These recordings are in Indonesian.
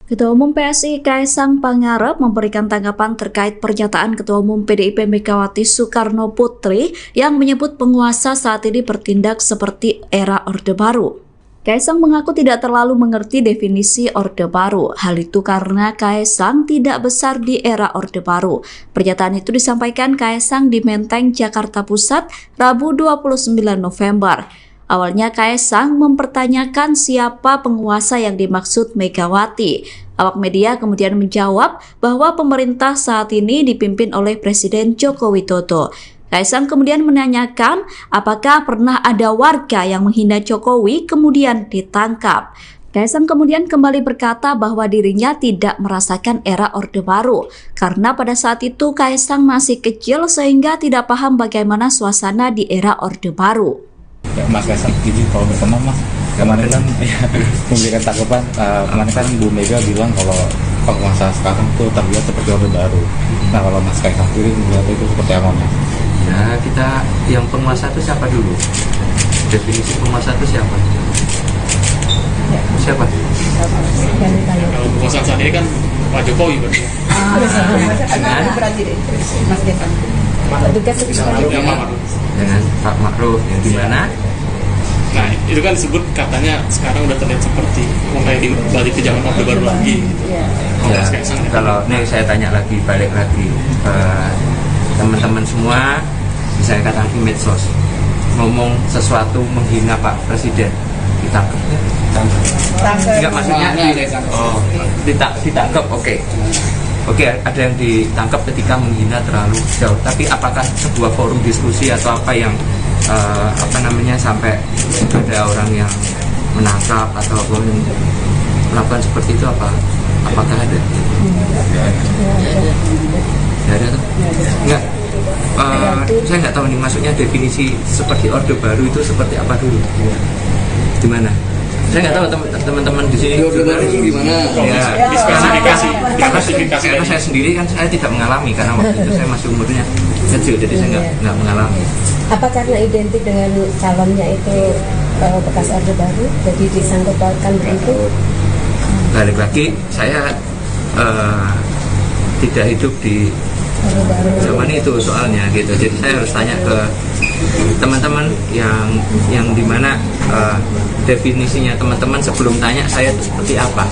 Ketua Umum PSI Kaisang Pangarep memberikan tanggapan terkait pernyataan Ketua Umum PDIP Megawati Soekarno Putri yang menyebut penguasa saat ini bertindak seperti era Orde Baru. Kaisang mengaku tidak terlalu mengerti definisi Orde Baru. Hal itu karena Kaisang tidak besar di era Orde Baru. Pernyataan itu disampaikan Kaisang di Menteng, Jakarta Pusat, Rabu 29 November. Awalnya Kaisang mempertanyakan siapa penguasa yang dimaksud Megawati. Awak media kemudian menjawab bahwa pemerintah saat ini dipimpin oleh Presiden Joko Widodo. Kaisang kemudian menanyakan apakah pernah ada warga yang menghina Jokowi kemudian ditangkap. Kaisang kemudian kembali berkata bahwa dirinya tidak merasakan era Orde Baru karena pada saat itu Kaisang masih kecil sehingga tidak paham bagaimana suasana di era Orde Baru. Ya, Mas Kaisang izin kalau berkenan Mas, kemarin kan memberikan tanggapan, kemarin kan Bu Mega bilang kalau penguasa sekarang itu terlihat seperti Orde Baru. Nah kalau Mas Kaisang sendiri melihat itu seperti apa Mas? Ya kita yang penguasa itu siapa dulu? Definisi penguasa itu siapa? Siapa? Kalau penguasa saat ini kan Pak Jokowi berarti. Mas Devan. Dengan Pak Ma'ruf yang di mana? Nah itu kan disebut katanya sekarang udah terlihat seperti mulai balik ke zaman Orde Baru lagi. Ya, kalau ini saya tanya lagi, balik lagi teman-teman semua, misalnya katakan di medsos ngomong sesuatu menghina Pak Presiden, ditangkap. Enggak, maksudnya ditangkap, oke, ada yang ditangkap ketika menghina terlalu jauh. Tapi apakah sebuah forum diskusi atau apa yang sampai ada orang yang menangkap atau melakukan seperti itu, apakah ada? Tidak ada tuh? Enggak. Saya nggak tahu nih, maksudnya definisi seperti Orde Baru itu seperti apa dulu? Di mana? Saya nggak tahu teman-teman di sini. Orde Baru gimana? Ya, karena saya sendiri kan saya tidak mengalami, karena waktu itu saya masih umurnya kecil, jadi saya nggak mengalami. Apa karena identik dengan calonnya itu bekas Orde Baru, jadi disangkut pautkan begitu? Balik lagi, saya tidak hidup di zaman itu soalnya gitu, jadi saya harus tanya ke teman-teman yang dimana definisinya teman-teman sebelum tanya saya itu seperti apa.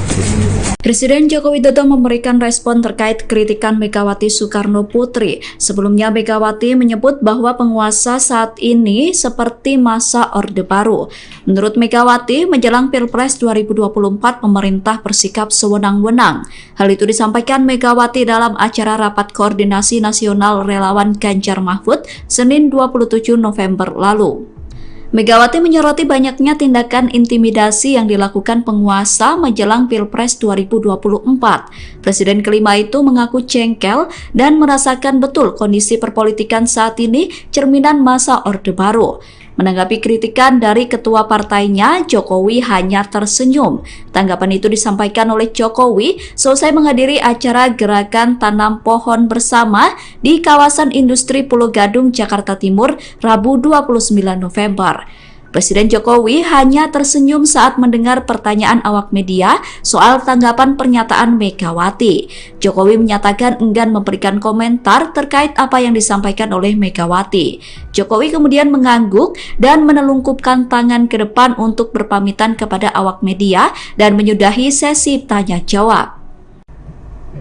Presiden Joko Widodo memberikan respon terkait kritikan Megawati Soekarno Putri. Sebelumnya Megawati menyebut bahwa penguasa saat ini seperti masa Orde Baru. Menurut Megawati, menjelang Pilpres 2024 pemerintah bersikap sewenang-wenang. Hal itu disampaikan Megawati dalam acara Rapat Koordinasi Nasional Relawan Ganjar Mahfud Senin 27 November lalu. Megawati menyoroti banyaknya tindakan intimidasi yang dilakukan penguasa menjelang Pilpres 2024. Presiden kelima itu mengaku jengkel dan merasakan betul kondisi perpolitikan saat ini cerminan masa Orde Baru. Menanggapi kritikan dari ketua partainya, Jokowi hanya tersenyum. Tanggapan itu disampaikan oleh Jokowi selesai menghadiri acara Gerakan Tanam Pohon Bersama di kawasan industri Pulau Gadung, Jakarta Timur, Rabu 29 November. Presiden Jokowi hanya tersenyum saat mendengar pertanyaan awak media soal tanggapan pernyataan Megawati. Jokowi menyatakan enggan memberikan komentar terkait apa yang disampaikan oleh Megawati. Jokowi kemudian mengangguk dan menelungkupkan tangan ke depan untuk berpamitan kepada awak media dan menyudahi sesi tanya jawab.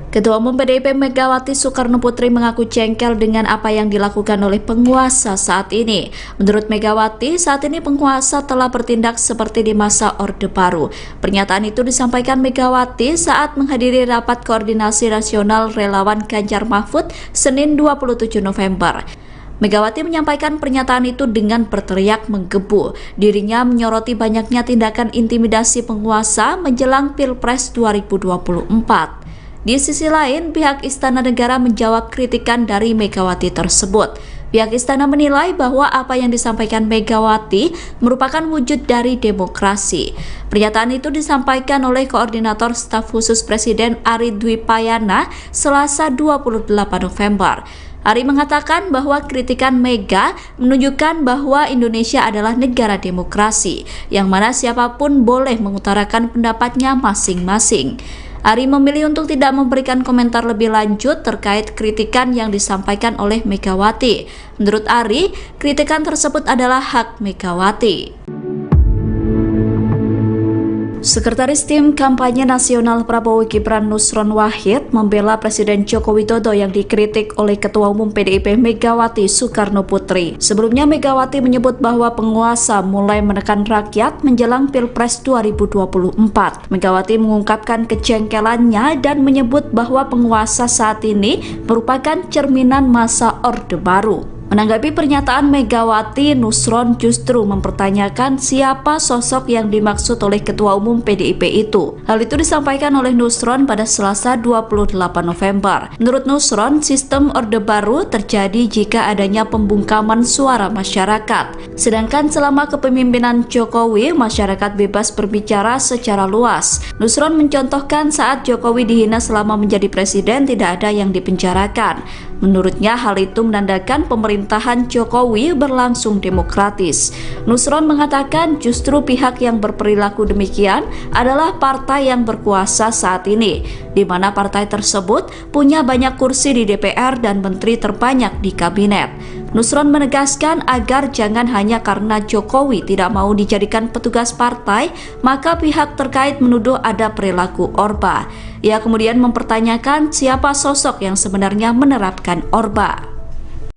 Ketua Umum PDIP Megawati Soekarno Putri mengaku jengkel dengan apa yang dilakukan oleh penguasa saat ini. Menurut Megawati, saat ini penguasa telah bertindak seperti di masa Orde Baru. Pernyataan itu disampaikan Megawati saat menghadiri Rapat Koordinasi Nasional Relawan Ganjar Mahfud Senin 27 November. Megawati menyampaikan pernyataan itu dengan berteriak menggebu. Dirinya menyoroti banyaknya tindakan intimidasi penguasa menjelang Pilpres 2024. Di sisi lain, pihak Istana Negara menjawab kritikan dari Megawati tersebut. Pihak Istana menilai bahwa apa yang disampaikan Megawati merupakan wujud dari demokrasi. Pernyataan itu disampaikan oleh Koordinator Staf Khusus Presiden Ari Dwi Payana Selasa 28 November. Ari mengatakan bahwa kritikan Mega menunjukkan bahwa Indonesia adalah negara demokrasi, yang mana siapapun boleh mengutarakan pendapatnya masing-masing. Ari memilih untuk tidak memberikan komentar lebih lanjut terkait kritikan yang disampaikan oleh Megawati. Menurut Ari, kritikan tersebut adalah hak Megawati. Sekretaris Tim Kampanye Nasional Prabowo Gibran Nusron Wahid membela Presiden Joko Widodo yang dikritik oleh Ketua Umum PDIP Megawati Soekarno Putri. Sebelumnya Megawati menyebut bahwa penguasa mulai menekan rakyat menjelang Pilpres 2024. Megawati mengungkapkan kejengkelannya dan menyebut bahwa penguasa saat ini merupakan cerminan masa Orde Baru. Menanggapi pernyataan Megawati, Nusron justru mempertanyakan siapa sosok yang dimaksud oleh Ketua Umum PDIP itu. Hal itu disampaikan oleh Nusron pada Selasa 28 November. Menurut Nusron, sistem Orde Baru terjadi jika adanya pembungkaman suara masyarakat. Sedangkan selama kepemimpinan Jokowi, masyarakat bebas berbicara secara luas. Nusron mencontohkan saat Jokowi dihina selama menjadi presiden tidak ada yang dipenjarakan. Menurutnya hal itu menandakan pemerintahan Jokowi berlangsung demokratis. Nusron mengatakan justru pihak yang berperilaku demikian adalah partai yang berkuasa saat ini, di mana partai tersebut punya banyak kursi di DPR dan menteri terbanyak di kabinet. Nusron menegaskan agar jangan hanya karena Jokowi tidak mau dijadikan petugas partai, maka pihak terkait menuduh ada perilaku Orba. Ia kemudian mempertanyakan siapa sosok yang sebenarnya menerapkan Orba.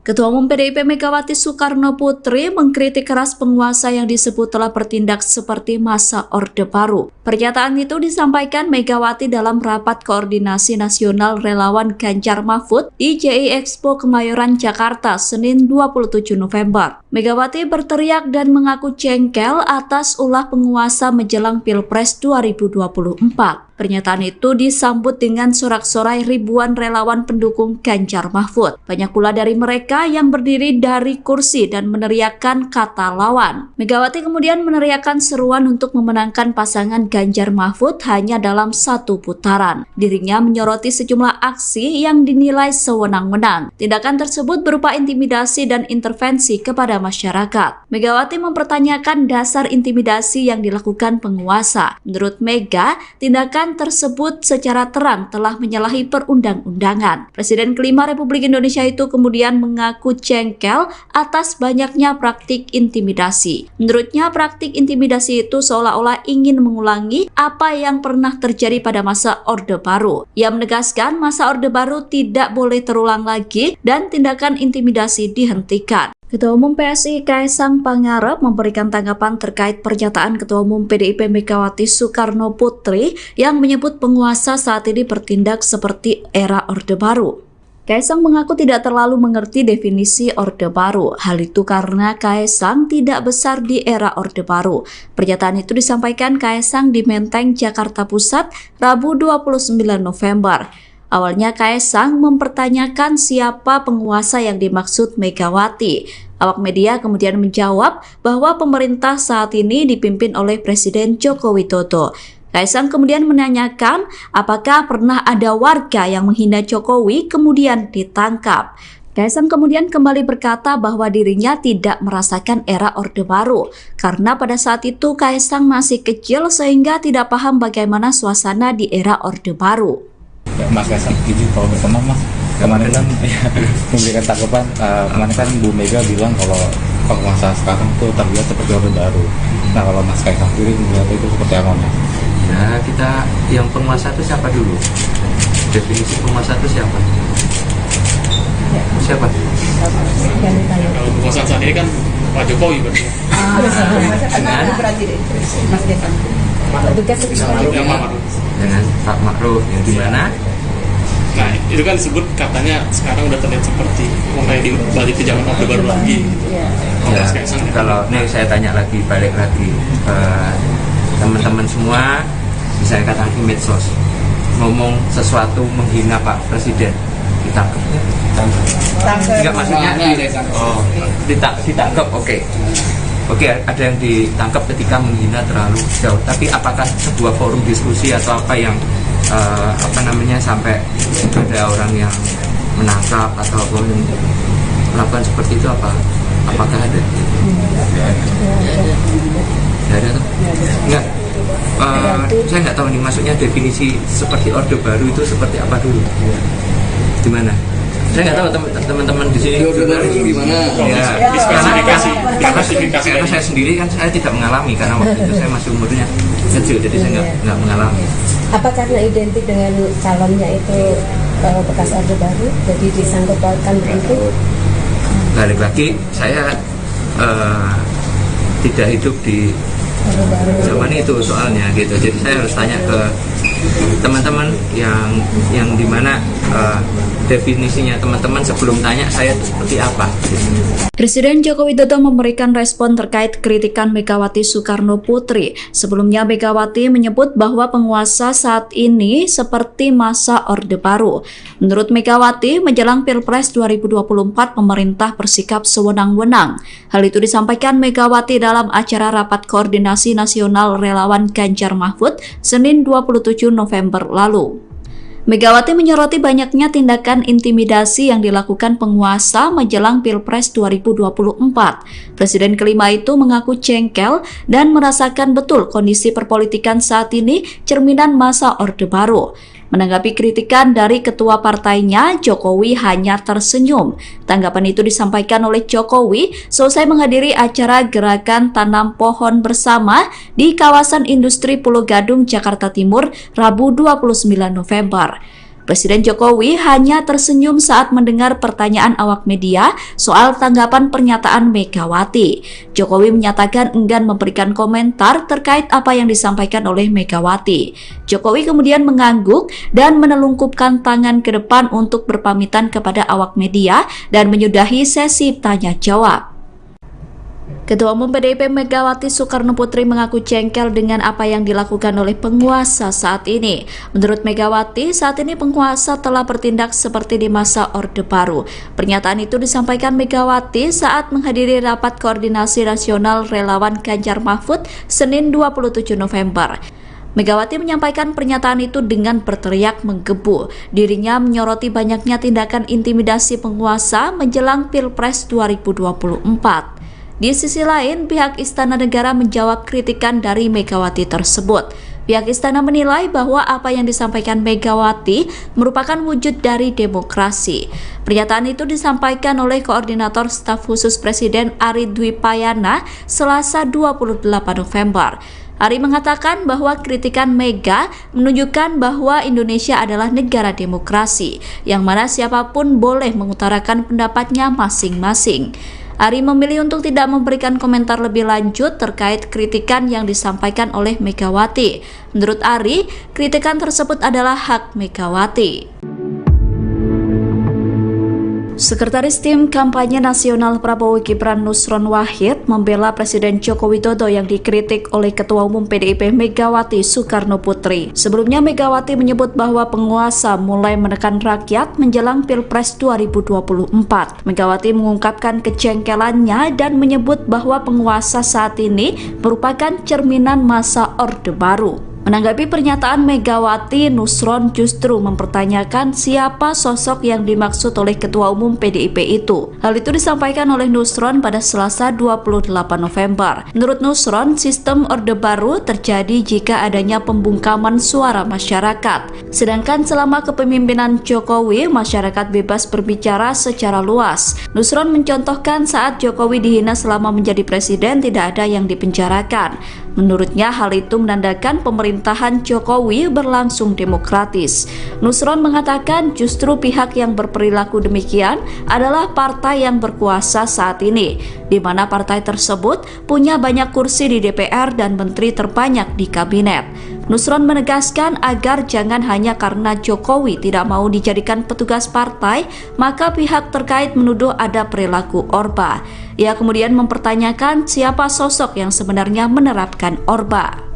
Ketua Umum PDIP Megawati Soekarno Putri mengkritik keras penguasa yang disebut telah bertindak seperti masa Orde Baru. Pernyataan itu disampaikan Megawati dalam rapat koordinasi nasional relawan Ganjar Mahfud di JI Expo Kemayoran, Jakarta, Senin 27 November. Megawati berteriak dan mengaku jengkel atas ulah penguasa menjelang Pilpres 2024. Pernyataan itu disambut dengan sorak-sorai ribuan relawan pendukung Ganjar Mahfud. Banyak pula dari mereka yang berdiri dari kursi dan meneriakkan kata lawan. Megawati kemudian meneriakkan seruan untuk memenangkan pasangan Ganjar Mahfud hanya dalam satu putaran. Dirinya menyoroti sejumlah aksi yang dinilai sewenang-wenang. Tindakan tersebut berupa intimidasi dan intervensi kepada masyarakat. Megawati mempertanyakan dasar intimidasi yang dilakukan penguasa. Menurut Mega, tindakan tersebut secara terang telah menyalahi perundang-undangan. Presiden kelima Republik Indonesia itu kemudian mengaku jengkel atas banyaknya praktik intimidasi. Menurutnya praktik intimidasi itu seolah-olah ingin mengulangi apa yang pernah terjadi pada masa Orde Baru. Ia menegaskan masa Orde Baru tidak boleh terulang lagi dan tindakan intimidasi dihentikan. Ketua Umum PSI Kaesang Pangarep memberikan tanggapan terkait pernyataan Ketua Umum PDIP Megawati Soekarno Putri yang menyebut penguasa saat ini bertindak seperti era Orde Baru. Kaesang mengaku tidak terlalu mengerti definisi Orde Baru. Hal itu karena Kaesang tidak besar di era Orde Baru. Pernyataan itu disampaikan Kaesang di Menteng, Jakarta Pusat, Rabu 29 November. Awalnya Kaesang mempertanyakan siapa penguasa yang dimaksud Megawati. Awak media kemudian menjawab bahwa pemerintah saat ini dipimpin oleh Presiden Joko Widodo. Kaesang kemudian menanyakan apakah pernah ada warga yang menghina Jokowi kemudian ditangkap. Kaesang kemudian kembali berkata bahwa dirinya tidak merasakan era Orde Baru karena pada saat itu Kaesang masih kecil sehingga tidak paham bagaimana suasana di era Orde Baru. Ya, Mas Kaesang, izin kalau berkenan Mas, kemarin kan memberikan tanggapan, kemarin kan Bu Mega bilang kalau penguasa sekarang tuh terlihat seperti Orde Baru. Nah kalau Mas Kaesang sendiri melihat itu seperti apa Mas? Ya kita yang penguasa itu siapa dulu? Definisi penguasa itu siapa? Siapa? Kalau penguasaan saat ini kan Pak Jokowi berarti. Yang Ma'ruf. Dengan Pak Ma'ruf yang di mana? Nah itu kan disebut katanya sekarang udah terlihat seperti mulai balik ke zaman Orde Baru lagi. Ya, kalau ini saya tanya lagi, balik lagi teman-teman semua, misalnya katakan di medsos ngomong sesuatu menghina Pak Presiden, ditangkap ya? Enggak, maksudnya ditangkap, Oke, ada yang ditangkap ketika menghina terlalu jauh. Tapi apakah sebuah forum diskusi atau apa yang sampai ada orang yang menangkap atau melakukan seperti itu apakah ada? Tidak ada tuh? Enggak. Saya nggak tahu nih, maksudnya definisi seperti Orde Baru itu seperti apa dulu? Gimana? Saya nggak tahu teman-teman di sini. Orde Baru itu gimana? Ya, Klasifikasi karena saya sendiri kan saya tidak mengalami, karena waktu itu saya masih umurnya kecil, jadi saya nggak mengalami. Apa karena identik dengan calonnya itu bekas Orde Baru, jadi disangkut pautkan begitu? Balik lagi, saya tidak hidup di Orde Baru. zaman itu soalnya gitu, jadi saya harus tanya ke teman-teman yang dimana definisinya teman-teman sebelum tanya saya itu seperti apa. Presiden Joko Widodo memberikan respon terkait kritikan Megawati Soekarno Putri. Sebelumnya Megawati menyebut bahwa penguasa saat ini seperti masa Orde Baru. Menurut Megawati, menjelang Pilpres 2024 pemerintah bersikap sewenang-wenang. Hal itu disampaikan Megawati dalam acara Rapat Koordinasi Nasional Relawan Ganjar Mahfud Senin 27 November lalu. Megawati menyoroti banyaknya tindakan intimidasi yang dilakukan penguasa menjelang Pilpres 2024. Presiden kelima itu mengaku jengkel dan merasakan betul kondisi perpolitikan saat ini cerminan masa Orde Baru. Menanggapi kritikan dari ketua partainya, Jokowi hanya tersenyum. Tanggapan itu disampaikan oleh Jokowi selesai menghadiri acara Gerakan Tanam Pohon Bersama di kawasan industri Pulau Gadung, Jakarta Timur, Rabu 29 November. Presiden Jokowi hanya tersenyum saat mendengar pertanyaan awak media soal tanggapan pernyataan Megawati. Jokowi menyatakan enggan memberikan komentar terkait apa yang disampaikan oleh Megawati. Jokowi kemudian mengangguk dan menelungkupkan tangan ke depan untuk berpamitan kepada awak media dan menyudahi sesi tanya jawab. Ketua Umum PDIP Megawati Soekarno Putri mengaku jengkel dengan apa yang dilakukan oleh penguasa saat ini. Menurut Megawati, saat ini penguasa telah bertindak seperti di masa Orde Baru. Pernyataan itu disampaikan Megawati saat menghadiri Rapat Koordinasi Nasional Relawan Ganjar Mahfud Senin 27 November. Megawati menyampaikan pernyataan itu dengan berteriak menggebu. Dirinya menyoroti banyaknya tindakan intimidasi penguasa menjelang Pilpres 2024. Di sisi lain, pihak Istana Negara menjawab kritikan dari Megawati tersebut. Pihak Istana menilai bahwa apa yang disampaikan Megawati merupakan wujud dari demokrasi. Pernyataan itu disampaikan oleh Koordinator Staf Khusus Presiden Ari Dwi Payana Selasa 28 November. Ari mengatakan bahwa kritikan Mega menunjukkan bahwa Indonesia adalah negara demokrasi, yang mana siapapun boleh mengutarakan pendapatnya masing-masing. Ari memilih untuk tidak memberikan komentar lebih lanjut terkait kritikan yang disampaikan oleh Megawati. Menurut Ari, kritikan tersebut adalah hak Megawati. Sekretaris Tim Kampanye Nasional Prabowo Gibran Nusron Wahid membela Presiden Joko Widodo yang dikritik oleh Ketua Umum PDIP Megawati Soekarno Putri. Sebelumnya Megawati menyebut bahwa penguasa mulai menekan rakyat menjelang Pilpres 2024. Megawati mengungkapkan kejengkelannya dan menyebut bahwa penguasa saat ini merupakan cerminan masa Orde Baru. Menanggapi pernyataan Megawati, Nusron justru mempertanyakan siapa sosok yang dimaksud oleh Ketua Umum PDIP itu. Hal itu disampaikan oleh Nusron pada Selasa 28 November. Menurut Nusron, sistem Orde Baru terjadi jika adanya pembungkaman suara masyarakat. Sedangkan selama kepemimpinan Jokowi, masyarakat bebas berbicara secara luas. Nusron mencontohkan saat Jokowi dihina selama menjadi presiden tidak ada yang dipenjarakan. Menurutnya hal itu menandakan pemerintahan Jokowi berlangsung demokratis. Nusron mengatakan justru pihak yang berperilaku demikian adalah partai yang berkuasa saat ini, di mana partai tersebut punya banyak kursi di DPR dan menteri terbanyak di kabinet. Nusron menegaskan agar jangan hanya karena Jokowi tidak mau dijadikan petugas partai, maka pihak terkait menuduh ada perilaku Orba. Ia kemudian mempertanyakan siapa sosok yang sebenarnya menerapkan Orba.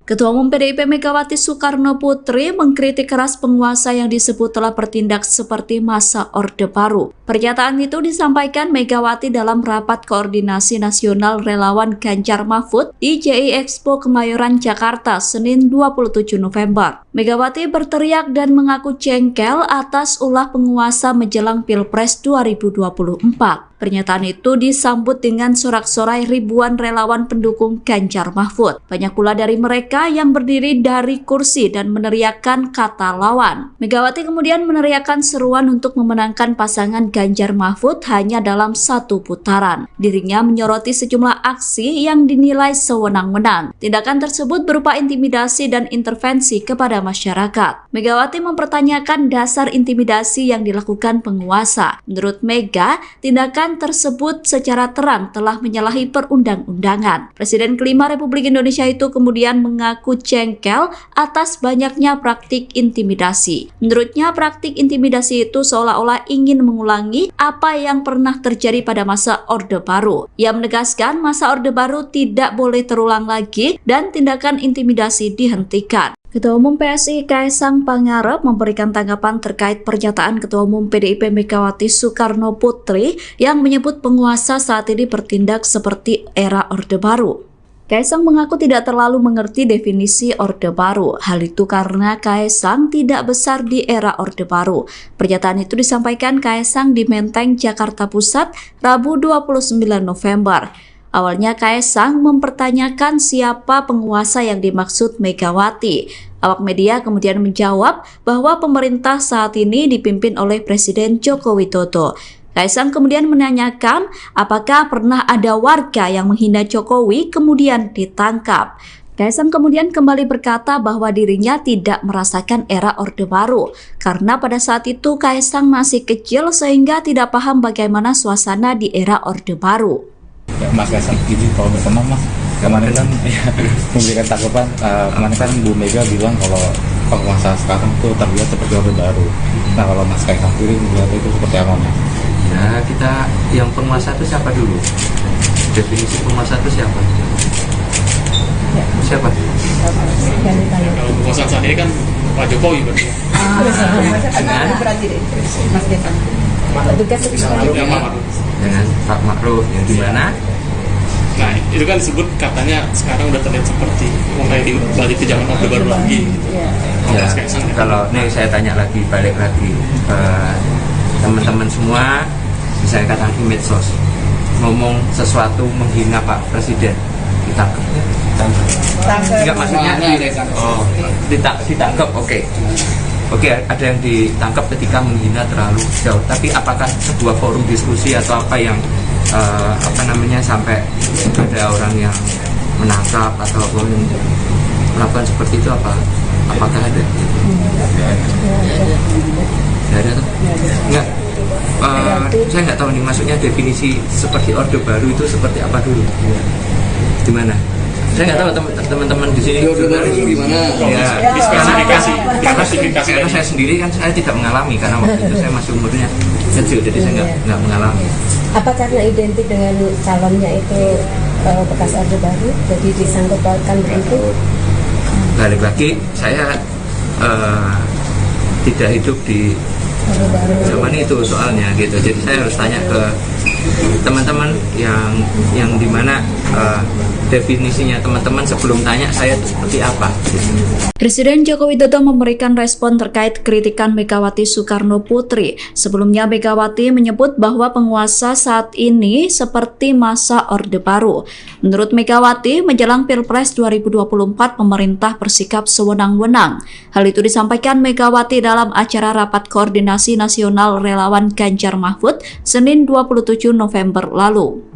Ketua Umum PDIP Megawati Soekarno Putri mengkritik keras penguasa yang disebut telah bertindak seperti masa Orde Baru. Pernyataan itu disampaikan Megawati dalam Rapat Koordinasi Nasional Relawan Ganjar Mahfud di JI Expo Kemayoran, Jakarta, Senin 27 November. Megawati berteriak dan mengaku jengkel atas ulah penguasa menjelang Pilpres 2024. Pernyataan itu disambut dengan sorak-sorai ribuan relawan pendukung Ganjar Mahfud. Banyak pula dari mereka yang berdiri dari kursi dan meneriakkan kata lawan. Megawati kemudian meneriakkan seruan untuk memenangkan pasangan Ganjar Mahfud hanya dalam satu putaran. Dirinya menyoroti sejumlah aksi yang dinilai sewenang-wenang. Tindakan tersebut berupa intimidasi dan intervensi kepada masyarakat. Megawati mempertanyakan dasar intimidasi yang dilakukan penguasa. Menurut Mega, tindakan tersebut secara terang telah menyalahi perundang-undangan. Presiden kelima Republik Indonesia itu kemudian mengaku jengkel atas banyaknya praktik intimidasi. Menurutnya, praktik intimidasi itu seolah-olah ingin mengulangi apa yang pernah terjadi pada masa Orde Baru. Ia menegaskan masa Orde Baru tidak boleh terulang lagi dan tindakan intimidasi dihentikan. Ketua Umum PSI Kaesang Pangarep memberikan tanggapan terkait pernyataan Ketua Umum PDIP Megawati Soekarno Putri yang menyebut penguasa saat ini bertindak seperti era Orde Baru. Kaesang mengaku tidak terlalu mengerti definisi Orde Baru. Hal itu karena Kaesang tidak besar di era Orde Baru. Pernyataan itu disampaikan Kaesang di Menteng, Jakarta Pusat, Rabu 29 November. Awalnya Kaesang mempertanyakan siapa penguasa yang dimaksud Megawati. Awak media kemudian menjawab bahwa pemerintah saat ini dipimpin oleh Presiden Joko Widodo. Kaesang kemudian menanyakan apakah pernah ada warga yang menghina Jokowi kemudian ditangkap. Kaesang kemudian kembali berkata bahwa dirinya tidak merasakan era Orde Baru karena pada saat itu Kaesang masih kecil sehingga tidak paham bagaimana suasana di era Orde Baru. Ya, Mas Kaesang izin kalau berkenan Mas, kemarin kan memberikan tanggapan, kemarin kan Bu Mega bilang kalau penguasa sekarang tuh terlihat seperti Orde Baru. Nah kalau Mas Kaesang sendiri melihat itu seperti apa Mas? Ya, kita yang penguasa itu siapa dulu? Definisi penguasa itu siapa? Ya. Siapa? Kalau penguasaan saat ini kan Pak Jokowi berarti. Mas Devan. Petugas Yang Pak Dengan Pak Ma'ruf yang di mana? Nah, itu kan disebut katanya sekarang udah terlihat seperti mulai balik ke zaman Orde Baru lagi. Ya. Ya, Mas Kaesang, kalau ini saya tanya lagi, balik lagi ke teman-teman semua, misalnya katakan di medsos, ngomong sesuatu menghina Pak Presiden, ditangkap. Enggak, maksudnya ditangkap, oke. Oke, ada yang ditangkap ketika menghina terlalu jauh. Tapi apakah sebuah forum diskusi atau apa yang sampai ada orang yang menangkap atau melakukan seperti itu apakah ada? Tidak ada tuh? Enggak. Saya nggak tahu nih, maksudnya definisi seperti Orde Baru itu seperti apa dulu? Di mana? Saya nggak tahu teman-teman di sini gimana? Ya, klasifikasi. Karena saya sendiri kan saya tidak mengalami karena waktu itu saya masih umurnya kecil, jadi saya nggak mengalami. Apa karena identik dengan calonnya itu bekas Orde Baru, jadi disangkut pautkan begitu? Balik lagi, saya tidak hidup di zaman itu soalnya gitu, jadi saya harus tanya ke teman-teman yang dimana definisinya teman-teman sebelum tanya saya itu seperti apa. Presiden Joko Widodo memberikan respon terkait kritikan Megawati Soekarno Putri. Sebelumnya Megawati menyebut bahwa penguasa saat ini seperti masa Orde Baru. Menurut Megawati, menjelang Pilpres 2024 pemerintah bersikap sewenang-wenang. Hal itu disampaikan Megawati dalam acara Rapat Koordinasi Nasional Relawan Ganjar Mahfud Senin 27 November lalu.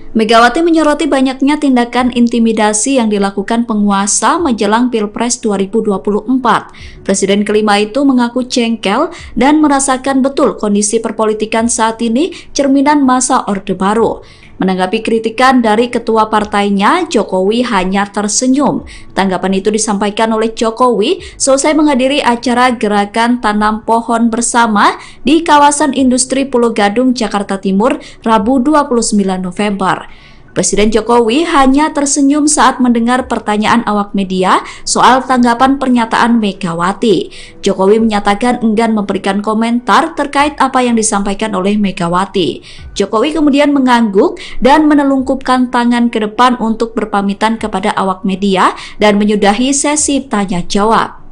Megawati menyoroti banyaknya tindakan intimidasi yang dilakukan penguasa menjelang Pilpres 2024. Presiden kelima itu mengaku jengkel dan merasakan betul kondisi perpolitikan saat ini cerminan masa Orde Baru. Menanggapi kritikan dari ketua partainya, Jokowi hanya tersenyum. Tanggapan itu disampaikan oleh Jokowi selesai menghadiri acara Gerakan Tanam Pohon Bersama di kawasan industri Pulau Gadung, Jakarta Timur, Rabu 29 November. Presiden Jokowi hanya tersenyum saat mendengar pertanyaan awak media soal tanggapan pernyataan Megawati. Jokowi menyatakan enggan memberikan komentar terkait apa yang disampaikan oleh Megawati. Jokowi kemudian mengangguk dan menelungkupkan tangan ke depan untuk berpamitan kepada awak media dan menyudahi sesi tanya jawab.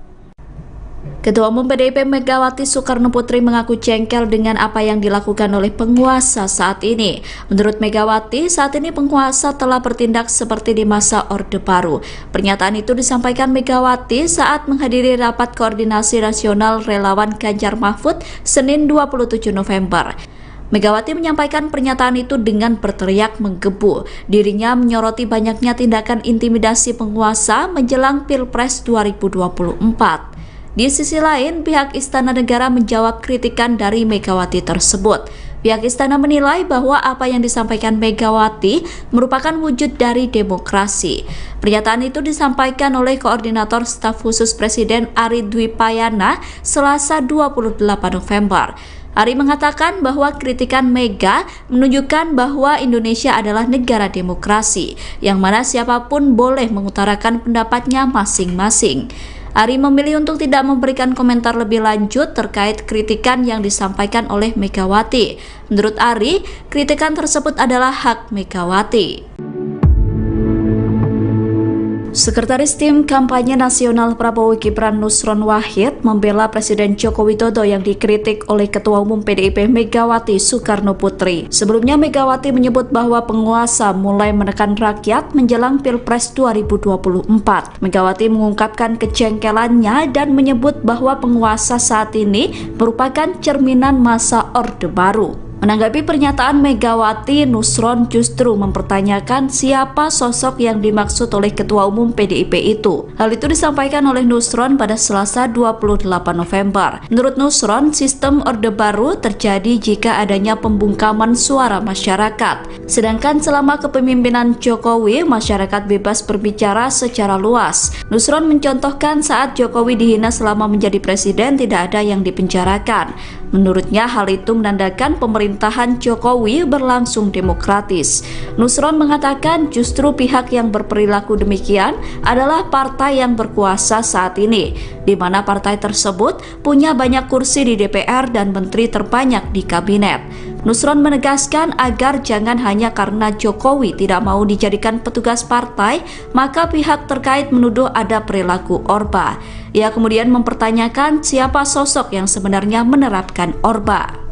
Ketua Umum PDIP Megawati Soekarno Putri mengaku jengkel dengan apa yang dilakukan oleh penguasa saat ini. Menurut Megawati, saat ini penguasa telah bertindak seperti di masa Orde Baru. Pernyataan itu disampaikan Megawati saat menghadiri rapat koordinasi nasional relawan Ganjar Mahfud Senin 27 November. Megawati menyampaikan pernyataan itu dengan berteriak menggebu. Dirinya menyoroti banyaknya tindakan intimidasi penguasa menjelang Pilpres 2024. Di sisi lain, pihak Istana Negara menjawab kritikan dari Megawati tersebut. Pihak Istana menilai bahwa apa yang disampaikan Megawati merupakan wujud dari demokrasi. Pernyataan itu disampaikan oleh Koordinator Staf Khusus Presiden Ari Dwi Payana Selasa 28 November. Ari mengatakan bahwa kritikan Mega menunjukkan bahwa Indonesia adalah negara demokrasi, yang mana siapapun boleh mengutarakan pendapatnya masing-masing. Ari memilih untuk tidak memberikan komentar lebih lanjut terkait kritikan yang disampaikan oleh Megawati. Menurut Ari, kritikan tersebut adalah hak Megawati. Sekretaris Tim Kampanye Nasional Prabowo Gibran Nusron Wahid membela Presiden Joko Widodo yang dikritik oleh Ketua Umum PDIP Megawati Soekarno Putri. Sebelumnya Megawati menyebut bahwa penguasa mulai menekan rakyat menjelang Pilpres 2024. Megawati mengungkapkan kejengkelannya dan menyebut bahwa penguasa saat ini merupakan cerminan masa Orde Baru. Menanggapi pernyataan Megawati, Nusron justru mempertanyakan siapa sosok yang dimaksud oleh Ketua Umum PDIP itu. Hal itu disampaikan oleh Nusron pada Selasa 28 November. Menurut Nusron, sistem Orde Baru terjadi jika adanya pembungkaman suara masyarakat. Sedangkan selama kepemimpinan Jokowi, masyarakat bebas berbicara secara luas. Nusron mencontohkan saat Jokowi dihina selama menjadi presiden tidak ada yang dipenjarakan. Menurutnya hal itu menandakan pemerintahan Jokowi berlangsung demokratis. Nusron mengatakan justru pihak yang berperilaku demikian adalah partai yang berkuasa saat ini, di mana partai tersebut punya banyak kursi di DPR dan menteri terbanyak di kabinet. Nusron menegaskan agar jangan hanya karena Jokowi tidak mau dijadikan petugas partai, maka pihak terkait menuduh ada perilaku Orba. Ia kemudian mempertanyakan siapa sosok yang sebenarnya menerapkan Orba.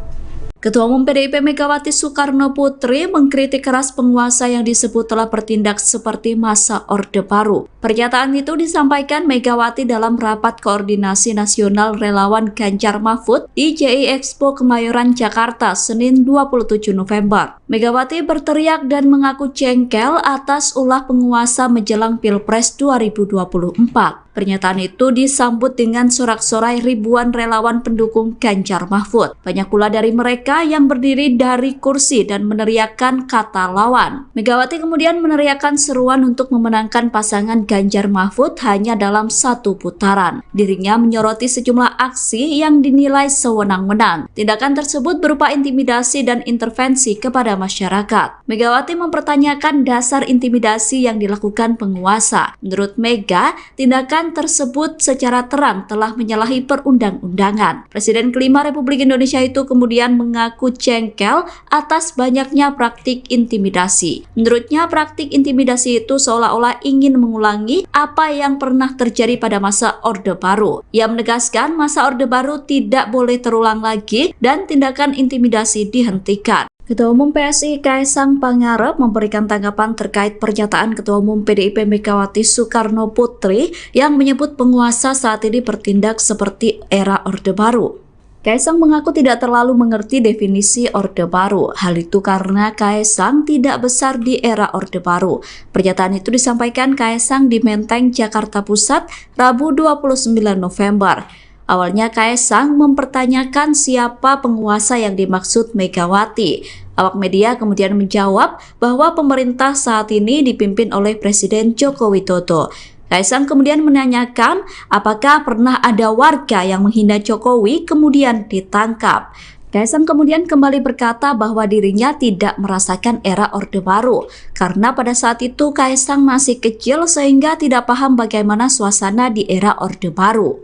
Ketua Umum PDIP Megawati Soekarno Putri mengkritik keras penguasa yang disebut telah bertindak seperti masa Orde Baru. Pernyataan itu disampaikan Megawati dalam rapat koordinasi nasional relawan Ganjar Mahfud di JI Expo Kemayoran, Jakarta, Senin 27 November. Megawati berteriak dan mengaku jengkel atas ulah penguasa menjelang Pilpres 2024. Pernyataan itu disambut dengan sorak-sorai ribuan relawan pendukung Ganjar Mahfud. Banyak pula dari mereka yang berdiri dari kursi dan meneriakkan kata lawan. Megawati kemudian meneriakkan seruan untuk memenangkan pasangan Ganjar Mahfud hanya dalam satu putaran. Dirinya menyoroti sejumlah aksi yang dinilai sewenang-wenang. Tindakan tersebut berupa intimidasi dan intervensi kepada masyarakat. Megawati mempertanyakan dasar intimidasi yang dilakukan penguasa. Menurut Mega, tindakan tersebut secara terang telah menyalahi perundang-undangan. Presiden kelima Republik Indonesia itu kemudian mengaku jengkel atas banyaknya praktik intimidasi. Menurutnya, praktik intimidasi itu seolah-olah ingin mengulangi apa yang pernah terjadi pada masa Orde Baru. Ia menegaskan masa Orde Baru tidak boleh terulang lagi dan tindakan intimidasi dihentikan. Ketua Umum PSI Kaesang Pangarep memberikan tanggapan terkait pernyataan Ketua Umum PDIP Megawati Soekarno Putri yang menyebut penguasa saat ini bertindak seperti era Orde Baru. Kaesang mengaku tidak terlalu mengerti definisi Orde Baru. Hal itu karena Kaesang tidak besar di era Orde Baru. Pernyataan itu disampaikan Kaesang di Menteng, Jakarta Pusat, Rabu 29 November. Awalnya Kaesang mempertanyakan siapa penguasa yang dimaksud Megawati. Awak media kemudian menjawab bahwa pemerintah saat ini dipimpin oleh Presiden Joko Widodo. Kaesang kemudian menanyakan apakah pernah ada warga yang menghina Jokowi kemudian ditangkap. Kaesang kemudian kembali berkata bahwa dirinya tidak merasakan era Orde Baru karena pada saat itu Kaesang masih kecil sehingga tidak paham bagaimana suasana di era Orde Baru.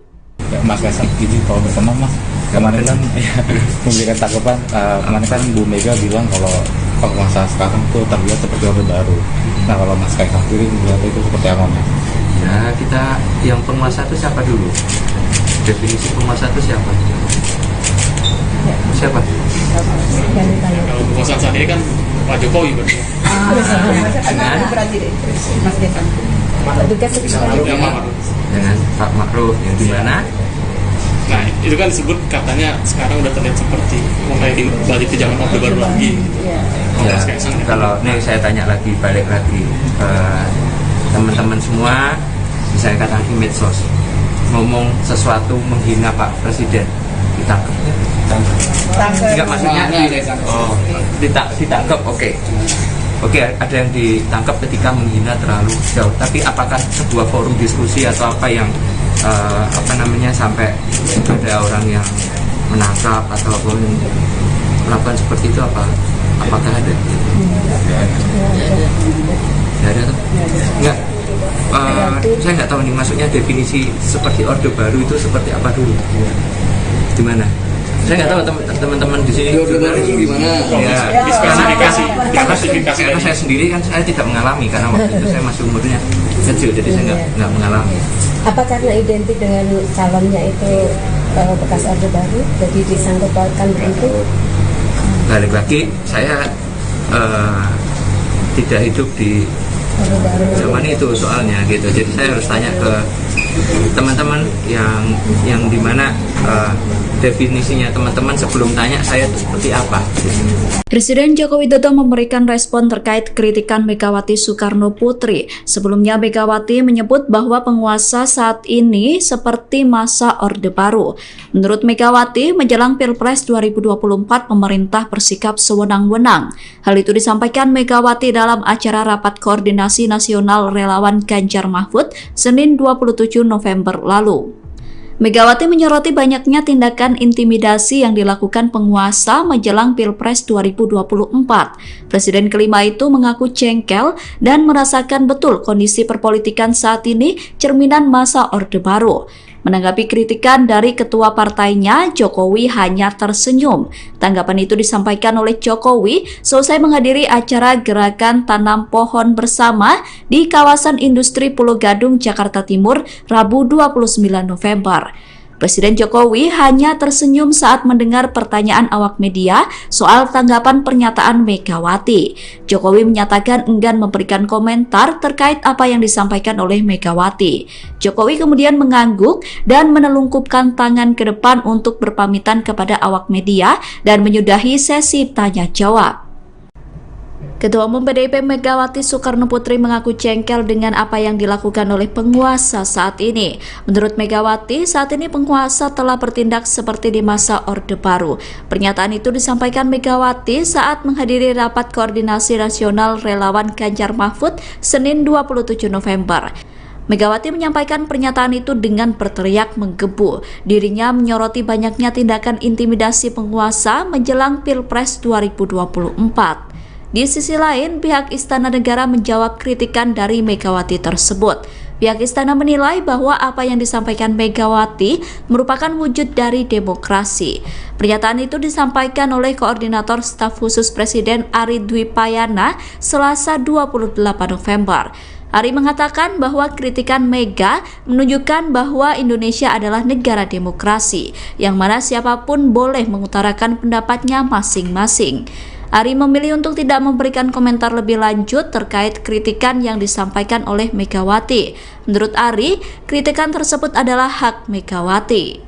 Mas Kaesang izin kalau berkenan Mas, kemarin kan memberikan tanggapan, kemarin kan Bu Mega bilang kalau penguasa sekarang tuh terlihat seperti Orde Baru. Nah kalau Mas Kaesang sendiri melihat itu seperti apa Mas? Ya kita yang penguasa itu siapa dulu? Definisi penguasa itu siapa? Siapa? Yang ditanya. Kalau kekuasaan saat ini kan Pak Jokowi berarti. Dengan Petugas Yang Ma'ruf. dengan Pak Ma'ruf yang di mana? Nah, itu kan disebut katanya sekarang udah terlihat seperti mulai balik ke zaman Orde Baru lagi. Ya, kalau nih saya tanya lagi, balik lagi ke teman-teman semua, misalnya katakan di medsos ngomong sesuatu menghina Pak Presiden, ditangkap. Enggak, maksudnya ditangkap. Oke, ada yang ditangkap ketika menghina terlalu jauh. Tapi apakah sebuah forum diskusi atau apa yang sampai ada orang yang menangkap ataupun melakukan seperti itu, apakah ada? Tidak ada tuh? Enggak. Saya nggak tahu nih, maksudnya definisi seperti Orde Baru itu seperti apa dulu? Gimana? Saya nggak tahu teman-teman di sini gimana? Ya, diklasifikasi karena saya sendiri kan saya tidak mengalami, karena waktu itu saya masih umurnya kecil, jadi saya nggak mengalami. apa karena identik dengan calonnya itu bekas Orde Baru, jadi disangkut pautkan begitu? Balik lagi, saya tidak hidup di Orde Baru. zaman itu soalnya gitu, jadi saya harus tanya ke teman-teman yang dimana definisinya teman-teman sebelum tanya saya itu seperti apa. Presiden Joko Widodo memberikan respon terkait kritikan Megawati Soekarno Putri. Sebelumnya Megawati menyebut bahwa penguasa saat ini seperti masa Orde Baru. Menurut Megawati, menjelang Pilpres 2024 pemerintah bersikap sewenang-wenang. Hal itu disampaikan Megawati dalam acara Rapat Koordinasi Nasional Relawan Ganjar Mahfud Senin 27 November lalu. Megawati menyoroti banyaknya tindakan intimidasi yang dilakukan penguasa menjelang Pilpres 2024. Presiden kelima itu mengaku jengkel dan merasakan betul kondisi perpolitikan saat ini cerminan masa Orde Baru. Menanggapi kritikan dari ketua partainya, Jokowi hanya tersenyum. Tanggapan itu disampaikan oleh Jokowi selesai menghadiri acara Gerakan Tanam Pohon Bersama di kawasan industri Pulau Gadung, Jakarta Timur, Rabu 29 November. Presiden Jokowi hanya tersenyum saat mendengar pertanyaan awak media soal tanggapan pernyataan Megawati. Jokowi menyatakan enggan memberikan komentar terkait apa yang disampaikan oleh Megawati. Jokowi kemudian mengangguk dan menelungkupkan tangan ke depan untuk berpamitan kepada awak media dan menyudahi sesi tanya jawab. Ketua Umum PDIP Megawati Soekarno Putri mengaku jengkel dengan apa yang dilakukan oleh penguasa saat ini. Menurut Megawati, saat ini penguasa telah bertindak seperti di masa Orde Baru. Pernyataan itu disampaikan Megawati saat menghadiri Rapat Koordinasi Nasional Relawan Ganjar Mahfud Senin 27 November. Megawati menyampaikan pernyataan itu dengan berteriak menggebu. Dirinya menyoroti banyaknya tindakan intimidasi penguasa menjelang Pilpres 2024. Di sisi lain, pihak Istana Negara menjawab kritikan dari Megawati tersebut. Pihak Istana menilai bahwa apa yang disampaikan Megawati merupakan wujud dari demokrasi. Pernyataan itu disampaikan oleh Koordinator Staf Khusus Presiden Ari Dwi Payana Selasa 28 November. Ari mengatakan bahwa kritikan Mega menunjukkan bahwa Indonesia adalah negara demokrasi, yang mana siapapun boleh mengutarakan pendapatnya masing-masing. Ari memilih untuk tidak memberikan komentar lebih lanjut terkait kritikan yang disampaikan oleh Megawati. Menurut Ari, kritikan tersebut adalah hak Megawati.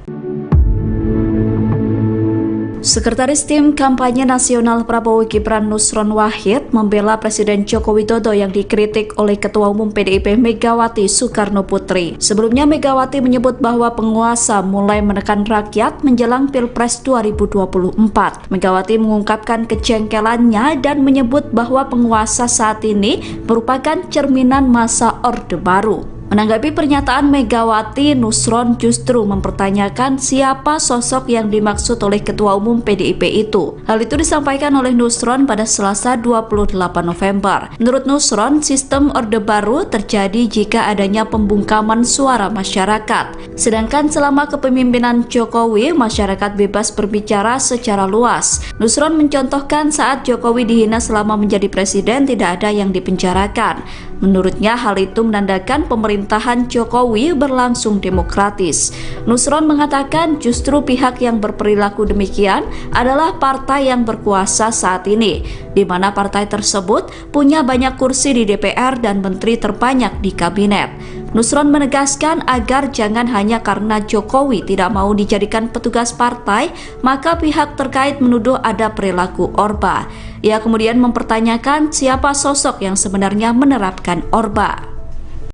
Sekretaris Tim Kampanye Nasional Prabowo Gibran Nusron Wahid membela Presiden Joko Widodo yang dikritik oleh Ketua Umum PDIP Megawati Soekarno Putri. Sebelumnya Megawati menyebut bahwa penguasa mulai menekan rakyat menjelang Pilpres 2024. Megawati mengungkapkan kejengkelannya dan menyebut bahwa penguasa saat ini merupakan cerminan masa Orde Baru. Menanggapi pernyataan Megawati, Nusron justru mempertanyakan siapa sosok yang dimaksud oleh Ketua Umum PDIP itu. Hal itu disampaikan oleh Nusron pada Selasa 28 November. Menurut Nusron, sistem Orde Baru terjadi jika adanya pembungkaman suara masyarakat. Sedangkan selama kepemimpinan Jokowi, masyarakat bebas berbicara secara luas. Nusron mencontohkan saat Jokowi dihina selama menjadi presiden tidak ada yang dipenjarakan. Menurutnya hal itu menandakan pemerintahan Jokowi berlangsung demokratis. Nusron mengatakan justru pihak yang berperilaku demikian adalah partai yang berkuasa saat ini, di mana partai tersebut punya banyak kursi di DPR dan menteri terbanyak di kabinet. Nusron menegaskan agar jangan hanya karena Jokowi tidak mau dijadikan petugas partai, maka pihak terkait menuduh ada perilaku Orba. Ia kemudian mempertanyakan siapa sosok yang sebenarnya menerapkan Orba.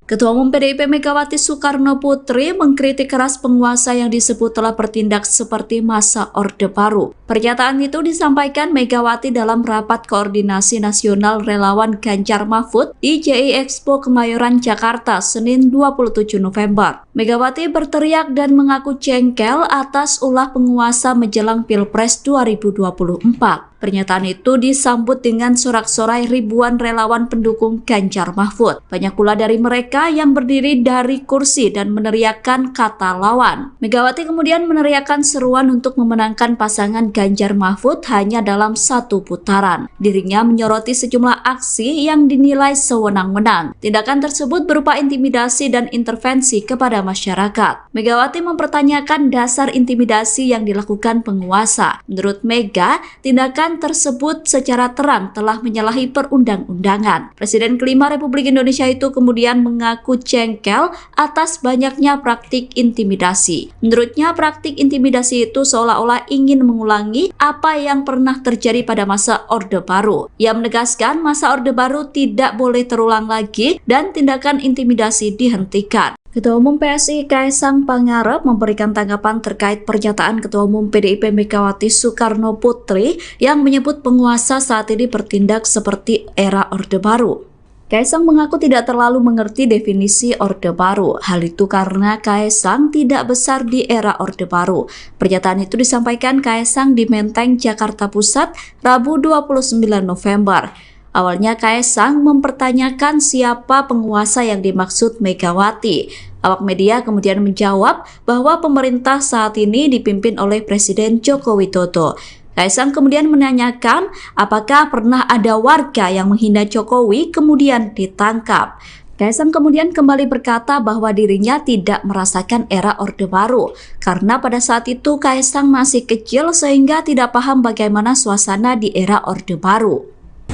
Ketua Umum PDIP Megawati Soekarno Putri mengkritik keras penguasa yang disebut telah bertindak seperti masa Orde Baru. Pernyataan itu disampaikan Megawati dalam rapat koordinasi nasional relawan Ganjar Mahfud di JI Expo Kemayoran, Jakarta, Senin 27 November. Megawati berteriak dan mengaku jengkel atas ulah penguasa menjelang Pilpres 2024. Pernyataan itu disambut dengan sorak-sorai ribuan relawan pendukung Ganjar Mahfud. Banyak pula dari mereka yang berdiri dari kursi dan meneriakkan kata lawan. Megawati kemudian meneriakkan seruan untuk memenangkan pasangan Ganjar Mahfud hanya dalam satu putaran. Dirinya menyoroti sejumlah aksi yang dinilai sewenang-wenang. Tindakan tersebut berupa intimidasi dan intervensi kepada masyarakat. Megawati mempertanyakan dasar intimidasi yang dilakukan penguasa. Menurut Mega, tindakan tersebut secara terang telah menyalahi perundang-undangan. Presiden kelima Republik Indonesia itu kemudian mengaku jengkel atas banyaknya praktik intimidasi. Menurutnya, praktik intimidasi itu seolah-olah ingin mengulangi apa yang pernah terjadi pada masa Orde Baru. Ia menegaskan masa Orde Baru tidak boleh terulang lagi dan tindakan intimidasi dihentikan. Ketua Umum PSI Kaisang Pangarep memberikan tanggapan terkait pernyataan Ketua Umum PDIP Megawati Soekarno Putri yang menyebut penguasa saat ini bertindak seperti era Orde Baru. Kaisang mengaku tidak terlalu mengerti definisi Orde Baru. Hal itu karena Kaisang tidak besar di era Orde Baru. Pernyataan itu disampaikan Kaisang di Menteng, Jakarta Pusat, Rabu 29 November. Awalnya Kaisang mempertanyakan siapa penguasa yang dimaksud Megawati. Awak media kemudian menjawab bahwa pemerintah saat ini dipimpin oleh Presiden Joko Widodo. Kaisang kemudian menanyakan apakah pernah ada warga yang menghina Jokowi kemudian ditangkap. Kaisang kemudian kembali berkata bahwa dirinya tidak merasakan era Orde Baru karena pada saat itu Kaisang masih kecil sehingga tidak paham bagaimana suasana di era Orde Baru.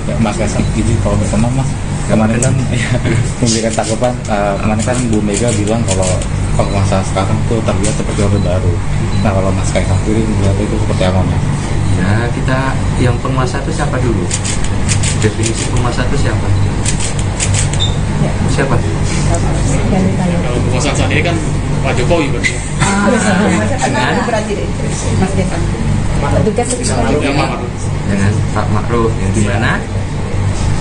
Ya, Mas Kaisang, izin kalau berkenan Mas, kemarin kan memberikan tanggapan, kemarin kan Bu Mega bilang kalau penguasa sekarang tuh terlihat seperti Orde Baru. Nah, kalau Mas Kaisang sendiri melihat itu seperti apa Mas? Nah, kita yang penguasa itu siapa dulu? Definisi penguasa itu siapa? Siapa? Kalau penguasa saat ini kan Pak Jokowi berarti. Dengan Pak Ma'ruf yang gimana?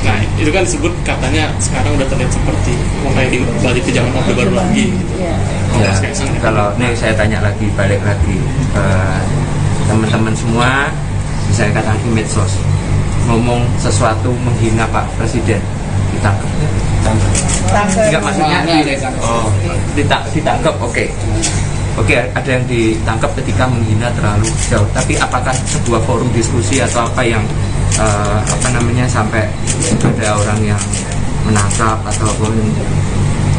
Nah, itu kan disebut katanya sekarang udah terlihat seperti mulai balik ke zaman Orde Baru lagi. Ya, kalau nih saya tanya lagi, balik lagi teman-teman semua, bisa katakan di medsos ngomong sesuatu menghina Pak Presiden, ditangkap? Enggak, maksudnya ditangkap, oke. Oke, ada yang ditangkap ketika menghina terlalu jauh. Tapi apakah sebuah forum diskusi atau apa yang sampai ada orang yang menangkap atau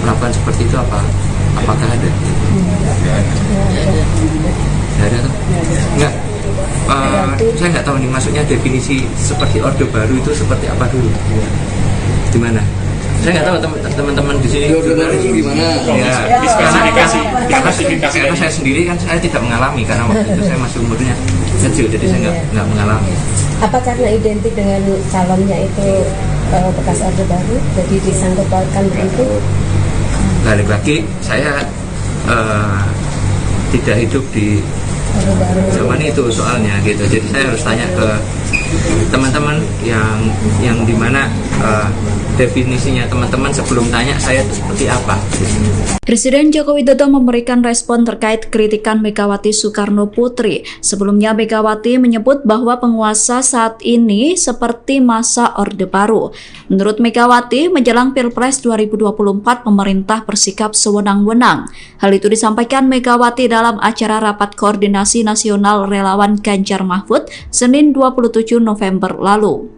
melakukan seperti itu apakah ada? Tidak ada tuh? Enggak. Saya nggak tahu nih, maksudnya definisi seperti Orde Baru itu seperti apa dulu? Di mana? Saya nggak tahu teman-teman di sini. Orde Baru itu gimana? Ya, karena saya sendiri kan saya tidak mengalami, karena waktu itu saya masih umurnya kecil, jadi saya nggak mengalami. Apa karena identik dengan calonnya itu bekas Orde Baru, jadi disangkut pautkan begitu? Balik lagi, saya tidak hidup di zaman itu soalnya gitu, jadi saya harus tanya ke teman-teman yang dimana definisinya teman-teman sebelum tanya saya itu seperti apa. Presiden Joko Widodo memberikan respon terkait kritikan Megawati Soekarno Putri. Sebelumnya Megawati menyebut bahwa penguasa saat ini seperti masa Orde Baru. Menurut Megawati, menjelang Pilpres 2024 pemerintah bersikap sewenang-wenang. Hal itu disampaikan Megawati dalam acara rapat koordinasi nasional relawan Ganjar Mahfud Senin 27 November lalu.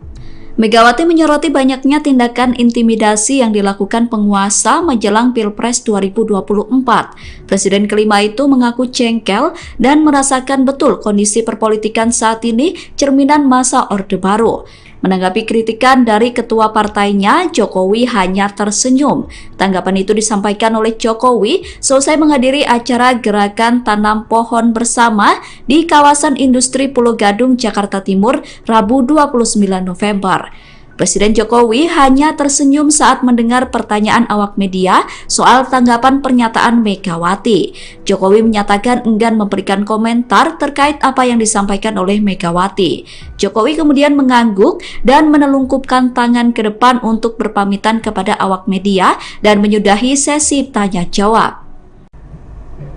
Megawati menyoroti banyaknya tindakan intimidasi yang dilakukan penguasa menjelang Pilpres 2024. Presiden kelima itu mengaku jengkel dan merasakan betul kondisi perpolitikan saat ini cerminan masa Orde Baru. Menanggapi kritikan dari ketua partainya, Jokowi hanya tersenyum. Tanggapan itu disampaikan oleh Jokowi selesai menghadiri acara gerakan tanam pohon bersama di kawasan industri Pulau Gadung, Jakarta Timur, Rabu 29 November. Presiden Jokowi hanya tersenyum saat mendengar pertanyaan awak media soal tanggapan pernyataan Megawati. Jokowi menyatakan enggan memberikan komentar terkait apa yang disampaikan oleh Megawati. Jokowi kemudian mengangguk dan menelungkupkan tangan ke depan untuk berpamitan kepada awak media dan menyudahi sesi tanya jawab.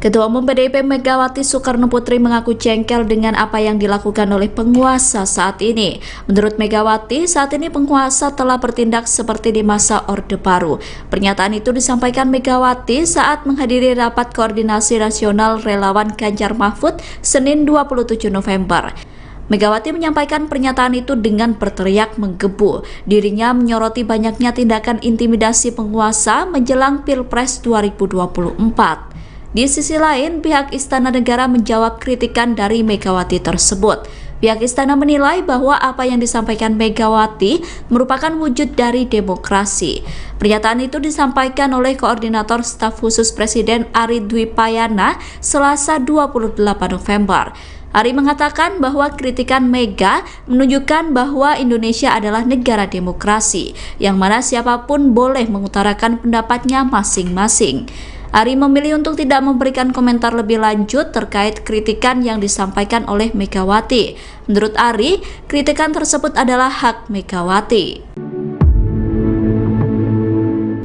Ketua Umum PDIP Megawati Soekarnoputri mengaku jengkel dengan apa yang dilakukan oleh penguasa saat ini. Menurut Megawati, saat ini penguasa telah bertindak seperti di masa Orde Baru. Pernyataan itu disampaikan Megawati saat menghadiri rapat koordinasi nasional relawan Ganjar Mahfud Senin 27 November. Megawati menyampaikan pernyataan itu dengan berteriak menggebu. Dirinya menyoroti banyaknya tindakan intimidasi penguasa menjelang Pilpres 2024. Di sisi lain, pihak Istana Negara menjawab kritikan dari Megawati tersebut. Pihak Istana menilai bahwa apa yang disampaikan Megawati merupakan wujud dari demokrasi. Pernyataan itu disampaikan oleh Koordinator Staf Khusus Presiden Ari Dwi Payana Selasa 28 November. Ari mengatakan bahwa kritikan Mega menunjukkan bahwa Indonesia adalah negara demokrasi, yang mana siapapun boleh mengutarakan pendapatnya masing-masing. Ari memilih untuk tidak memberikan komentar lebih lanjut terkait kritikan yang disampaikan oleh Megawati. Menurut Ari, kritikan tersebut adalah hak Megawati.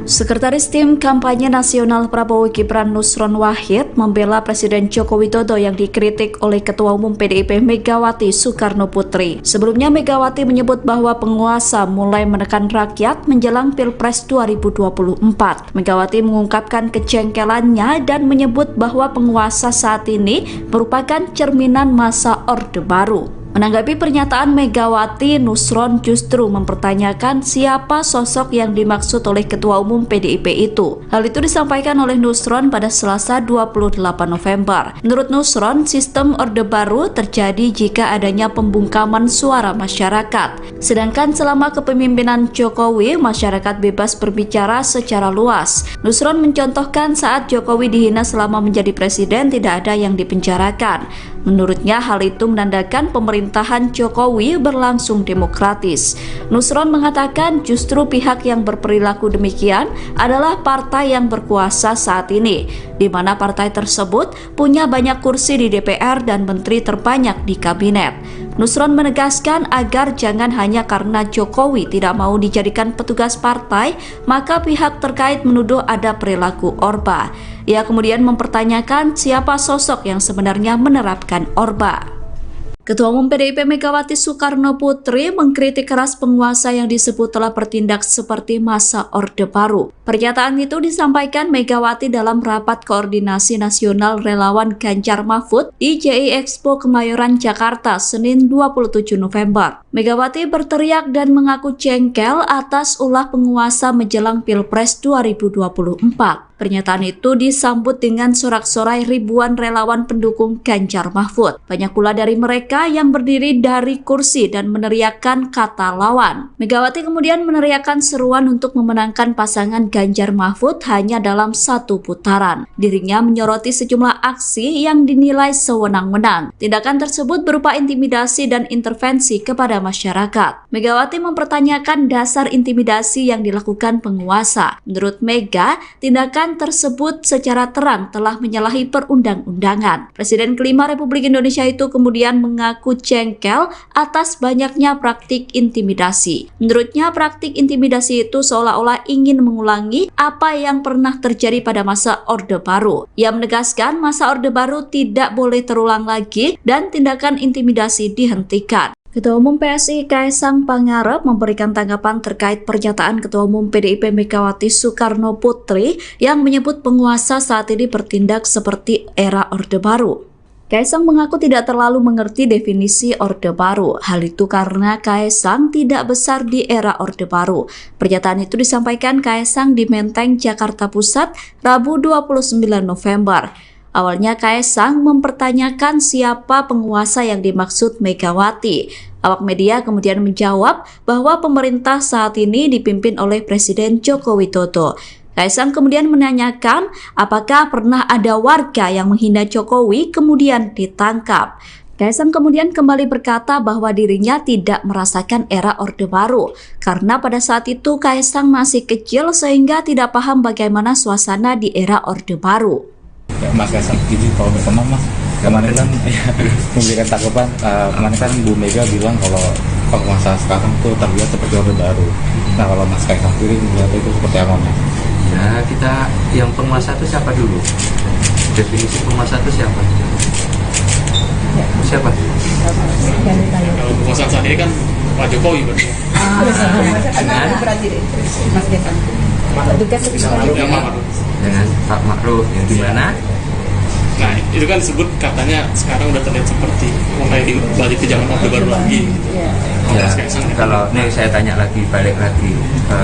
Sekretaris Tim Kampanye Nasional Prabowo Gibran Nusron Wahid membela Presiden Joko Widodo yang dikritik oleh Ketua Umum PDIP Megawati Soekarnoputri. Sebelumnya Megawati menyebut bahwa penguasa mulai menekan rakyat menjelang Pilpres 2024. Megawati mengungkapkan kejengkelannya dan menyebut bahwa penguasa saat ini merupakan cerminan masa Orde Baru. Menanggapi pernyataan Megawati, Nusron justru mempertanyakan siapa sosok yang dimaksud oleh Ketua Umum PDIP itu. Hal itu disampaikan oleh Nusron pada Selasa 28 November. Menurut Nusron, sistem Orde Baru terjadi jika adanya pembungkaman suara masyarakat. Sedangkan selama kepemimpinan Jokowi, masyarakat bebas berbicara secara luas. Nusron mencontohkan saat Jokowi dihina selama menjadi presiden tidak ada yang dipenjarakan. Menurutnya hal itu menandakan pemerintahan Jokowi berlangsung demokratis. Nusron mengatakan justru pihak yang berperilaku demikian adalah partai yang berkuasa saat ini, di mana partai tersebut punya banyak kursi di DPR dan menteri terbanyak di kabinet. Nusron menegaskan agar jangan hanya karena Jokowi tidak mau dijadikan petugas partai, maka pihak terkait menuduh ada perilaku Orba. Ia kemudian mempertanyakan siapa sosok yang sebenarnya menerapkan Orba. Ketua Umum PDIP Megawati Soekarnoputri mengkritik keras penguasa yang disebut telah bertindak seperti masa Orde Baru. Pernyataan itu disampaikan Megawati dalam rapat koordinasi nasional relawan Ganjar Mahfud di JI Expo Kemayoran, Jakarta, Senin 27 November. Megawati berteriak dan mengaku jengkel atas ulah penguasa menjelang Pilpres 2024. Pernyataan itu disambut dengan sorak-sorai ribuan relawan pendukung Ganjar Mahfud. Banyak pula dari mereka yang berdiri dari kursi dan meneriakkan kata lawan. Megawati kemudian meneriakkan seruan untuk memenangkan pasangan Ganjar Mahfud hanya dalam satu putaran. Dirinya menyoroti sejumlah aksi yang dinilai sewenang-wenang. Tindakan tersebut berupa intimidasi dan intervensi kepada masyarakat. Megawati mempertanyakan dasar intimidasi yang dilakukan penguasa. Menurut Mega, tindakan tersebut secara terang telah menyalahi perundang-undangan. Presiden kelima Republik Indonesia itu kemudian mengaku jengkel atas banyaknya praktik intimidasi. Menurutnya, praktik intimidasi itu seolah-olah ingin mengulangi apa yang pernah terjadi pada masa Orde Baru. Ia menegaskan masa Orde Baru tidak boleh terulang lagi dan tindakan intimidasi dihentikan. Ketua Umum PSI Kaisang Pangarep memberikan tanggapan terkait pernyataan Ketua Umum PDIP Megawati Soekarnoputri yang menyebut penguasa saat ini bertindak seperti era Orde Baru. Kaisang mengaku tidak terlalu mengerti definisi Orde Baru. Hal itu karena Kaisang tidak besar di era Orde Baru. Pernyataan itu disampaikan Kaisang di Menteng, Jakarta Pusat, Rabu 29 November. Awalnya Kaisang mempertanyakan siapa penguasa yang dimaksud Megawati. Awak media kemudian menjawab bahwa pemerintah saat ini dipimpin oleh Presiden Joko Widodo. Kaisang kemudian menanyakan apakah pernah ada warga yang menghina Jokowi kemudian ditangkap. Kaisang kemudian kembali berkata bahwa dirinya tidak merasakan era Orde Baru karena pada saat itu Kaisang masih kecil sehingga tidak paham bagaimana suasana di era Orde Baru. Ya, Mas Kaisang, izin kalau berkenan Mas, kemarin kan memberikan tanggapan, kemarin kan Bu Mega bilang kalau penguasa sekarang tuh terlihat seperti Orde Baru. Nah kalau Mas Kaisang sendiri melihat itu seperti apa Mas? Ya, kita yang penguasa itu siapa dulu? Definisi penguasa itu siapa? Siapa? Kalau penguasaan saat ini kan Pak Jokowi berarti. Yang Ma'ruf. Dengan Pak Ma'ruf yang di mana? Nah, itu kan disebut katanya sekarang udah terlihat seperti mulai balik ke zaman Orde Baru lagi. Ya, kalau ini saya tanya lagi, balik lagi ke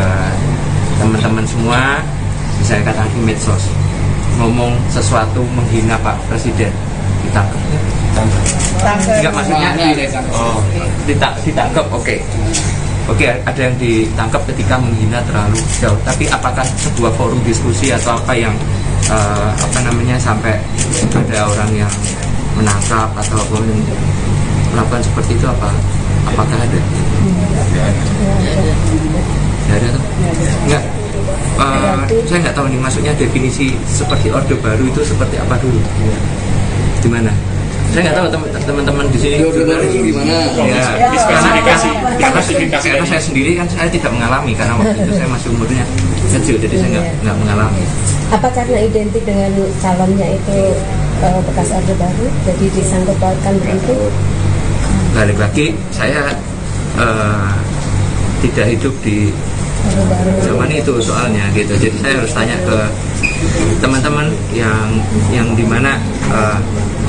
teman-teman semua, misalnya katakan di medsos ngomong sesuatu menghina Pak Presiden, ditangkap ya? Enggak, maksudnya ditangkap, oke, ada yang ditangkap ketika menghina terlalu jauh, tapi apakah sebuah forum diskusi atau apa yang sampai ada orang yang menangkap atau melakukan seperti itu, apakah ada? Ada tuh? Enggak. Saya nggak tahu nih, maksudnya definisi seperti Orde Baru itu seperti apa dulu? Di mana? Saya nggak tahu teman-teman di sini. Orde Baru itu gimana? Ya, karena saya sendiri kan saya tidak mengalami, karena waktu itu saya masih umurnya kecil, jadi saya nggak mengalami. Apa karena identik dengan calonnya itu bekas Orde Baru, jadi disangkut pautkan begitu? Balik lagi, saya tidak hidup di zaman itu soalnya gitu, jadi saya harus tanya ke teman-teman yang dimana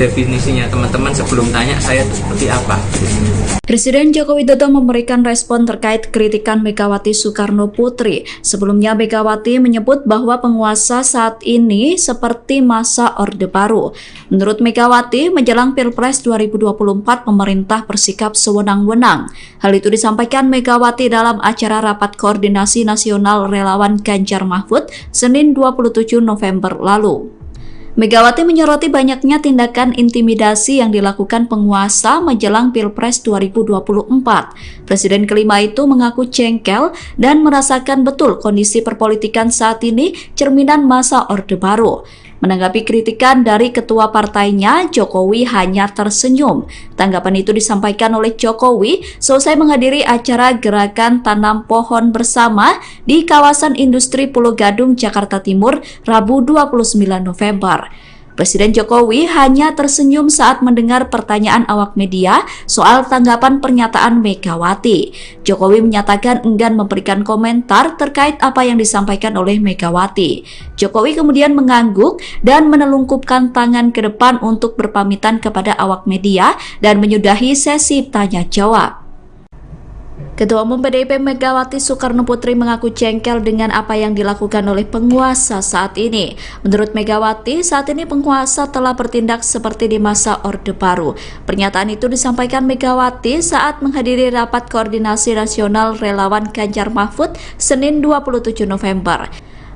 definisinya teman-teman sebelum tanya saya itu seperti apa. Presiden Joko Widodo memberikan respon terkait kritikan Megawati Soekarno Putri. Sebelumnya Megawati menyebut bahwa penguasa saat ini seperti masa Orde Baru. Menurut Megawati, menjelang Pilpres 2024 pemerintah bersikap sewenang-wenang. Hal itu disampaikan Megawati dalam acara Rapat Koordinasi Nasional Relawan Ganjar Mahfud Senin 27 November lalu. Megawati menyoroti banyaknya tindakan intimidasi yang dilakukan penguasa menjelang Pilpres 2024. Presiden kelima itu mengaku jengkel dan merasakan betul kondisi perpolitikan saat ini cerminan masa Orde Baru. Menanggapi kritikan dari ketua partainya, Jokowi hanya tersenyum. Tanggapan itu disampaikan oleh Jokowi selesai menghadiri acara Gerakan Tanam Pohon Bersama di kawasan industri Pulau Gadung, Jakarta Timur, Rabu 29 November. Presiden Jokowi hanya tersenyum saat mendengar pertanyaan awak media soal tanggapan pernyataan Megawati. Jokowi menyatakan enggan memberikan komentar terkait apa yang disampaikan oleh Megawati. Jokowi kemudian mengangguk dan menelungkupkan tangan ke depan untuk berpamitan kepada awak media dan menyudahi sesi tanya jawab. Ketua Umum PDIP Megawati Soekarno Putri mengaku jengkel dengan apa yang dilakukan oleh penguasa saat ini. Menurut Megawati, saat ini penguasa telah bertindak seperti di masa Orde Baru. Pernyataan itu disampaikan Megawati saat menghadiri Rapat Koordinasi Nasional Relawan Ganjar Mahfud Senin 27 November.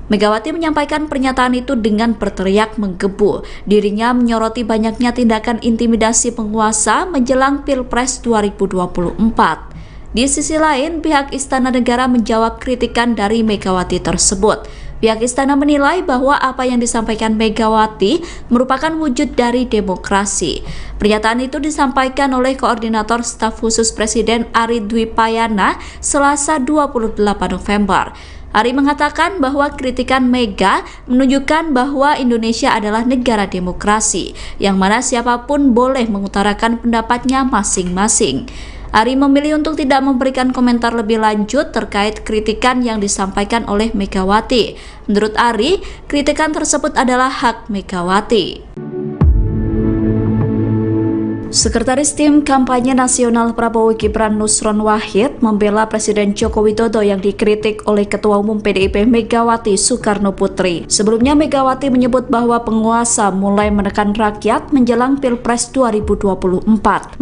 Megawati menyampaikan pernyataan itu dengan berteriak menggebu. Dirinya menyoroti banyaknya tindakan intimidasi penguasa menjelang Pilpres 2024. Di sisi lain, pihak Istana Negara menjawab kritikan dari Megawati tersebut. Pihak Istana menilai bahwa apa yang disampaikan Megawati merupakan wujud dari demokrasi. Pernyataan itu disampaikan oleh Koordinator Staf Khusus Presiden Ari Dwi Payana Selasa 28 November. Ari mengatakan bahwa kritikan Mega menunjukkan bahwa Indonesia adalah negara demokrasi, yang mana siapapun boleh mengutarakan pendapatnya masing-masing. Ari memilih untuk tidak memberikan komentar lebih lanjut terkait kritikan yang disampaikan oleh Megawati. Menurut Ari, kritikan tersebut adalah hak Megawati. Sekretaris Tim Kampanye Nasional Prabowo Gibran Nusron Wahid membela Presiden Joko Widodo yang dikritik oleh Ketua Umum PDIP Megawati Soekarno Putri. Sebelumnya Megawati menyebut bahwa penguasa mulai menekan rakyat menjelang Pilpres 2024.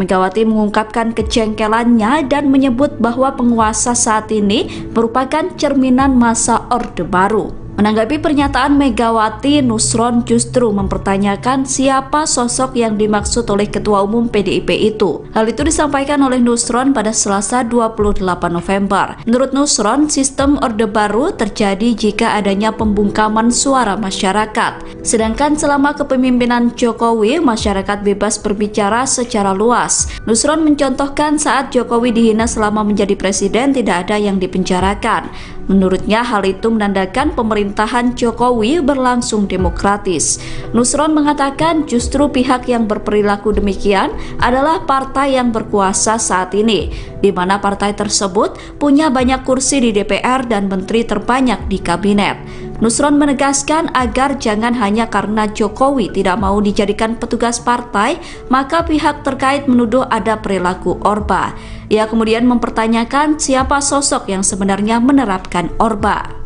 Megawati mengungkapkan kejengkelannya dan menyebut bahwa penguasa saat ini merupakan cerminan masa Orde Baru. Menanggapi pernyataan Megawati, Nusron justru mempertanyakan siapa sosok yang dimaksud oleh Ketua Umum PDIP itu. Hal itu disampaikan oleh Nusron pada Selasa 28 November. Menurut Nusron, sistem Orde Baru terjadi jika adanya pembungkaman suara masyarakat. Sedangkan selama kepemimpinan Jokowi, masyarakat bebas berbicara secara luas. Nusron mencontohkan saat Jokowi dihina selama menjadi presiden tidak ada yang dipenjarakan. Menurutnya hal itu menandakan pemerintahan Jokowi berlangsung demokratis. Nusron mengatakan justru pihak yang berperilaku demikian adalah partai yang berkuasa saat ini, di mana partai tersebut punya banyak kursi di DPR dan menteri terbanyak di kabinet. Nusron menegaskan agar jangan hanya karena Jokowi tidak mau dijadikan petugas partai, maka pihak terkait menuduh ada perilaku Orba. Ia kemudian mempertanyakan siapa sosok yang sebenarnya menerapkan Orba.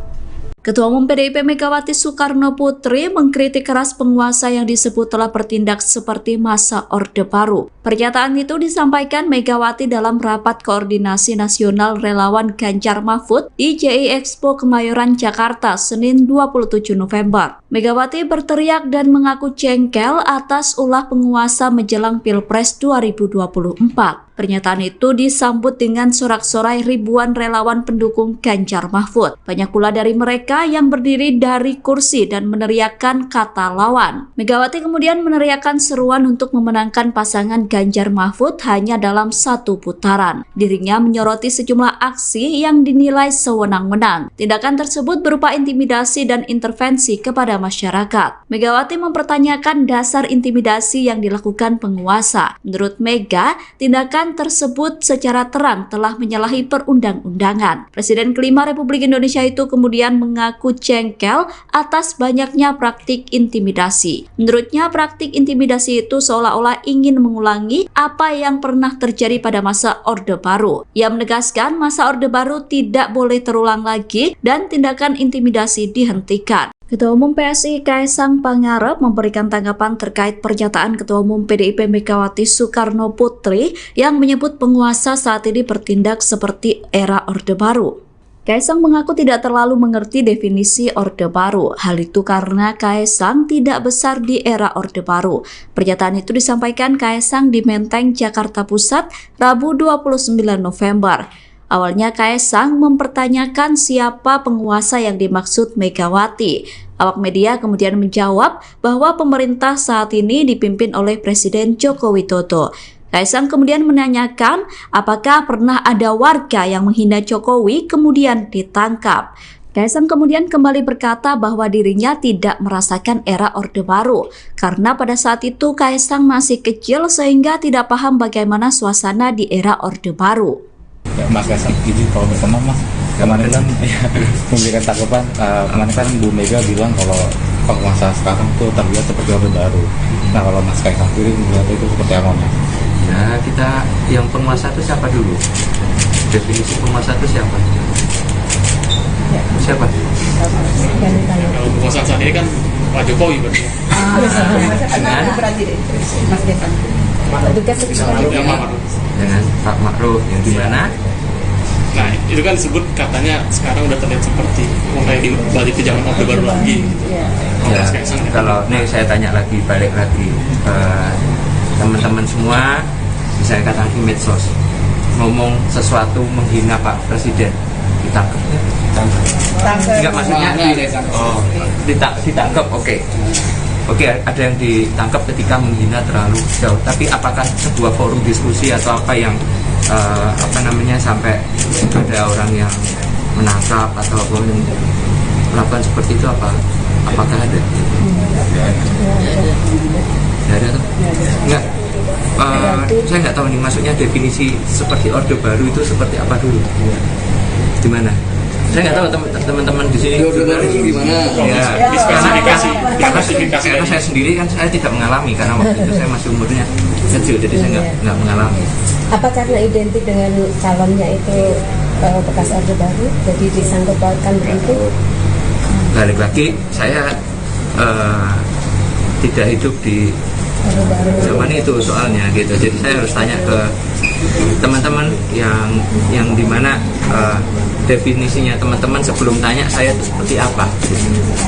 Ketua Umum PDIP Megawati Soekarno Putri mengkritik keras penguasa yang disebut telah bertindak seperti masa Orde Baru. Pernyataan itu disampaikan Megawati dalam rapat koordinasi nasional relawan Ganjar Mahfud di JI Expo Kemayoran, Jakarta, Senin 27 November. Megawati berteriak dan mengaku jengkel atas ulah penguasa menjelang Pilpres 2024. Pernyataan itu disambut dengan sorak-sorai ribuan relawan pendukung Ganjar Mahfud. Banyak pula dari mereka yang berdiri dari kursi dan meneriakkan kata lawan. Megawati kemudian meneriakkan seruan untuk memenangkan pasangan Ganjar Mahfud hanya dalam satu putaran. Dirinya menyoroti sejumlah aksi yang dinilai sewenang-wenang. Tindakan tersebut berupa intimidasi dan intervensi kepada masyarakat. Megawati mempertanyakan dasar intimidasi yang dilakukan penguasa. Menurut Mega, tindakan tersebut secara terang telah menyalahi perundang-undangan. Presiden kelima Republik Indonesia itu kemudian mengaku jengkel atas banyaknya praktik intimidasi. Menurutnya praktik intimidasi itu seolah-olah ingin mengulangi apa yang pernah terjadi pada masa Orde Baru. Ia menegaskan masa Orde Baru tidak boleh terulang lagi dan tindakan intimidasi dihentikan. Ketua Umum PSI Kaesang Pangarep memberikan tanggapan terkait pernyataan Ketua Umum PDIP Megawati Soekarno Putri yang menyebut penguasa saat ini bertindak seperti era Orde Baru. Kaesang mengaku tidak terlalu mengerti definisi Orde Baru. Hal itu karena Kaesang tidak besar di era Orde Baru. Pernyataan itu disampaikan Kaesang di Menteng, Jakarta Pusat, Rabu 29 November. Awalnya Kaesang mempertanyakan siapa penguasa yang dimaksud Megawati. Awak media kemudian menjawab bahwa pemerintah saat ini dipimpin oleh Presiden Joko Widodo. Kaesang kemudian menanyakan apakah pernah ada warga yang menghina Jokowi kemudian ditangkap. Kaesang kemudian kembali berkata bahwa dirinya tidak merasakan era Orde Baru karena pada saat itu Kaesang masih kecil sehingga tidak paham bagaimana suasana di era Orde Baru. Ya, Mas Kaesang izin kalau berkenan Mas, kemarin kan memberikan tanggapan, kemarin kan Bu Mega bilang kalau penguasa sekarang tuh terlihat seperti Orde Baru. Nah kalau Mas Kaesang sendiri melihat itu seperti apa Mas? Ya kita yang penguasa itu siapa dulu? Definisi penguasa itu siapa? Ya. Siapa? Kalau penguasa saat ini kan Pak Jokowi berarti. Dengan Mas Devan. Tugas Yang Ma'ruf. dengan Pak Ma'ruf yang di mana? Nah itu kan disebut katanya sekarang udah terlihat seperti mulai balik ke zaman Orde Baru lagi. Ya. Ya, kalau ini saya tanya lagi, balik lagi teman-teman semua, misalnya katakan di medsos ngomong sesuatu menghina Pak Presiden, ditangkap. Enggak, maksudnya ditangkap. Oke, ada yang ditangkap ketika menghina terlalu jauh. Tapi apakah sebuah forum diskusi atau apa yang sampai ada orang yang menangkap atau melakukan seperti itu apakah ada? Ada tuh? Enggak. Saya nggak tahu nih, maksudnya definisi seperti Orde Baru itu seperti apa dulu? Di mana? Saya nggak tahu teman-teman di sini gimana? ya, Klasifikasi karena saya sendiri kan saya tidak mengalami, karena waktu itu saya masih umurnya kecil, jadi saya nggak mengalami. Apa karena identik dengan calonnya itu bekas Orde Baru, jadi disangkut pautkan begitu? Balik lagi, saya tidak hidup di Orde Baru. zaman itu soalnya gitu, jadi saya harus tanya ke teman-teman yang dimana definisinya teman-teman sebelum tanya saya itu seperti apa.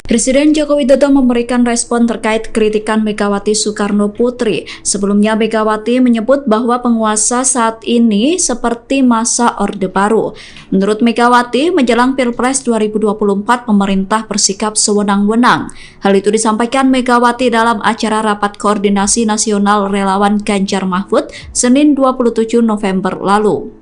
Presiden Joko Widodo memberikan respon terkait kritikan Megawati Soekarno Putri. Sebelumnya Megawati menyebut bahwa penguasa saat ini seperti masa Orde Baru. Menurut Megawati, menjelang Pilpres 2024 pemerintah bersikap sewenang-wenang. Hal itu disampaikan Megawati dalam acara Rapat Koordinasi Nasional Relawan Ganjar Mahfud Senin 27 November lalu.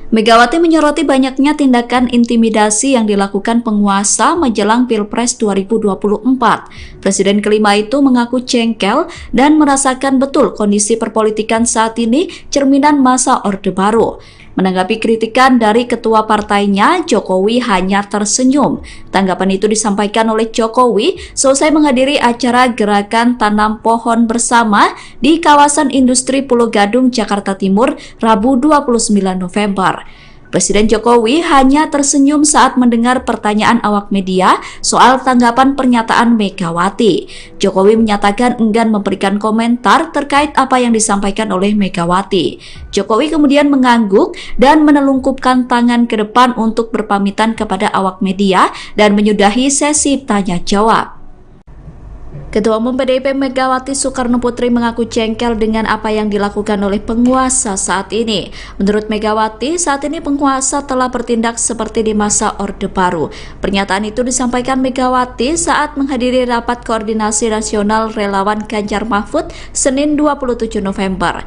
Megawati menyoroti banyaknya tindakan intimidasi yang dilakukan penguasa menjelang Pilpres 2024. Presiden kelima itu mengaku jengkel dan merasakan betul kondisi perpolitikan saat ini cerminan masa Orde Baru. Menanggapi kritikan dari ketua partainya, Jokowi hanya tersenyum. Tanggapan itu disampaikan oleh Jokowi selesai menghadiri acara Gerakan Tanam Pohon Bersama di kawasan industri Pulau Gadung, Jakarta Timur, Rabu 29 November. Presiden Jokowi hanya tersenyum saat mendengar pertanyaan awak media soal tanggapan pernyataan Megawati. Jokowi menyatakan enggan memberikan komentar terkait apa yang disampaikan oleh Megawati. Jokowi kemudian mengangguk dan menelungkupkan tangan ke depan untuk berpamitan kepada awak media dan menyudahi sesi tanya jawab. Ketua Umum PDIP Megawati Soekarno Putri mengaku jengkel dengan apa yang dilakukan oleh penguasa saat ini. Menurut Megawati, saat ini penguasa telah bertindak seperti di masa Orde Baru. Pernyataan itu disampaikan Megawati saat menghadiri Rapat Koordinasi Nasional Relawan Ganjar Mahfud Senin 27 November.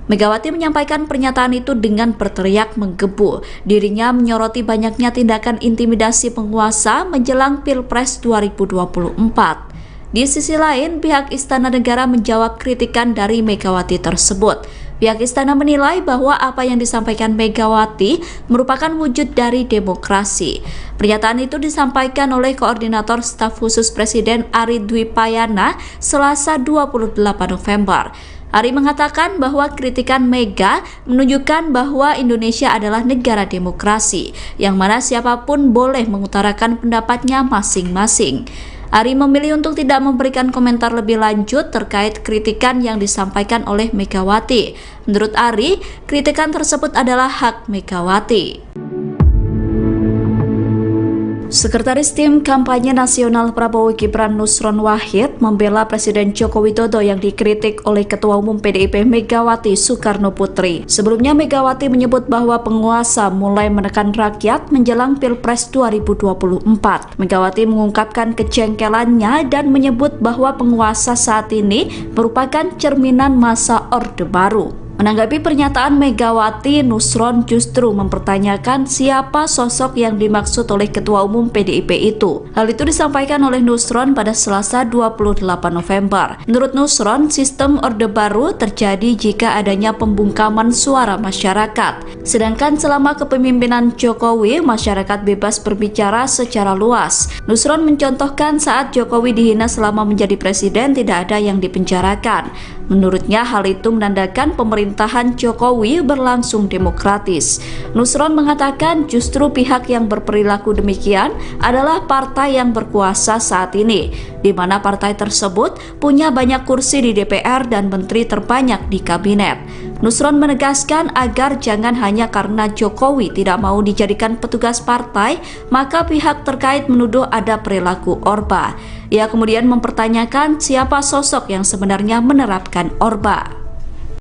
Megawati menyampaikan pernyataan itu dengan berteriak menggebu. Dirinya menyoroti banyaknya tindakan intimidasi penguasa menjelang Pilpres 2024. Di sisi lain, pihak Istana Negara menjawab kritikan dari Megawati tersebut. Pihak Istana menilai bahwa apa yang disampaikan Megawati merupakan wujud dari demokrasi. Pernyataan itu disampaikan oleh Koordinator Staf Khusus Presiden Ari Dwi Payana Selasa 28 November. Ari mengatakan bahwa kritikan Mega menunjukkan bahwa Indonesia adalah negara demokrasi, yang mana siapapun boleh mengutarakan pendapatnya masing-masing. Ari memilih untuk tidak memberikan komentar lebih lanjut terkait kritikan yang disampaikan oleh Megawati. Menurut Ari, kritikan tersebut adalah hak Megawati. Sekretaris Tim Kampanye Nasional Prabowo Gibran Nusron Wahid membela Presiden Joko Widodo yang dikritik oleh Ketua Umum PDIP Megawati Soekarno Putri. Sebelumnya Megawati menyebut bahwa penguasa mulai menekan rakyat menjelang Pilpres 2024. Megawati mengungkapkan kejengkelannya dan menyebut bahwa penguasa saat ini merupakan cerminan masa Orde Baru. Menanggapi pernyataan Megawati, Nusron justru mempertanyakan siapa sosok yang dimaksud oleh Ketua Umum PDIP itu. Hal itu disampaikan oleh Nusron pada Selasa 28 November. Menurut Nusron, sistem Orde Baru terjadi jika adanya pembungkaman suara masyarakat. Sedangkan selama kepemimpinan Jokowi, masyarakat bebas berbicara secara luas. Nusron mencontohkan saat Jokowi dihina selama menjadi presiden tidak ada yang dipenjarakan. Menurutnya hal itu menandakan pemerintahan Jokowi berlangsung demokratis. Nusron mengatakan justru pihak yang berperilaku demikian adalah partai yang berkuasa saat ini, di mana partai tersebut punya banyak kursi di DPR dan menteri terbanyak di kabinet. Nusron menegaskan agar jangan hanya karena Jokowi tidak mau dijadikan petugas partai, maka pihak terkait menuduh ada perilaku Orba. Ia kemudian mempertanyakan siapa sosok yang sebenarnya menerapkan Orba.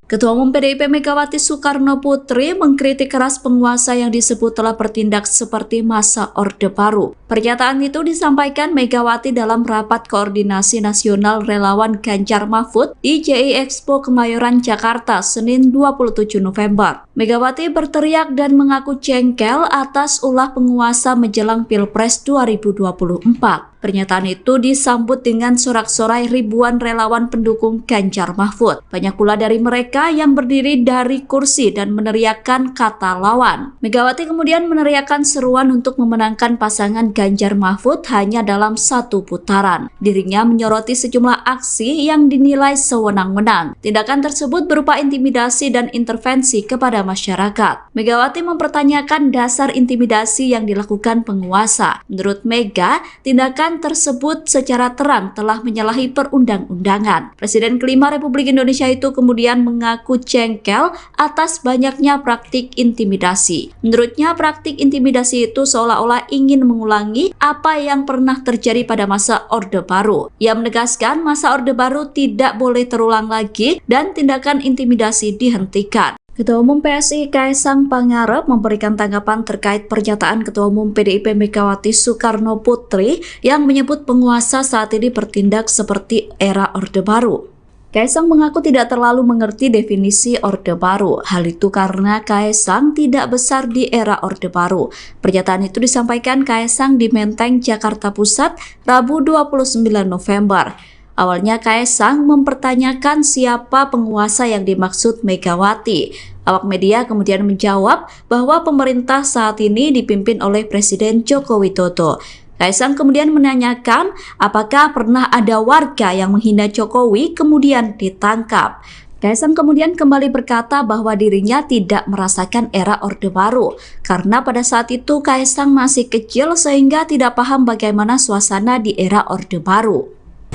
Ketua Umum PDIP Megawati Soekarno Putri mengkritik keras penguasa yang disebut telah bertindak seperti masa Orde Baru. Pernyataan itu disampaikan Megawati dalam Rapat Koordinasi Nasional Relawan Ganjar Mahfud di JI Expo Kemayoran, Jakarta, Senin 27 November. Megawati berteriak dan mengaku jengkel atas ulah penguasa menjelang Pilpres 2024. Pernyataan itu disambut dengan sorak-sorai ribuan relawan pendukung Ganjar Mahfud. Banyak pula dari mereka yang berdiri dari kursi dan meneriakkan kata lawan. Megawati kemudian meneriakkan seruan untuk memenangkan pasangan Ganjar Mahfud hanya dalam satu putaran. Dirinya menyoroti sejumlah aksi yang dinilai sewenang-wenang. Tindakan tersebut berupa intimidasi dan intervensi kepada masyarakat. Megawati mempertanyakan dasar intimidasi yang dilakukan penguasa. Menurut Mega, tindakan tersebut secara terang telah menyalahi perundang-undangan. Presiden kelima Republik Indonesia itu kemudian mengaku jengkel atas banyaknya praktik intimidasi. Menurutnya, praktik intimidasi itu seolah-olah ingin mengulangi apa yang pernah terjadi pada masa Orde Baru. Ia menegaskan masa Orde Baru tidak boleh terulang lagi dan tindakan intimidasi dihentikan. Ketua Umum PSI Kaesang Pangarep memberikan tanggapan terkait pernyataan Ketua Umum PDIP Megawati Soekarno Putri yang menyebut penguasa saat ini bertindak seperti era Orde Baru. Kaesang mengaku tidak terlalu mengerti definisi Orde Baru. Hal itu karena Kaesang tidak besar di era Orde Baru. Pernyataan itu disampaikan Kaesang di Menteng, Jakarta Pusat, Rabu 29 November. Awalnya Kaesang mempertanyakan siapa penguasa yang dimaksud Megawati. Awak media kemudian menjawab bahwa pemerintah saat ini dipimpin oleh Presiden Joko Widodo. Kaesang kemudian menanyakan apakah pernah ada warga yang menghina Jokowi kemudian ditangkap. Kaesang kemudian kembali berkata bahwa dirinya tidak merasakan era Orde Baru karena pada saat itu Kaesang masih kecil sehingga tidak paham bagaimana suasana di era Orde Baru.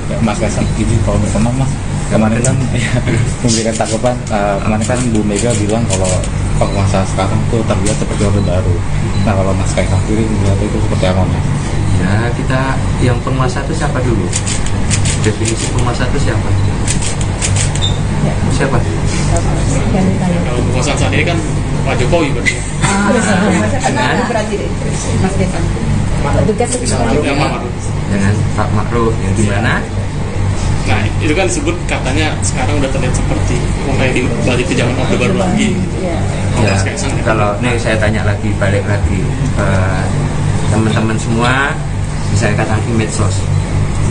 Ya, Mas Kaesang izin kalau berkenan Mas, kemarin kan memberikan tanggapan, kemarin kan Bu Mega bilang kalau penguasa sekarang tuh terlihat seperti Orde Baru. Nah kalau Mas Kaesang sendiri melihat itu seperti apa Mas? Ya, kita yang penguasa itu siapa dulu? Definisi penguasa itu siapa? Siapa? Kalau penguasa saat ini kan Pak Jokowi berarti. Dengan Pak Ma'ruf yang gimana? Nah itu kan disebut katanya sekarang udah terlihat seperti mulai balik ke zaman Orde Baru lagi. Ya, kalau nih saya tanya lagi, balik lagi teman-teman semua, misalnya katakan di medsos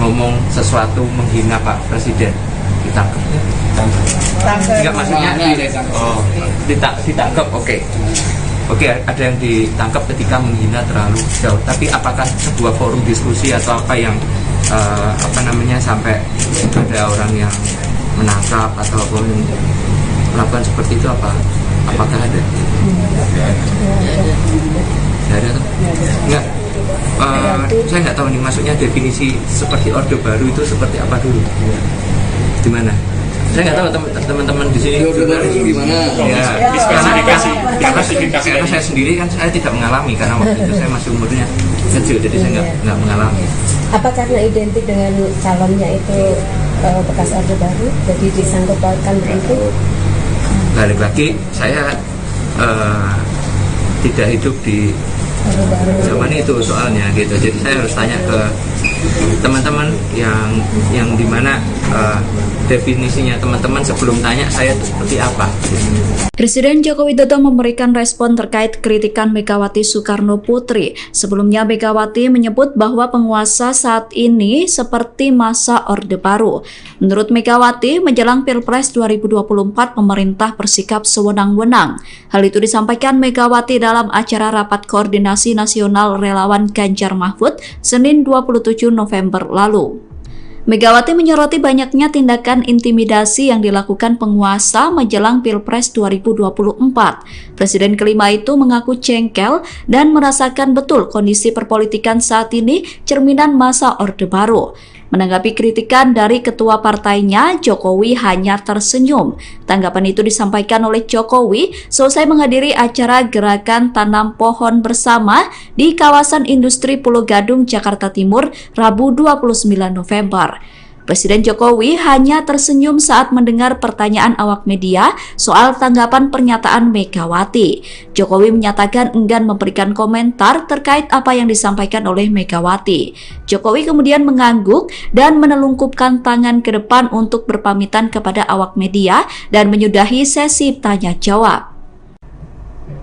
ngomong sesuatu menghina Pak Presiden, ditangkap. Enggak, maksudnya ditangkap. Oke, ada yang ditangkap ketika menghina terlalu jauh. Tapi apakah sebuah forum diskusi atau apa yang sampai ada orang yang menangkap atau melakukan seperti itu apakah ada? Tidak ada tuh? Enggak. Saya nggak tahu nih, maksudnya definisi seperti Orde Baru itu seperti apa dulu? Di mana? Saya nggak tahu teman-teman di sini Orde Baru gimana? Ya, karena saya sendiri kan saya tidak mengalami, karena waktu itu saya masih umurnya kecil, jadi saya nggak mengalami. Apa karena identik dengan calonnya itu bekas Orde Baru, jadi disangkut pautkan begitu? Balik lagi, saya tidak hidup di zaman itu soalnya gitu, jadi saya harus tanya ke teman-teman yang dimana definisinya teman-teman sebelum tanya saya itu seperti apa. Presiden Joko Widodo memberikan respon terkait kritikan Megawati Soekarno Putri. Sebelumnya Megawati menyebut bahwa penguasa saat ini seperti masa Orde Baru. Menurut Megawati, menjelang Pilpres 2024 pemerintah bersikap sewenang-wenang. Hal itu disampaikan Megawati dalam acara Rapat Koordinasi Nasional Relawan Ganjar Mahfud Senin 27 November lalu. Megawati menyoroti banyaknya tindakan intimidasi yang dilakukan penguasa menjelang Pilpres 2024. Presiden kelima itu mengaku jengkel dan merasakan betul kondisi perpolitikan saat ini cerminan masa Orde Baru. Menanggapi kritikan dari ketua partainya, Jokowi hanya tersenyum. Tanggapan itu disampaikan oleh Jokowi selesai menghadiri acara Gerakan Tanam Pohon Bersama di kawasan industri Pulau Gadung, Jakarta Timur, Rabu 29 November. Presiden Jokowi hanya tersenyum saat mendengar pertanyaan awak media soal tanggapan pernyataan Megawati. Jokowi menyatakan enggan memberikan komentar terkait apa yang disampaikan oleh Megawati. Jokowi kemudian mengangguk dan menelungkupkan tangan ke depan untuk berpamitan kepada awak media dan menyudahi sesi tanya jawab.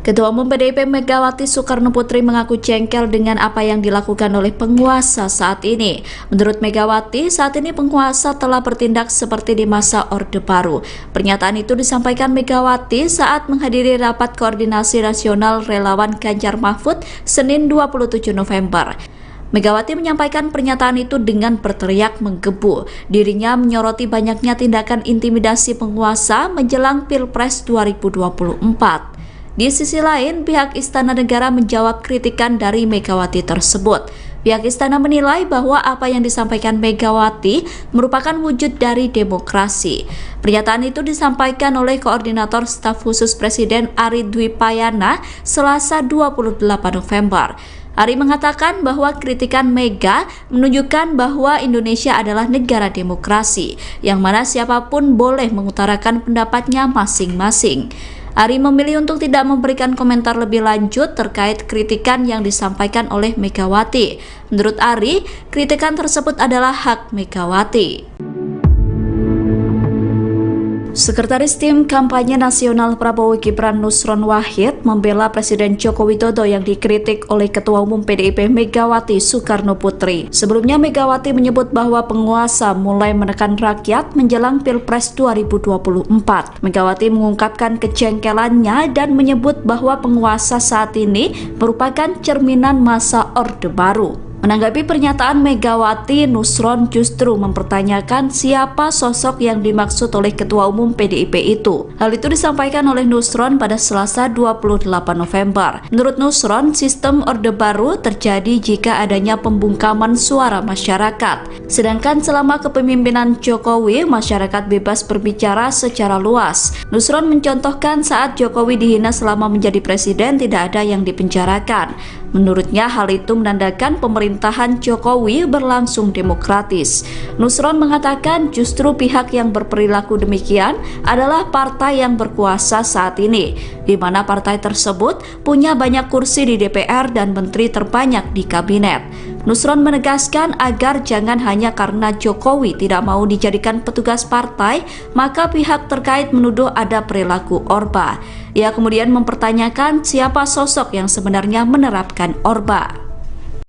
Ketua Umum PDIP Megawati Soekarnoputri mengaku jengkel dengan apa yang dilakukan oleh penguasa saat ini. Menurut Megawati, saat ini penguasa telah bertindak seperti di masa Orde Baru. Pernyataan itu disampaikan Megawati saat menghadiri rapat koordinasi nasional relawan Ganjar Mahfud Senin 27 November. Megawati menyampaikan pernyataan itu dengan berteriak menggebu. Dirinya menyoroti banyaknya tindakan intimidasi penguasa menjelang Pilpres 2024. Di sisi lain, pihak Istana Negara menjawab kritikan dari Megawati tersebut. Pihak Istana menilai bahwa apa yang disampaikan Megawati merupakan wujud dari demokrasi. Pernyataan itu disampaikan oleh Koordinator Staf Khusus Presiden Ari Dwi Payana Selasa 28 November. Ari mengatakan bahwa kritikan Mega menunjukkan bahwa Indonesia adalah negara demokrasi, yang mana siapapun boleh mengutarakan pendapatnya masing-masing. Ari memilih untuk tidak memberikan komentar lebih lanjut terkait kritikan yang disampaikan oleh Megawati. Menurut Ari, kritikan tersebut adalah hak Megawati. Sekretaris Tim Kampanye Nasional Prabowo Gibran Nusron Wahid membela Presiden Joko Widodo yang dikritik oleh Ketua Umum PDIP Megawati Soekarnoputri. Sebelumnya Megawati menyebut bahwa penguasa mulai menekan rakyat menjelang Pilpres 2024. Megawati mengungkapkan kejengkelannya dan menyebut bahwa penguasa saat ini merupakan cerminan masa Orde Baru. Menanggapi pernyataan Megawati, Nusron justru mempertanyakan siapa sosok yang dimaksud oleh Ketua Umum PDIP itu. Hal itu disampaikan oleh Nusron pada Selasa 28 November. Menurut Nusron, sistem Orde Baru terjadi jika adanya pembungkaman suara masyarakat. Sedangkan selama kepemimpinan Jokowi, masyarakat bebas berbicara secara luas. Nusron mencontohkan saat Jokowi dihina selama menjadi presiden tidak ada yang dipenjarakan. Menurutnya hal itu menandakan pemerintahan Jokowi berlangsung demokratis. Nusron mengatakan justru pihak yang berperilaku demikian adalah partai yang berkuasa saat ini, di mana partai tersebut punya banyak kursi di DPR dan menteri terbanyak di kabinet. Nusron menegaskan agar jangan hanya karena Jokowi tidak mau dijadikan petugas partai, maka pihak terkait menuduh ada perilaku Orba. Ia kemudian mempertanyakan siapa sosok yang sebenarnya menerapkan Orba.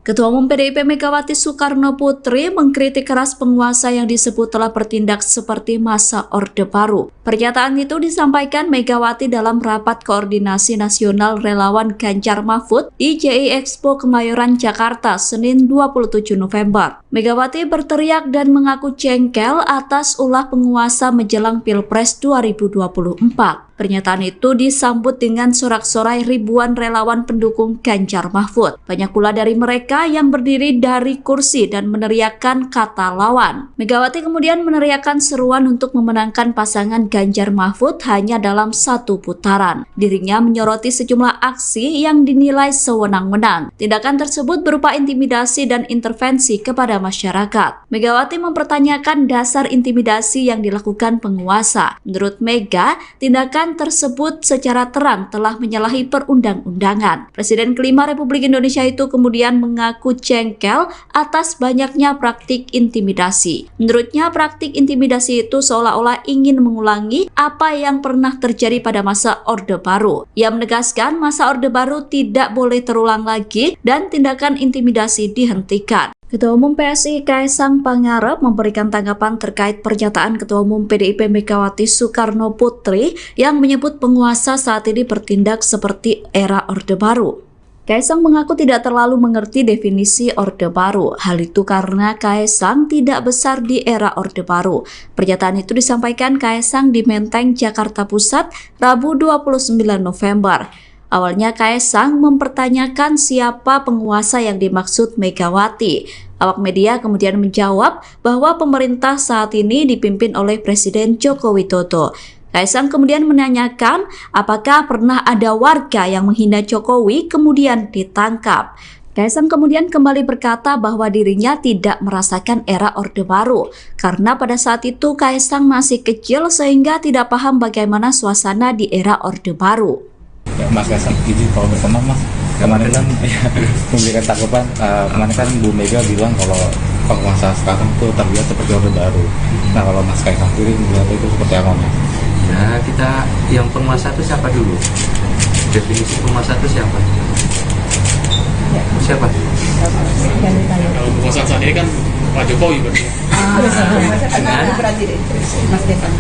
Ketua Umum PDIP Megawati Soekarnoputri mengkritik keras penguasa yang disebut telah bertindak seperti masa Orde Baru. Pernyataan itu disampaikan Megawati dalam rapat koordinasi nasional relawan Ganjar Mahfud di JI Expo Kemayoran, Jakarta, Senin 27 November. Megawati berteriak dan mengaku jengkel atas ulah penguasa menjelang Pilpres 2024. Pernyataan itu disambut dengan sorak-sorai ribuan relawan pendukung Ganjar Mahfud. Banyak pula dari mereka yang berdiri dari kursi dan meneriakkan kata lawan. Megawati kemudian meneriakkan seruan untuk memenangkan pasangan Ganjar Mahfud hanya dalam satu putaran. Dirinya menyoroti sejumlah aksi yang dinilai sewenang-wenang. Tindakan tersebut berupa intimidasi dan intervensi kepada masyarakat. Megawati mempertanyakan dasar intimidasi yang dilakukan penguasa. Menurut Mega, tindakan tersebut secara terang telah menyalahi perundang-undangan. Presiden kelima Republik Indonesia itu kemudian mengaku jengkel atas banyaknya praktik intimidasi. Menurutnya, praktik intimidasi itu seolah-olah ingin mengulangi apa yang pernah terjadi pada masa Orde Baru. Ia menegaskan masa Orde Baru tidak boleh terulang lagi dan tindakan intimidasi dihentikan. Ketua Umum PSI Kaesang Pangarep memberikan tanggapan terkait pernyataan Ketua Umum PDIP Megawati Soekarnoputri yang menyebut penguasa saat ini bertindak seperti era Orde Baru. Kaesang mengaku tidak terlalu mengerti definisi Orde Baru. Hal itu karena Kaesang tidak besar di era Orde Baru. Pernyataan itu disampaikan Kaesang di Menteng, Jakarta Pusat, Rabu 29 November. Awalnya Kaesang mempertanyakan siapa penguasa yang dimaksud Megawati. Awak media kemudian menjawab bahwa pemerintah saat ini dipimpin oleh Presiden Joko Widodo. Kaesang kemudian menanyakan apakah pernah ada warga yang menghina Jokowi kemudian ditangkap. Kaesang kemudian kembali berkata bahwa dirinya tidak merasakan era Orde Baru karena pada saat itu Kaesang masih kecil sehingga tidak paham bagaimana suasana di era Orde Baru. Ya, Mas Kaesang izin kalau berkenan Mas, kemarin kan memberikan tanggapan, kemarin kan Bu Mega bilang kalau penguasa sekarang tuh terlihat seperti Orde Baru. Nah kalau Mas Kaesang sendiri melihat itu seperti apa Mas? Nah, kita yang penguasa itu siapa dulu? definisi penguasa itu siapa? Siapa? Kalau penguasaan saat ini kan Pak Jokowi berarti. Mas Devan.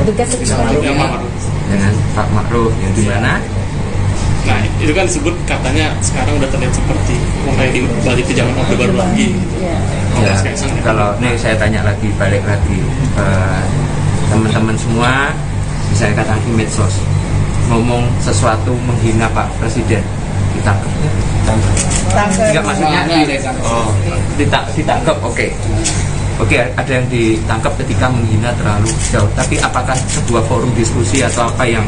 Tugas Yang Pak Maruf. Dengan Pak Ma'ruf yang di mana? Nah, itu kan disebut katanya sekarang udah terlihat seperti mulai balik ke zaman Orde Baru lagi. Ya, Mas Kaisang, ya. kalau ini saya tanya lagi, balik lagi teman-teman semua, misalnya katakan di medsos ngomong sesuatu menghina Pak Presiden, ditangkap ya? Enggak, maksudnya ditangkap, oke. Oke, ada yang ditangkap ketika menghina terlalu jauh. Tapi apakah sebuah forum diskusi atau apa yang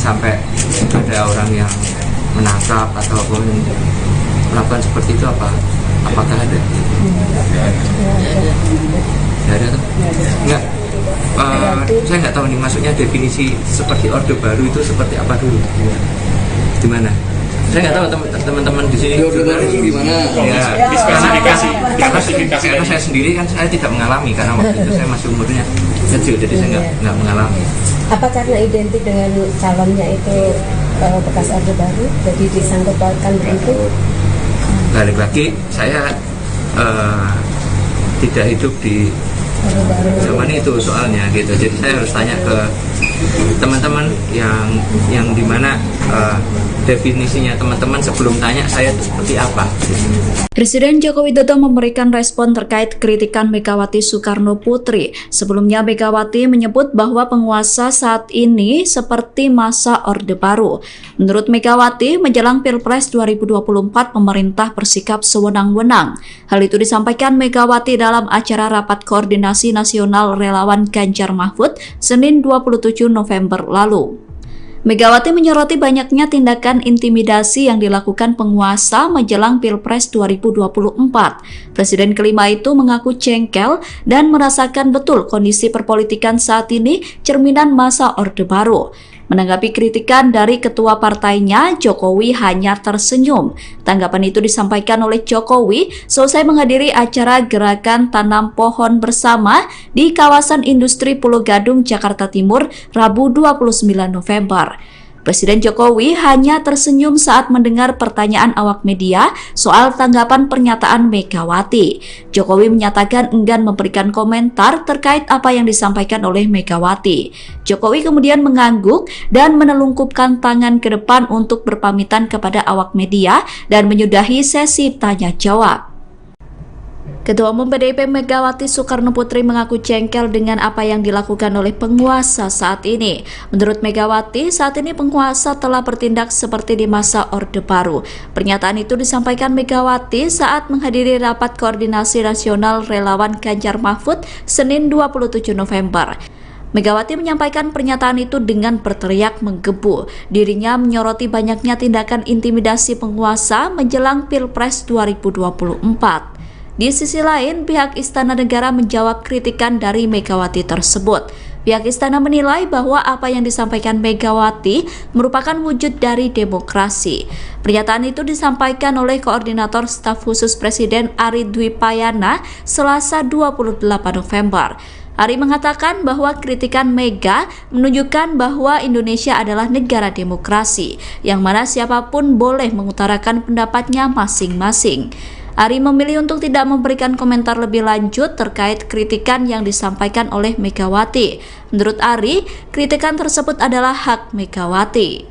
sampai ada orang yang menangkap atau melakukan seperti itu apakah ada? Tidak ada tuh? Enggak. Saya nggak tahu nih, maksudnya definisi seperti Orde Baru itu seperti apa dulu? Di mana? Saya nggak tahu teman-teman di sini. Orde Baru gimana? Ya, Klasifikasi. karena saya sendiri kan saya tidak mengalami, karena waktu itu saya masih umurnya kecil, jadi saya nggak mengalami. apa karena identik dengan calonnya itu bekas Orde Baru, jadi disangkut pautkan begitu? Balik lagi, saya tidak hidup di Orde Baru. zaman itu soalnya gitu, jadi saya harus tanya ke teman-teman yang dimana definisinya teman-teman sebelum tanya saya itu seperti apa gitu. Presiden Joko Widodo memberikan respon terkait kritikan Megawati Soekarno Putri. Sebelumnya Megawati menyebut bahwa penguasa saat ini seperti masa Orde Baru. Menurut Megawati, menjelang Pilpres 2024 pemerintah bersikap sewenang-wenang. Hal itu disampaikan Megawati dalam acara Rapat Koordinasi Nasional Relawan Ganjar Mahfud Senin 27 November lalu. Megawati menyoroti banyaknya tindakan intimidasi yang dilakukan penguasa menjelang Pilpres 2024. Presiden kelima itu mengaku jengkel dan merasakan betul kondisi perpolitikan saat ini cerminan masa Orde Baru. Menanggapi kritikan dari ketua partainya, Jokowi hanya tersenyum. Tanggapan itu disampaikan oleh Jokowi selesai menghadiri acara Gerakan Tanam Pohon Bersama di kawasan industri Pulau Gadung, Jakarta Timur, Rabu 29 November. Presiden Jokowi hanya tersenyum saat mendengar pertanyaan awak media soal tanggapan pernyataan Megawati. Jokowi menyatakan enggan memberikan komentar terkait apa yang disampaikan oleh Megawati. Jokowi kemudian mengangguk dan menelungkupkan tangan ke depan untuk berpamitan kepada awak media dan menyudahi sesi tanya jawab. Ketua Umum PDIP Megawati Soekarno Putri mengaku jengkel dengan apa yang dilakukan oleh penguasa saat ini. Menurut Megawati, saat ini penguasa telah bertindak seperti di masa Orde Baru. Pernyataan itu disampaikan Megawati saat menghadiri Rapat Koordinasi Nasional Relawan Ganjar Mahfud Senin 27 November. Megawati menyampaikan pernyataan itu dengan berteriak menggebu. Dirinya menyoroti banyaknya tindakan intimidasi penguasa menjelang Pilpres 2024. Di sisi lain, pihak Istana Negara menjawab kritikan dari Megawati tersebut. Pihak Istana menilai bahwa apa yang disampaikan Megawati merupakan wujud dari demokrasi. Pernyataan itu disampaikan oleh Koordinator Staf Khusus Presiden Ari Dwi Payana Selasa 28 November. Ari mengatakan bahwa kritikan Mega menunjukkan bahwa Indonesia adalah negara demokrasi, yang mana siapapun boleh mengutarakan pendapatnya masing-masing. Ari memilih untuk tidak memberikan komentar lebih lanjut terkait kritikan yang disampaikan oleh Megawati. Menurut Ari, kritikan tersebut adalah hak Megawati.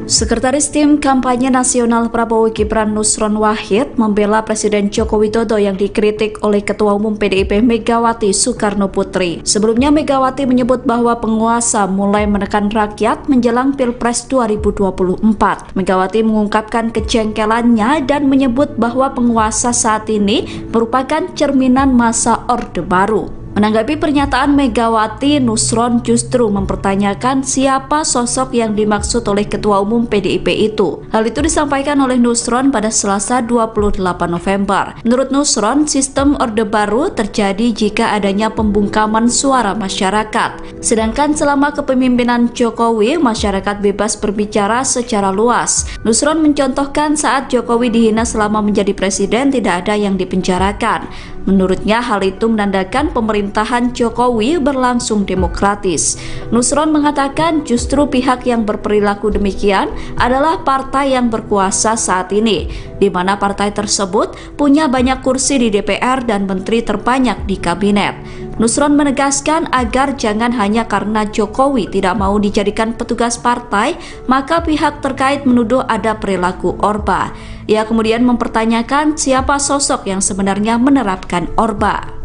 Sekretaris Tim Kampanye Nasional Prabowo Gibran Nusron Wahid membela Presiden Joko Widodo yang dikritik oleh Ketua Umum PDIP Megawati Soekarno Putri. Sebelumnya Megawati menyebut bahwa penguasa mulai menekan rakyat menjelang Pilpres 2024. Megawati mengungkapkan kejengkelannya dan menyebut bahwa penguasa saat ini merupakan cerminan masa Orde Baru. Menanggapi pernyataan Megawati, Nusron justru mempertanyakan siapa sosok yang dimaksud oleh Ketua Umum PDIP itu. Hal itu disampaikan oleh Nusron pada Selasa 28 November. Menurut Nusron, sistem Orde Baru terjadi jika adanya pembungkaman suara masyarakat. Sedangkan selama kepemimpinan Jokowi, masyarakat bebas berbicara secara luas. Nusron mencontohkan saat Jokowi dihina selama menjadi presiden tidak ada yang dipenjarakan. Menurutnya hal itu menandakan pemerintahan Jokowi berlangsung demokratis. Nusron mengatakan justru pihak yang berperilaku demikian adalah partai yang berkuasa saat ini, di mana partai tersebut punya banyak kursi di DPR dan menteri terbanyak di kabinet. Nusron menegaskan agar jangan hanya karena Jokowi tidak mau dijadikan petugas partai, maka pihak terkait menuduh ada perilaku Orba. Ia kemudian mempertanyakan siapa sosok yang sebenarnya menerapkan Orba.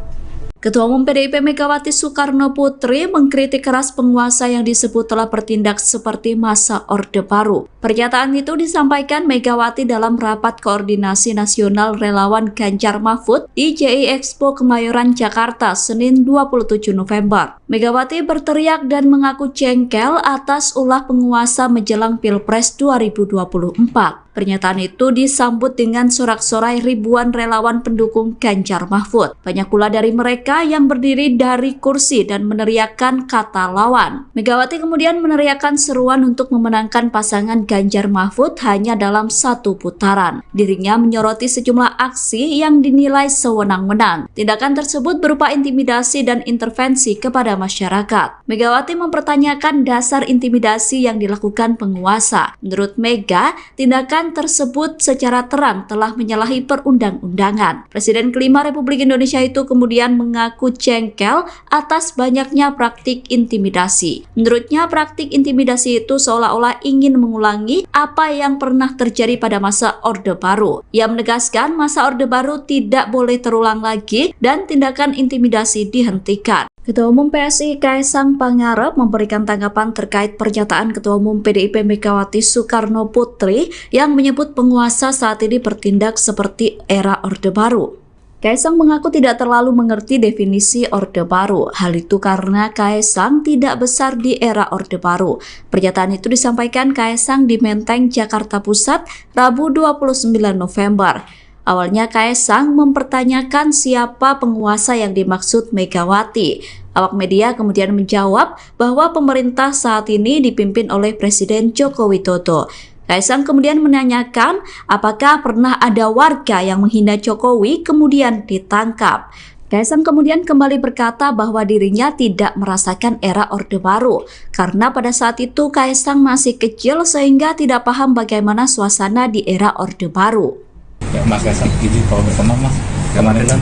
Ketua Umum PDIP Megawati Soekarno Putri mengkritik keras penguasa yang disebut telah bertindak seperti masa Orde Baru. Pernyataan itu disampaikan Megawati dalam rapat koordinasi nasional relawan Ganjar Mahfud di JI Expo Kemayoran, Jakarta, Senin 27 November. Megawati berteriak dan mengaku jengkel atas ulah penguasa menjelang Pilpres 2024. Pernyataan itu disambut dengan sorak-sorai ribuan relawan pendukung Ganjar Mahfud. Banyak pula dari mereka yang berdiri dari kursi dan meneriakkan kata lawan. Megawati kemudian meneriakkan seruan untuk memenangkan pasangan Ganjar Mahfud hanya dalam satu putaran. Dirinya menyoroti sejumlah aksi yang dinilai sewenang-wenang. Tindakan tersebut berupa intimidasi dan intervensi kepada masyarakat. Megawati mempertanyakan dasar intimidasi yang dilakukan penguasa. Menurut Mega, tindakan tersebut secara terang telah menyalahi perundang-undangan. Presiden kelima Republik Indonesia itu kemudian mengaku jengkel atas banyaknya praktik intimidasi. Menurutnya praktik intimidasi itu seolah-olah ingin mengulangi apa yang pernah terjadi pada masa Orde Baru. Ia menegaskan masa Orde Baru tidak boleh terulang lagi dan tindakan intimidasi dihentikan. Ketua Umum PSI Kaesang Pangarep memberikan tanggapan terkait pernyataan Ketua Umum PDIP Megawati Soekarno Putri yang menyebut penguasa saat ini bertindak seperti era Orde Baru. Kaesang mengaku tidak terlalu mengerti definisi Orde Baru. Hal itu karena Kaesang tidak besar di era Orde Baru. Pernyataan itu disampaikan Kaesang di Menteng, Jakarta Pusat, Rabu 29 November. Awalnya Kaesang mempertanyakan siapa penguasa yang dimaksud Megawati. Awak media kemudian menjawab bahwa pemerintah saat ini dipimpin oleh Presiden Joko Widodo. Kaesang kemudian menanyakan apakah pernah ada warga yang menghina Jokowi kemudian ditangkap. Kaesang kemudian kembali berkata bahwa dirinya tidak merasakan era Orde Baru karena pada saat itu Kaesang masih kecil sehingga tidak paham bagaimana suasana di era Orde Baru. Ya, Mas Kaesang, izin kalau berkenan Mas, kemarin kan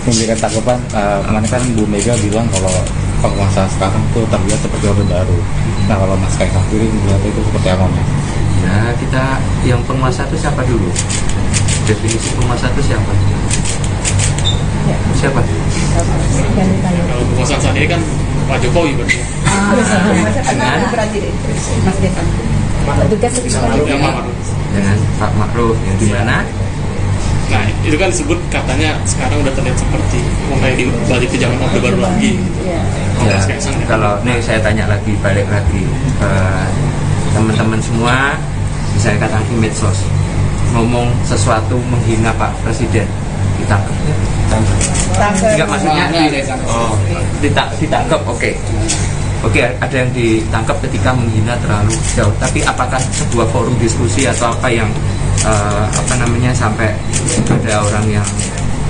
memberikan tanggapan, kemarin kan Bu Mega bilang kalau penguasa sekarang tuh terlihat seperti Orde Baru. Nah kalau Mas Kaesang sendiri melihat itu seperti apa Mas? Nah, kita yang penguasa itu siapa dulu? Definisi penguasa itu siapa? Siapa? Kalau penguasaan saat ini kan Pak Jokowi berarti. Dengan Pak Ma'ruf yang di mana? Nah, itu kan disebut katanya sekarang udah terlihat seperti mulai balik ke zaman Orde Baru lagi. Ya, kalau ini saya tanya lagi, balik lagi ke teman-teman semua, misalnya katakan di medsos ngomong sesuatu menghina Pak Presiden, ditangkap ya? Enggak, maksudnya ditangkap, Oke, ada yang ditangkap ketika menghina terlalu jauh. Tapi apakah sebuah forum diskusi atau apa yang sampai ada orang yang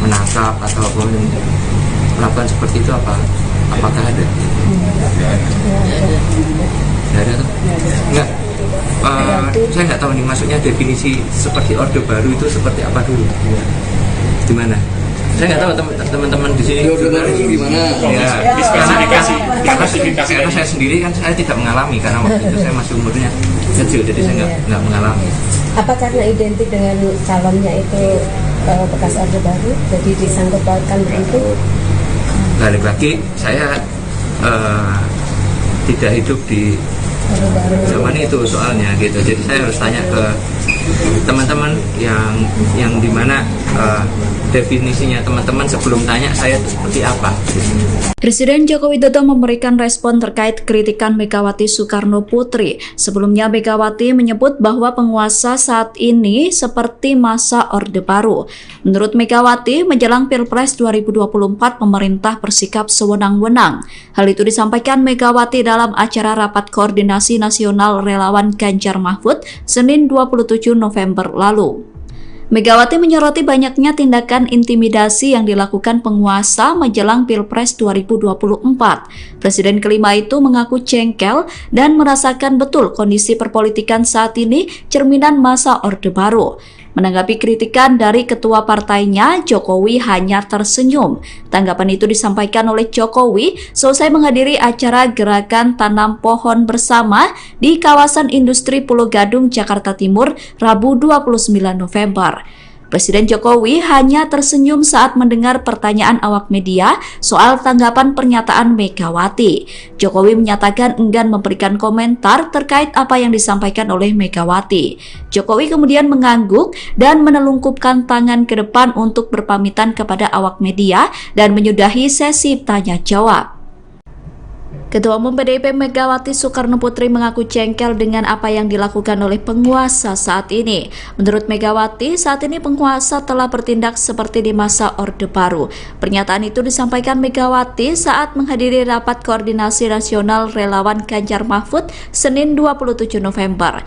menangkap atau melakukan seperti itu apakah ada? Tidak ada tuh? Enggak. Saya nggak tahu nih, maksudnya definisi seperti Orde Baru itu seperti apa dulu? Di mana? Saya nggak tahu teman-teman di sini. Orde Baru gimana? Ya, karena saya sendiri kan saya tidak mengalami, karena waktu itu saya masih umurnya kecil, jadi saya nggak mengalami. Apa karena identik dengan calonnya itu bekas Orde Baru, jadi disangkut pautkan begitu? Balik lagi, saya tidak hidup di zaman itu soalnya gitu, jadi saya harus tanya ke teman-teman yang dimana definisinya teman-teman sebelum tanya saya itu seperti apa. Presiden Joko Widodo memberikan respon terkait kritikan Megawati Soekarno Putri. Sebelumnya Megawati menyebut bahwa penguasa saat ini seperti masa Orde Baru. Menurut Megawati, menjelang Pilpres 2024 pemerintah bersikap sewenang-wenang. Hal itu disampaikan Megawati dalam acara rapat koordinasi nasional relawan Ganjar Mahfud Senin 27 November lalu. Megawati menyoroti banyaknya tindakan intimidasi yang dilakukan penguasa menjelang Pilpres 2024. Presiden kelima itu mengaku jengkel dan merasakan betul kondisi perpolitikan saat ini cerminan masa Orde Baru. Menanggapi kritikan dari ketua partainya, Jokowi hanya tersenyum. Tanggapan itu disampaikan oleh Jokowi selesai menghadiri acara gerakan tanam pohon bersama di kawasan industri Pulau Gadung, Jakarta Timur, Rabu 29 November. Presiden Jokowi hanya tersenyum saat mendengar pertanyaan awak media soal tanggapan pernyataan Megawati. Jokowi menyatakan enggan memberikan komentar terkait apa yang disampaikan oleh Megawati. Jokowi kemudian mengangguk dan menelungkupkan tangan ke depan untuk berpamitan kepada awak media dan menyudahi sesi tanya jawab. Ketua Umum PDIP Megawati Soekarnoputri mengaku jengkel dengan apa yang dilakukan oleh penguasa saat ini. Menurut Megawati, saat ini penguasa telah bertindak seperti di masa Orde Baru. Pernyataan itu disampaikan Megawati saat menghadiri rapat koordinasi nasional relawan Ganjar Mahfud Senin 27 November.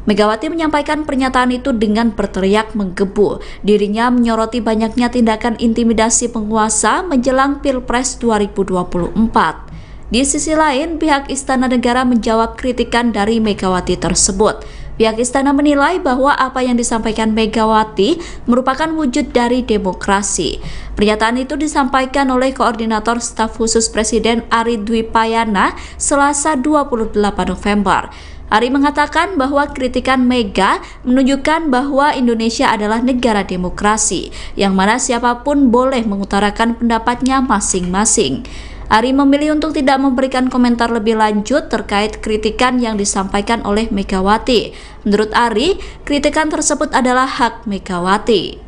Megawati menyampaikan pernyataan itu dengan berteriak menggebu. Dirinya menyoroti banyaknya tindakan intimidasi penguasa menjelang Pilpres 2024. Di sisi lain, pihak Istana Negara menjawab kritikan dari Megawati tersebut. Pihak Istana menilai bahwa apa yang disampaikan Megawati merupakan wujud dari demokrasi. Pernyataan itu disampaikan oleh Koordinator Staf Khusus Presiden Ari Dwi Payana Selasa 28 November. Ari mengatakan bahwa kritikan Mega menunjukkan bahwa Indonesia adalah negara demokrasi, yang mana siapapun boleh mengutarakan pendapatnya masing-masing. Ari memilih untuk tidak memberikan komentar lebih lanjut terkait kritikan yang disampaikan oleh Megawati. Menurut Ari, kritikan tersebut adalah hak Megawati.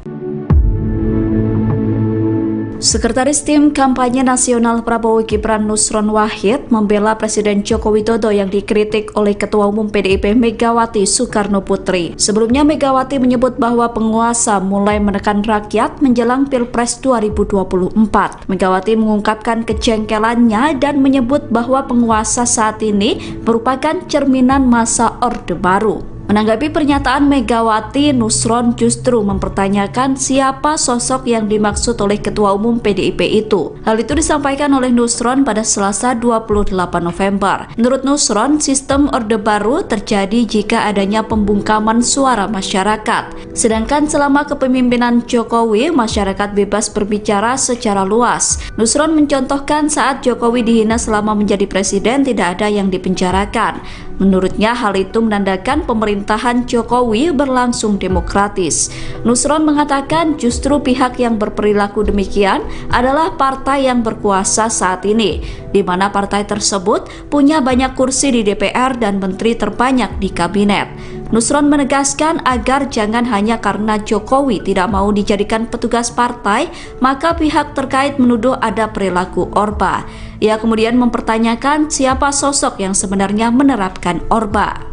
Sekretaris Tim Kampanye Nasional Prabowo Gibran Nusron Wahid membela Presiden Joko Widodo yang dikritik oleh Ketua Umum PDIP Megawati Soekarnoputri. Sebelumnya Megawati menyebut bahwa penguasa mulai menekan rakyat menjelang Pilpres 2024. Megawati mengungkapkan kejengkelannya dan menyebut bahwa penguasa saat ini merupakan cerminan masa Orde Baru. Menanggapi pernyataan Megawati, Nusron justru mempertanyakan siapa sosok yang dimaksud oleh Ketua Umum PDIP itu. Hal itu disampaikan oleh Nusron pada Selasa 28 November. Menurut Nusron, sistem Orde Baru terjadi jika adanya pembungkaman suara masyarakat. Sedangkan selama kepemimpinan Jokowi, masyarakat bebas berbicara secara luas. Nusron mencontohkan saat Jokowi dihina selama menjadi presiden tidak ada yang dipenjarakan. Menurutnya hal itu menandakan pemerintahan Jokowi berlangsung demokratis. Nusron mengatakan justru pihak yang berperilaku demikian adalah partai yang berkuasa saat ini, di mana partai tersebut punya banyak kursi di DPR dan menteri terbanyak di kabinet. Nusron menegaskan agar jangan hanya karena Jokowi tidak mau dijadikan petugas partai, maka pihak terkait menuduh ada perilaku Orba. Ia kemudian mempertanyakan siapa sosok yang sebenarnya menerapkan Orba.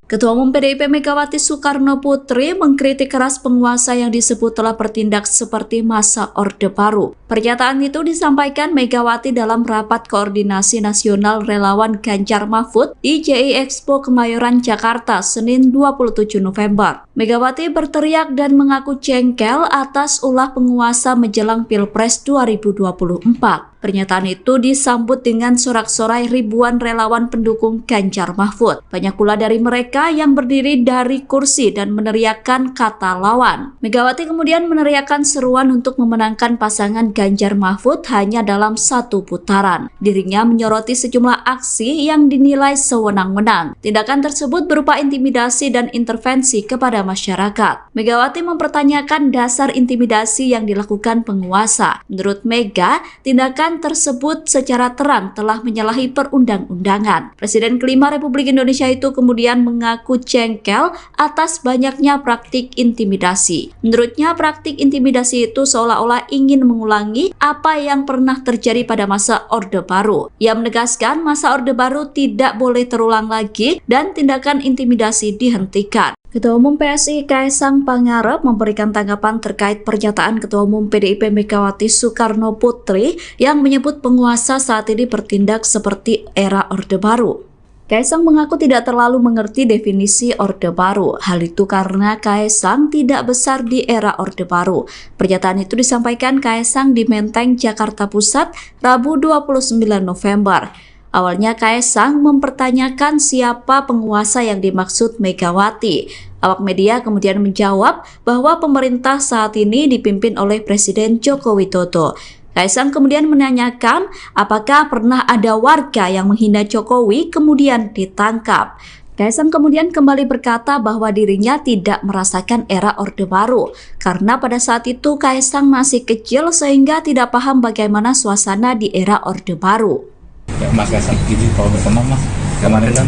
Ketua Umum PDIP Megawati Soekarnoputri mengkritik keras penguasa yang disebut telah bertindak seperti masa Orde Baru. Pernyataan itu disampaikan Megawati dalam rapat koordinasi nasional relawan Ganjar Mahfud di JI Expo Kemayoran, Jakarta, Senin 27 November. Megawati berteriak dan mengaku jengkel atas ulah penguasa menjelang Pilpres 2024. Pernyataan itu disambut dengan sorak-sorai ribuan relawan pendukung Ganjar Mahfud. Banyak pula dari mereka yang berdiri dari kursi dan meneriakkan kata lawan. Megawati kemudian meneriakkan seruan untuk memenangkan pasangan Ganjar Mahfud hanya dalam satu putaran. Dirinya menyoroti sejumlah aksi yang dinilai sewenang-wenang. Tindakan tersebut berupa intimidasi dan intervensi kepada masyarakat. Megawati mempertanyakan dasar intimidasi yang dilakukan penguasa. Menurut Mega, tindakan tersebut secara terang telah menyalahi perundang-undangan. Presiden kelima Republik Indonesia itu kemudian mengaku jengkel atas banyaknya praktik intimidasi. Menurutnya, praktik intimidasi itu seolah-olah ingin mengulangi apa yang pernah terjadi pada masa Orde Baru. Ia menegaskan masa Orde Baru tidak boleh terulang lagi dan tindakan intimidasi dihentikan. Ketua Umum PSI Kaisang Pangarep memberikan tanggapan terkait pernyataan Ketua Umum PDIP Megawati Soekarnoputri yang menyebut penguasa saat ini bertindak seperti era Orde Baru. Kaisang mengaku tidak terlalu mengerti definisi Orde Baru. Hal itu karena Kaisang tidak besar di era Orde Baru. Pernyataan itu disampaikan Kaisang di Menteng, Jakarta Pusat, Rabu 29 November. Awalnya Kaisang mempertanyakan siapa penguasa yang dimaksud Megawati. Awak media kemudian menjawab bahwa pemerintah saat ini dipimpin oleh Presiden Joko Widodo. Kaisang kemudian menanyakan apakah pernah ada warga yang menghina Jokowi kemudian ditangkap. Kaisang kemudian kembali berkata bahwa dirinya tidak merasakan era Orde Baru karena pada saat itu Kaisang masih kecil sehingga tidak paham bagaimana suasana di era Orde Baru. Ya, Mas Kaisang izin kalau berkenan Mas, kemarin kan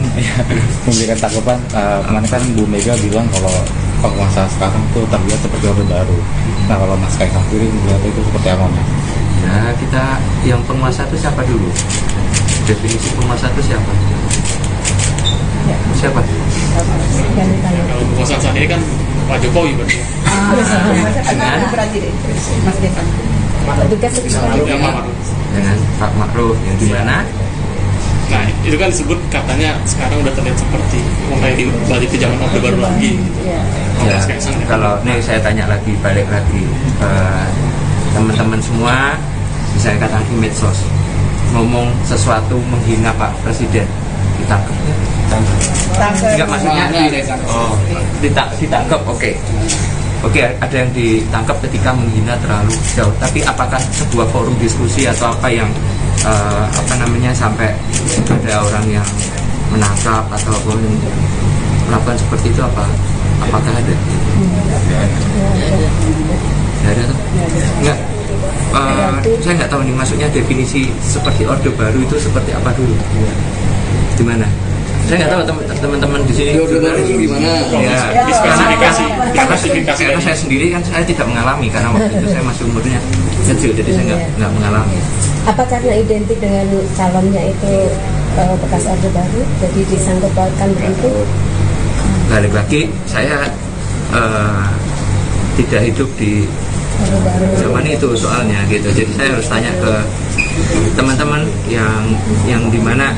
memberikan tanggapan, kemarin kan Bu Mega bilang kalau penguasa sekarang tuh terlihat seperti Orde Baru. Nah kalau Mas Kaisang sendiri melihat itu seperti apa Mas? Ya, kita yang penguasa itu siapa dulu? Definisi penguasa itu siapa? Siapa? Kalau kekuasaan saat ini kan Pak Jokowi berarti. Dengan Pak Ma'ruf yang di mana? Nah itu kan disebut katanya sekarang udah terlihat seperti mulai balik ke zaman Orde Baru lagi. Ya, kalau ini saya tanya lagi, balik lagi teman-teman semua, misalnya katakan di medsos ngomong sesuatu menghina Pak Presiden, ditangkap enggak? Maksudnya ditangkap, oke, ada yang ditangkap ketika menghina terlalu jauh, tapi apakah sebuah forum diskusi atau apa yang sampai ada orang yang menangkap atau melakukan seperti itu, apakah ada? Ada tuh? Enggak. Saya nggak tahu nih, maksudnya definisi seperti Orde Baru itu seperti apa dulu? Di mana? Saya nggak tahu teman-teman di sini. Orde Baru gimana? Ya, diklasifikasi. Karena saya sendiri kan saya tidak mengalami, karena waktu itu saya masih umurnya kecil, jadi saya nggak mengalami. Apa karena identik dengan calonnya itu bekas Orde Baru, jadi disangkut pautkan begitu? Balik lagi, saya tidak hidup di zaman itu soalnya gitu, jadi saya harus tanya ke teman-teman yang dimana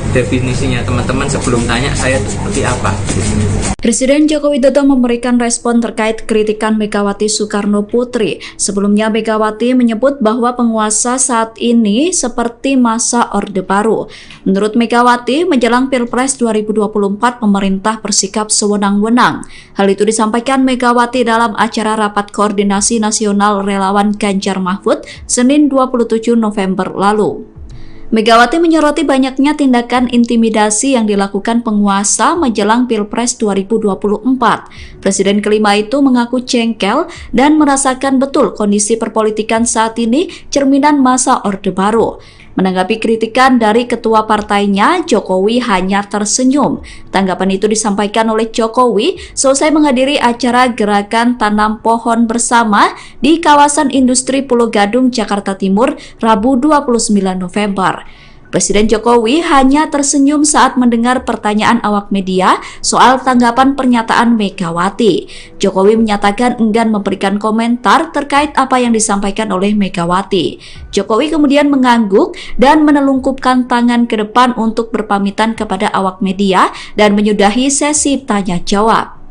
definisinya teman-teman sebelum tanya saya itu seperti apa gitu. Presiden Joko Widodo memberikan respon terkait kritikan Megawati Soekarno Putri. Sebelumnya Megawati menyebut bahwa penguasa saat ini seperti masa Orde Baru. Menurut Megawati, menjelang Pilpres 2024 pemerintah bersikap sewenang-wenang. Hal itu disampaikan Megawati dalam acara Rapat Koordinasi Nasional Relawan Ganjar Mahfud Senin 27 November lalu. Megawati menyoroti banyaknya tindakan intimidasi yang dilakukan penguasa menjelang Pilpres 2024. Presiden kelima itu mengaku jengkel dan merasakan betul kondisi perpolitikan saat ini cerminan masa Orde Baru. Menanggapi kritikan dari ketua partainya, Jokowi hanya tersenyum. Tanggapan itu disampaikan oleh Jokowi selesai menghadiri acara Gerakan Tanam Pohon Bersama di kawasan industri Pulau Gadung, Jakarta Timur, Rabu 29 November. Presiden Jokowi hanya tersenyum saat mendengar pertanyaan awak media soal tanggapan pernyataan Megawati. Jokowi menyatakan enggan memberikan komentar terkait apa yang disampaikan oleh Megawati. Jokowi kemudian mengangguk dan menelungkupkan tangan ke depan untuk berpamitan kepada awak media dan menyudahi sesi tanya jawab.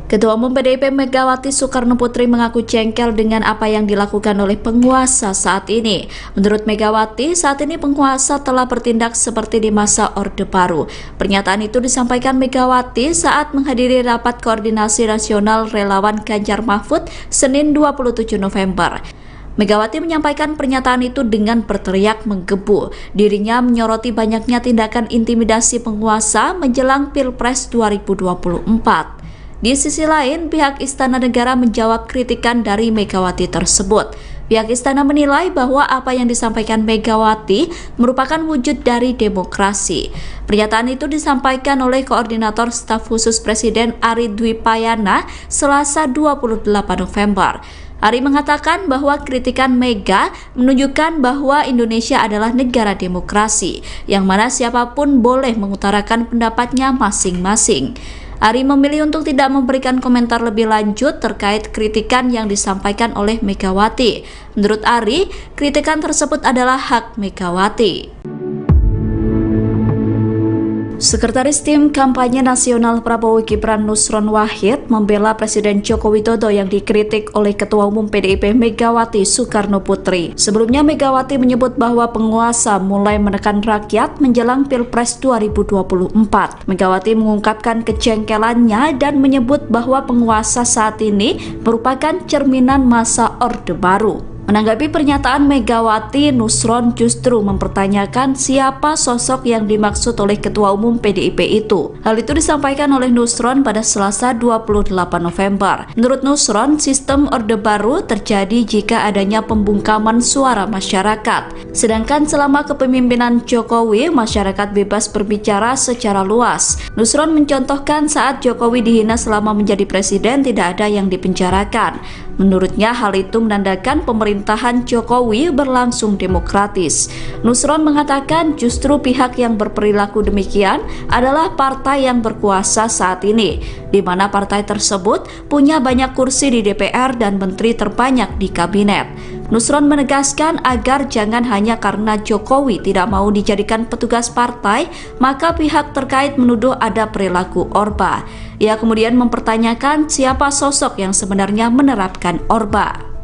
Ketua Umum PDIP Megawati Soekarno Putri mengaku jengkel dengan apa yang dilakukan oleh penguasa saat ini. Menurut Megawati, saat ini penguasa telah bertindak seperti di masa Orde Baru. Pernyataan itu disampaikan Megawati saat menghadiri Rapat Koordinasi Nasional Relawan Ganjar Mahfud Senin 27 November. Megawati menyampaikan pernyataan itu dengan berteriak menggebu. Dirinya menyoroti banyaknya tindakan intimidasi penguasa menjelang Pilpres 2024. Di sisi lain, pihak Istana Negara menjawab kritikan dari Megawati tersebut. Pihak Istana menilai bahwa apa yang disampaikan Megawati merupakan wujud dari demokrasi. Pernyataan itu disampaikan oleh Koordinator Staf Khusus Presiden Ari Dwi Payana Selasa 28 November. Ari mengatakan bahwa kritikan Mega menunjukkan bahwa Indonesia adalah negara demokrasi, yang mana siapapun boleh mengutarakan pendapatnya masing-masing. Ari memilih untuk tidak memberikan komentar lebih lanjut terkait kritikan yang disampaikan oleh Megawati. Menurut Ari, kritikan tersebut adalah hak Megawati. Sekretaris Tim Kampanye Nasional Prabowo Gibran Nusron Wahid membela Presiden Joko Widodo yang dikritik oleh Ketua Umum PDIP Megawati Soekarno Putri. Sebelumnya Megawati menyebut bahwa penguasa mulai menekan rakyat menjelang Pilpres 2024. Megawati mengungkapkan kejengkelannya dan menyebut bahwa penguasa saat ini merupakan cerminan masa Orde Baru. Menanggapi pernyataan Megawati, Nusron justru mempertanyakan siapa sosok yang dimaksud oleh Ketua Umum PDIP itu. Hal itu disampaikan oleh Nusron pada Selasa 28 November. Menurut Nusron, sistem Orde Baru terjadi jika adanya pembungkaman suara masyarakat. Sedangkan selama kepemimpinan Jokowi, masyarakat bebas berbicara secara luas. Nusron mencontohkan saat Jokowi dihina selama menjadi presiden tidak ada yang dipenjarakan. Menurutnya hal itu menandakan pemerintahan Jokowi berlangsung demokratis. Nusron mengatakan justru pihak yang berperilaku demikian adalah partai yang berkuasa saat ini, di mana partai tersebut punya banyak kursi di DPR dan menteri terbanyak di kabinet. Nusron menegaskan agar jangan hanya karena Jokowi tidak mau dijadikan petugas partai, maka pihak terkait menuduh ada perilaku Orba. Ia kemudian mempertanyakan siapa sosok yang sebenarnya menerapkan Orba.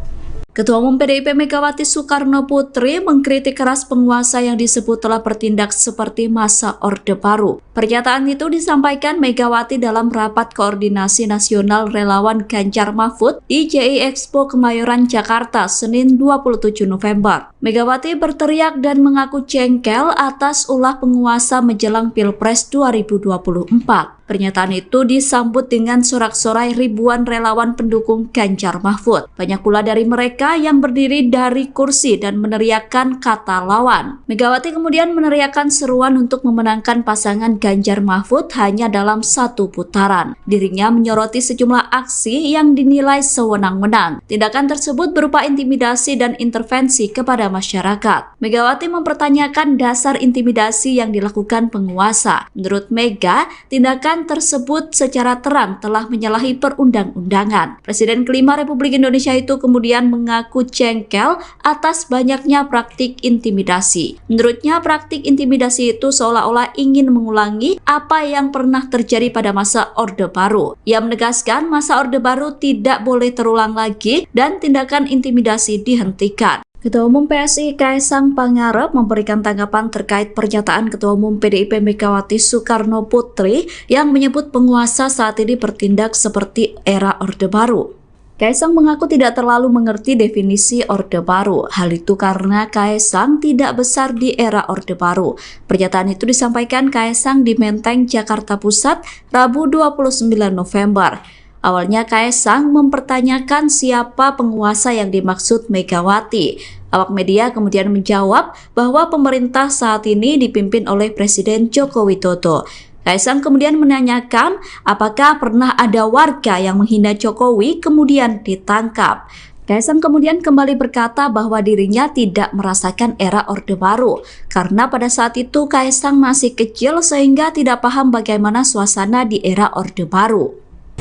Ketua Umum PDIP Megawati Soekarno Putri mengkritik keras penguasa yang disebut telah bertindak seperti masa Orde Baru. Pernyataan itu disampaikan Megawati dalam rapat koordinasi nasional relawan Ganjar Mahfud di JI Expo Kemayoran, Jakarta, Senin 27 November. Megawati berteriak dan mengaku jengkel atas ulah penguasa menjelang Pilpres 2024. Pernyataan itu disambut dengan sorak-sorai ribuan relawan pendukung Ganjar Mahfud. Banyak pula dari mereka yang berdiri dari kursi dan meneriakkan kata lawan. Megawati kemudian meneriakkan seruan untuk memenangkan pasangan Ganjar Mahfud hanya dalam satu putaran. Dirinya menyoroti sejumlah aksi yang dinilai sewenang-wenang. Tindakan tersebut berupa intimidasi dan intervensi kepada masyarakat. Megawati mempertanyakan dasar intimidasi yang dilakukan penguasa. Menurut Mega, tindakan tersebut secara terang telah menyalahi perundang-undangan. Presiden kelima Republik Indonesia itu kemudian mengaku jengkel atas banyaknya praktik intimidasi. Menurutnya praktik intimidasi itu seolah-olah ingin mengulangi apa yang pernah terjadi pada masa Orde Baru. Ia menegaskan masa Orde Baru tidak boleh terulang lagi dan tindakan intimidasi dihentikan. Ketua Umum PSI Kaisang Pangarep memberikan tanggapan terkait pernyataan Ketua Umum PDIP Megawati Soekarno Putri yang menyebut penguasa saat ini bertindak seperti era Orde Baru. Kaisang mengaku tidak terlalu mengerti definisi Orde Baru. Hal itu karena Kaisang tidak besar di era Orde Baru. Pernyataan itu disampaikan Kaisang di Menteng, Jakarta Pusat, Rabu 29 November. Awalnya Kaisang mempertanyakan siapa penguasa yang dimaksud Megawati. Awak media kemudian menjawab bahwa pemerintah saat ini dipimpin oleh Presiden Joko Widodo. Kaisang kemudian menanyakan apakah pernah ada warga yang menghina Jokowi kemudian ditangkap. Kaisang kemudian kembali berkata bahwa dirinya tidak merasakan era Orde Baru karena pada saat itu Kaisang masih kecil sehingga tidak paham bagaimana suasana di era Orde Baru.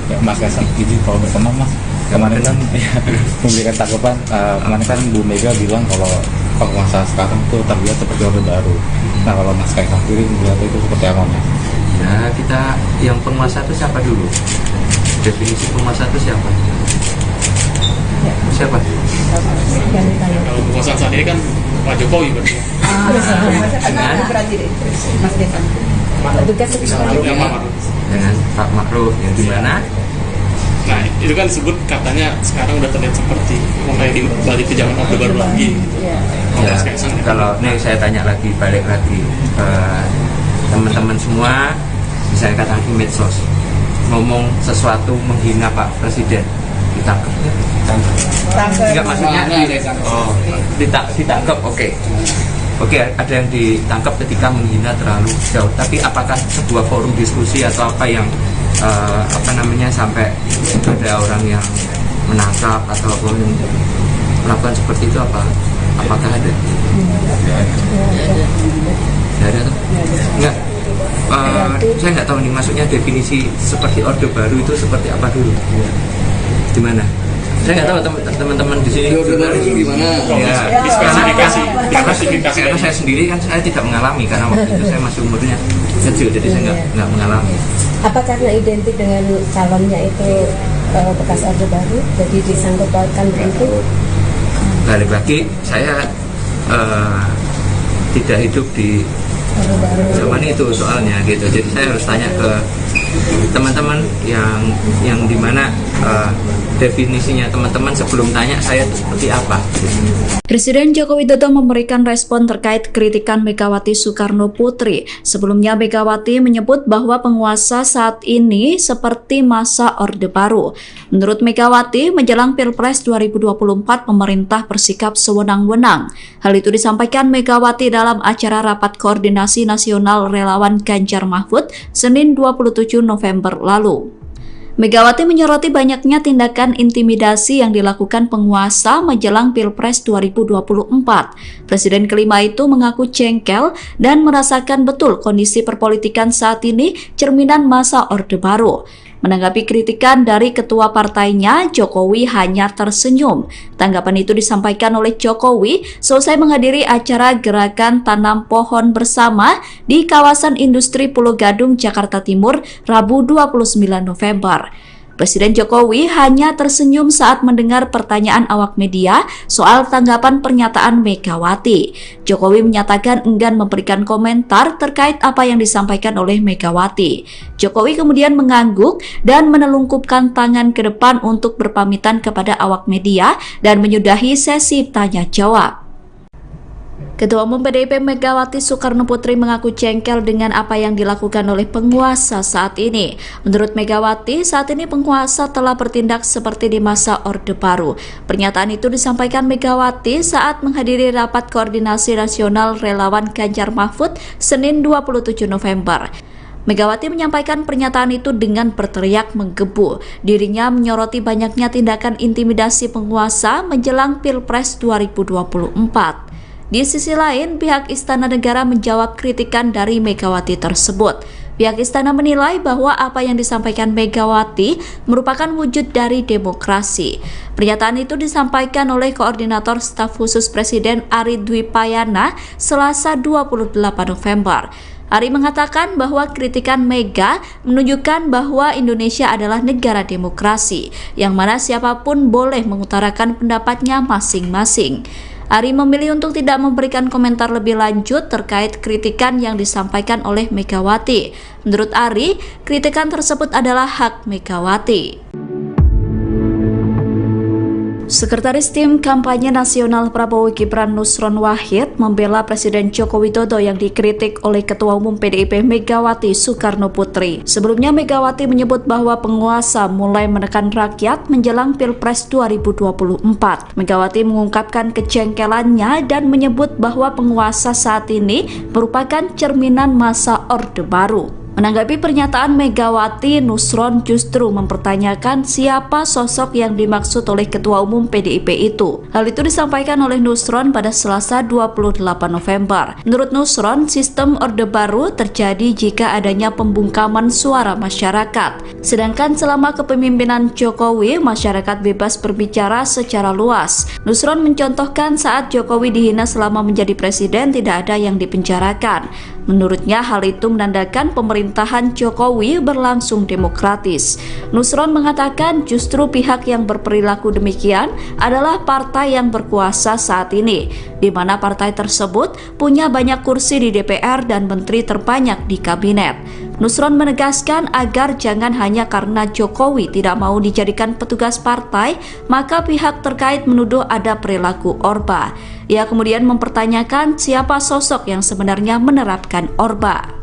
Ya, Mas Kaisang, izin kalau berkenan Mas, kemarin kan memberikan tanggapan, kemarin kan Bu Mega bilang kalau penguasa sekarang tuh terlihat seperti Orde Baru. Nah kalau Mas Kaisang sendiri melihat itu seperti apa Mas? Ya kita yang penguasa itu siapa dulu? Definisi penguasa itu siapa? Siapa? Kalau penguasa saat ini kan Pak Jokowi berarti. Dengan Pak Ma'ruf yang di mana? Nah itu kan disebut katanya sekarang udah terlihat seperti mulai balik ke zaman Orde Baru lagi. Ya, kalau nih saya tanya lagi, balik lagi ke teman-teman semua, misalnya katakan di medsos ngomong sesuatu menghina Pak Presiden, ditangkap ya? Enggak, maksudnya ditangkap, Oke, ada yang ditangkap ketika menghina terlalu jauh. Tapi apakah sebuah forum diskusi atau apa yang sampai ada orang yang menangkap atau melakukan seperti itu apakah ada? Tidak ada tuh? Enggak. Saya nggak tahu nih, maksudnya definisi seperti Orde Baru itu seperti apa dulu? Di mana? Saya nggak tahu teman-teman di sini gimana? ya, Klasifikasi karena saya sendiri kan saya tidak mengalami, karena waktu itu saya masih umurnya kecil, jadi saya nggak mengalami. Apa karena identik dengan calonnya itu bekas Orde Baru, jadi disangkut pautkan begitu? Balik lagi, saya tidak hidup di Orde Baru. zaman itu soalnya gitu, jadi saya harus tanya ke teman-teman yang dimana definisinya teman-teman sebelum tanya saya itu seperti apa. Presiden Joko Widodo memberikan respon terkait kritikan Megawati Soekarno Putri. Sebelumnya Megawati menyebut bahwa penguasa saat ini seperti masa Orde Baru. Menurut Megawati, menjelang Pilpres 2024 pemerintah bersikap sewenang-wenang. Hal itu disampaikan Megawati dalam acara Rapat Koordinasi Nasional Relawan Ganjar Mahfud Senin 27 November lalu. Megawati menyoroti banyaknya tindakan intimidasi yang dilakukan penguasa menjelang Pilpres 2024. Presiden kelima itu mengaku jengkel dan merasakan betul kondisi perpolitikan saat ini cerminan masa Orde Baru. Menanggapi kritikan dari ketua partainya, Jokowi hanya tersenyum. Tanggapan itu disampaikan oleh Jokowi selesai menghadiri acara Gerakan Tanam Pohon Bersama di kawasan industri Pulau Gadung, Jakarta Timur, Rabu 29 November. Presiden Jokowi hanya tersenyum saat mendengar pertanyaan awak media soal tanggapan pernyataan Megawati. Jokowi menyatakan enggan memberikan komentar terkait apa yang disampaikan oleh Megawati. Jokowi kemudian mengangguk dan menelungkupkan tangan ke depan untuk berpamitan kepada awak media dan menyudahi sesi tanya jawab. Ketua Umum PDIP Megawati Soekarno Putri mengaku jengkel dengan apa yang dilakukan oleh penguasa saat ini. Menurut Megawati, saat ini penguasa telah bertindak seperti di masa Orde Baru. Pernyataan itu disampaikan Megawati saat menghadiri Rapat Koordinasi Nasional Relawan Ganjar Mahfud Senin 27 November. Megawati menyampaikan pernyataan itu dengan berteriak menggebu. Dirinya menyoroti banyaknya tindakan intimidasi penguasa menjelang Pilpres 2024. Di sisi lain, pihak Istana Negara menjawab kritikan dari Megawati tersebut. Pihak Istana menilai bahwa apa yang disampaikan Megawati merupakan wujud dari demokrasi. Pernyataan itu disampaikan oleh Koordinator Staf Khusus Presiden Ari Dwi Payana Selasa 28 November. Ari mengatakan bahwa kritikan Mega menunjukkan bahwa Indonesia adalah negara demokrasi, yang mana siapapun boleh mengutarakan pendapatnya masing-masing. Ari memilih untuk tidak memberikan komentar lebih lanjut terkait kritikan yang disampaikan oleh Megawati. Menurut Ari, kritikan tersebut adalah hak Megawati. Sekretaris Tim Kampanye Nasional Prabowo Gibran Nusron Wahid membela Presiden Joko Widodo yang dikritik oleh Ketua Umum PDIP Megawati Soekarno Putri. Sebelumnya Megawati menyebut bahwa penguasa mulai menekan rakyat menjelang Pilpres 2024. Megawati mengungkapkan kejengkelannya dan menyebut bahwa penguasa saat ini merupakan cerminan masa Orde Baru. Menanggapi pernyataan Megawati, Nusron justru mempertanyakan siapa sosok yang dimaksud oleh Ketua Umum PDIP itu. Hal itu disampaikan oleh Nusron pada Selasa 28 November. Menurut Nusron, sistem Orde Baru terjadi jika adanya pembungkaman suara masyarakat. Sedangkan selama kepemimpinan Jokowi, masyarakat bebas berbicara secara luas. Nusron mencontohkan saat Jokowi dihina selama menjadi presiden tidak ada yang dipenjarakan. Menurutnya hal itu menandakan pemerintahan Jokowi berlangsung demokratis. Nusron mengatakan justru pihak yang berperilaku demikian adalah partai yang berkuasa saat ini, di mana partai tersebut punya banyak kursi di DPR dan menteri terbanyak di kabinet. Nusron menegaskan agar jangan hanya karena Jokowi tidak mau dijadikan petugas partai, maka pihak terkait menuduh ada perilaku Orba. Ia kemudian mempertanyakan siapa sosok yang sebenarnya menerapkan Orba.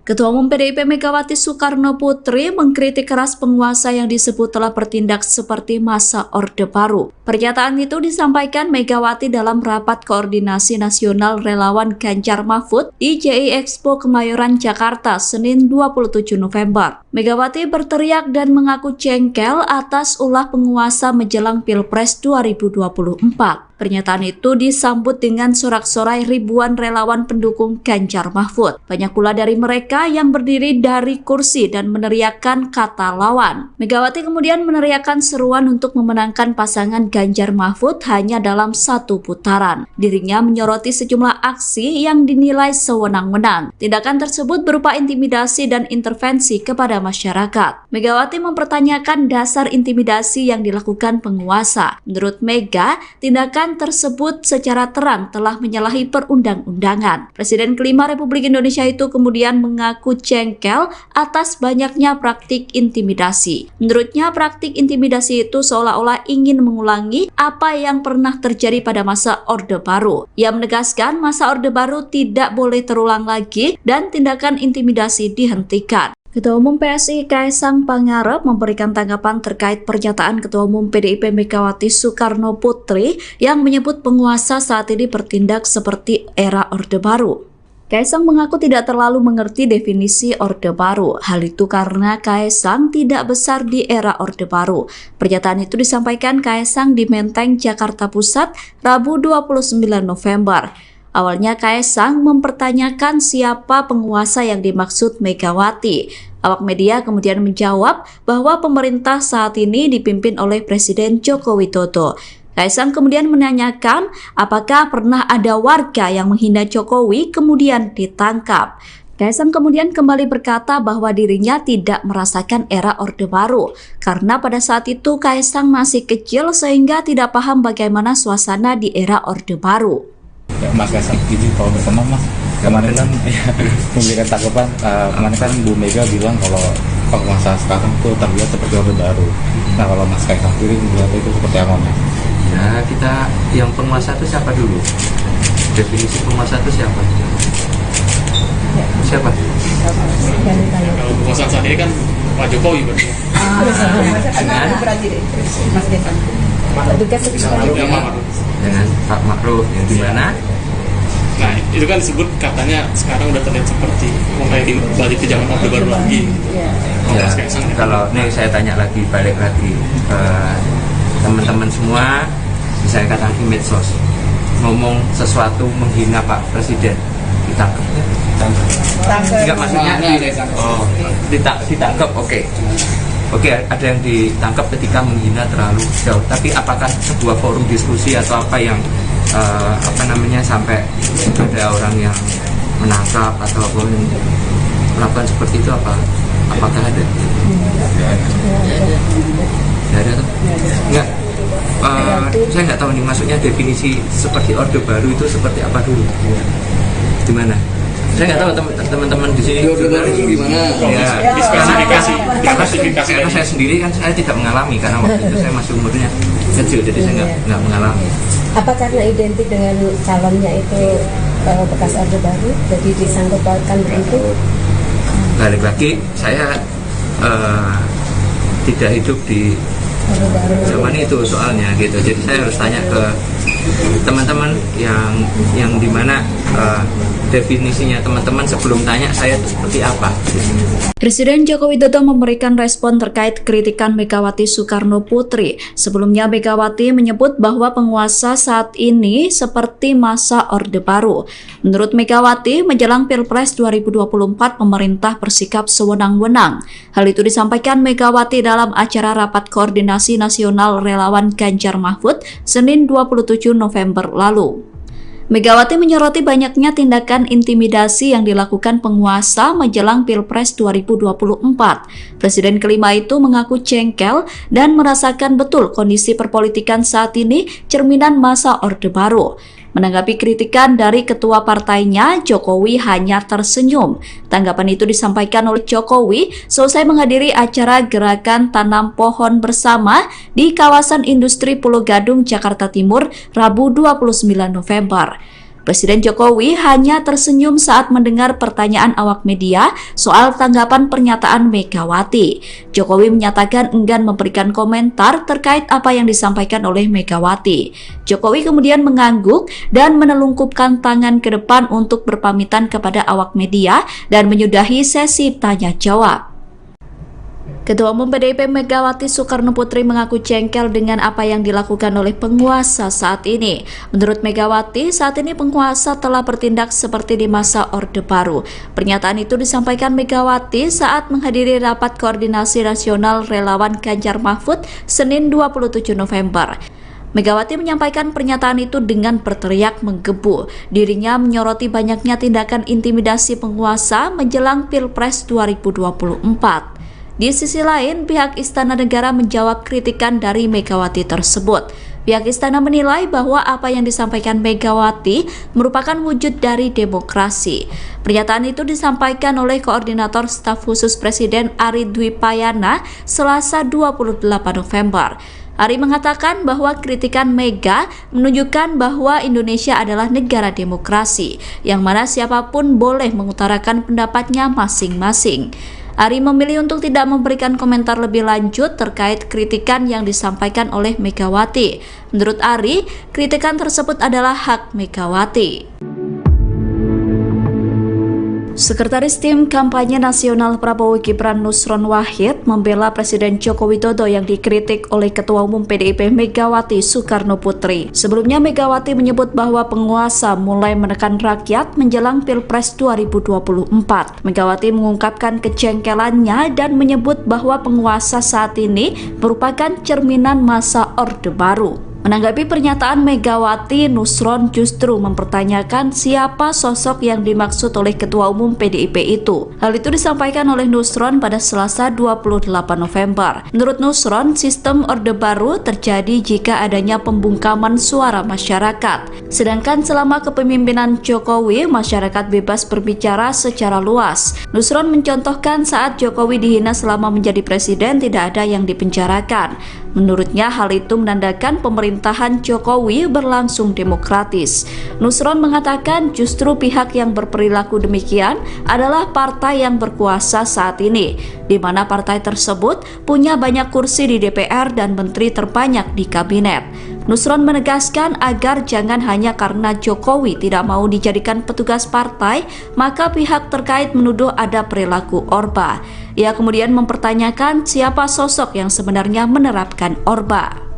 Ketua Umum PDIP Megawati Soekarno Putri mengkritik keras penguasa yang disebut telah bertindak seperti masa Orde Baru. Pernyataan itu disampaikan Megawati dalam Rapat Koordinasi Nasional Relawan Ganjar Mahfud di JI Expo Kemayoran, Jakarta, Senin 27 November. Megawati berteriak dan mengaku jengkel atas ulah penguasa menjelang Pilpres 2024. Pernyataan itu disambut dengan sorak-sorai ribuan relawan pendukung Ganjar Mahfud. Banyak pula dari mereka yang berdiri dari kursi dan meneriakkan kata lawan. Megawati kemudian meneriakkan seruan untuk memenangkan pasangan Ganjar Mahfud hanya dalam satu putaran. Dirinya menyoroti sejumlah aksi yang dinilai sewenang-wenang. Tindakan tersebut berupa intimidasi dan intervensi kepada masyarakat. Megawati mempertanyakan dasar intimidasi yang dilakukan penguasa. Menurut Mega, tindakan tersebut secara terang telah menyalahi perundang-undangan. Presiden kelima Republik Indonesia itu kemudian mengaku jengkel atas banyaknya praktik intimidasi. Menurutnya, praktik intimidasi itu seolah-olah ingin mengulangi apa yang pernah terjadi pada masa Orde Baru. Ia menegaskan masa Orde Baru tidak boleh terulang lagi dan tindakan intimidasi dihentikan. Ketua Umum PSI Kaesang Pangarep memberikan tanggapan terkait pernyataan Ketua Umum PDIP Megawati Soekarno Putri yang menyebut penguasa saat ini bertindak seperti era Orde Baru. Kaesang mengaku tidak terlalu mengerti definisi Orde Baru. Hal itu karena Kaesang tidak besar di era Orde Baru. Pernyataan itu disampaikan Kaesang di Menteng, Jakarta Pusat, Rabu 29 November. Awalnya Kaesang mempertanyakan siapa penguasa yang dimaksud Megawati. Awak media kemudian menjawab bahwa pemerintah saat ini dipimpin oleh Presiden Joko Widodo. Kaesang kemudian menanyakan apakah pernah ada warga yang menghina Jokowi kemudian ditangkap. Kaesang kemudian kembali berkata bahwa dirinya tidak merasakan era Orde Baru karena pada saat itu Kaesang masih kecil sehingga tidak paham bagaimana suasana di era Orde Baru. Ya, Mas Kaesang, izin kalau berkenan Mas, kemarin kan memberikan tanggapan, kemarin kan Bu Mega bilang kalau penguasa sekarang tuh terlihat seperti Orde Baru. Nah, kalau Mas Kaesang sendiri melihat itu seperti apa Mas? Ya, kita yang penguasa itu siapa dulu? Definisi penguasa itu siapa? Siapa? Kalau penguasa saat ini kan Pak Jokowi berarti. Dengan Pak Ma'ruf yang di mana? Nah, itu kan disebut katanya sekarang udah terlihat seperti mulai balik ke zaman Orde Baru lagi. Ya, kalau nih saya tanya lagi, balik lagi ke teman-teman semua, misalnya katakan di medsos ngomong sesuatu menghina Pak Presiden, ditangkap ya? Enggak, maksudnya ditangkap, oke. Oke, ada yang ditangkap ketika menghina terlalu jauh. Tapi apakah sebuah forum diskusi atau apa yang sampai ada orang yang menangkap atau apa yang melakukan seperti itu, apakah ada? Tidak ada tuh? Enggak. Saya nggak tahu nih, maksudnya definisi seperti Orde Baru itu seperti apa dulu? Di mana? Saya nggak tahu teman-teman di sini. Orde Baru gimana? Ya, dispesifikasi. Karena saya sendiri kan saya tidak mengalami, karena waktu itu saya masih umurnya kecil, jadi saya nggak mengalami. Apa karena identik dengan calonnya itu bekas Orde Baru, jadi disangkut pautkan begitu? Balik lagi, saya tidak hidup di zaman itu soalnya gitu, jadi saya harus tanya ke teman-teman yang dimana definisinya teman-teman sebelum tanya saya itu seperti apa. Presiden Joko Widodo memberikan respon terkait kritikan Megawati Soekarno Putri. Sebelumnya Megawati menyebut bahwa penguasa saat ini seperti masa Orde Baru. Menurut Megawati, menjelang Pilpres 2024 pemerintah bersikap sewenang-wenang. Hal itu disampaikan Megawati dalam acara Rapat Koordinasi Nasional Relawan Ganjar Mahfud Senin 27 November lalu. Megawati menyoroti banyaknya tindakan intimidasi yang dilakukan penguasa menjelang Pilpres 2024. Presiden kelima itu mengaku jengkel dan merasakan betul kondisi perpolitikan saat ini cerminan masa Orde Baru. Menanggapi kritikan dari ketua partainya, Jokowi hanya tersenyum. Tanggapan itu disampaikan oleh Jokowi selesai menghadiri acara Gerakan Tanam Pohon Bersama di kawasan industri Pulau Gadung, Jakarta Timur, Rabu 29 November. Presiden Jokowi hanya tersenyum saat mendengar pertanyaan awak media soal tanggapan pernyataan Megawati. Jokowi menyatakan enggan memberikan komentar terkait apa yang disampaikan oleh Megawati. Jokowi kemudian mengangguk dan menelungkupkan tangan ke depan untuk berpamitan kepada awak media dan menyudahi sesi tanya jawab. Ketua Umum PDIP Megawati Soekarno Putri mengaku jengkel dengan apa yang dilakukan oleh penguasa saat ini. Menurut Megawati, saat ini penguasa telah bertindak seperti di masa Orde Baru. Pernyataan itu disampaikan Megawati saat menghadiri rapat koordinasi nasional relawan Ganjar Mahfud Senin 27 November. Megawati menyampaikan pernyataan itu dengan berteriak menggebu. Dirinya menyoroti banyaknya tindakan intimidasi penguasa menjelang Pilpres 2024. Di sisi lain, pihak Istana Negara menjawab kritikan dari Megawati tersebut. Pihak Istana menilai bahwa apa yang disampaikan Megawati merupakan wujud dari demokrasi. Pernyataan itu disampaikan oleh Koordinator Staf Khusus Presiden Ari Dwi Payana Selasa 28 November. Ari mengatakan bahwa kritikan Mega menunjukkan bahwa Indonesia adalah negara demokrasi, yang mana siapapun boleh mengutarakan pendapatnya masing-masing. Ari memilih untuk tidak memberikan komentar lebih lanjut terkait kritikan yang disampaikan oleh Megawati. Menurut Ari, kritikan tersebut adalah hak Megawati. Sekretaris Tim Kampanye Nasional Prabowo Gibran Nusron Wahid membela Presiden Joko Widodo yang dikritik oleh Ketua Umum PDIP Megawati Soekarno Putri. Sebelumnya Megawati menyebut bahwa penguasa mulai menekan rakyat menjelang Pilpres 2024. Megawati mengungkapkan kejengkelannya dan menyebut bahwa penguasa saat ini merupakan cerminan masa Orde Baru. Menanggapi pernyataan Megawati, Nusron justru mempertanyakan siapa sosok yang dimaksud oleh Ketua Umum PDIP itu. Hal itu disampaikan oleh Nusron pada Selasa 28 November. Menurut Nusron, sistem Orde Baru terjadi jika adanya pembungkaman suara masyarakat. Sedangkan selama kepemimpinan Jokowi, masyarakat bebas berbicara secara luas. Nusron mencontohkan saat Jokowi dihina selama menjadi presiden tidak ada yang dipenjarakan. Menurutnya hal itu menandakan pemerintahan Jokowi berlangsung demokratis. Nusron mengatakan justru pihak yang berperilaku demikian adalah partai yang berkuasa saat ini, di mana partai tersebut punya banyak kursi di DPR dan menteri terbanyak di kabinet. Nusron menegaskan agar jangan hanya karena Jokowi tidak mau dijadikan petugas partai, maka pihak terkait menuduh ada perilaku Orba. Ia kemudian mempertanyakan siapa sosok yang sebenarnya menerapkan Orba.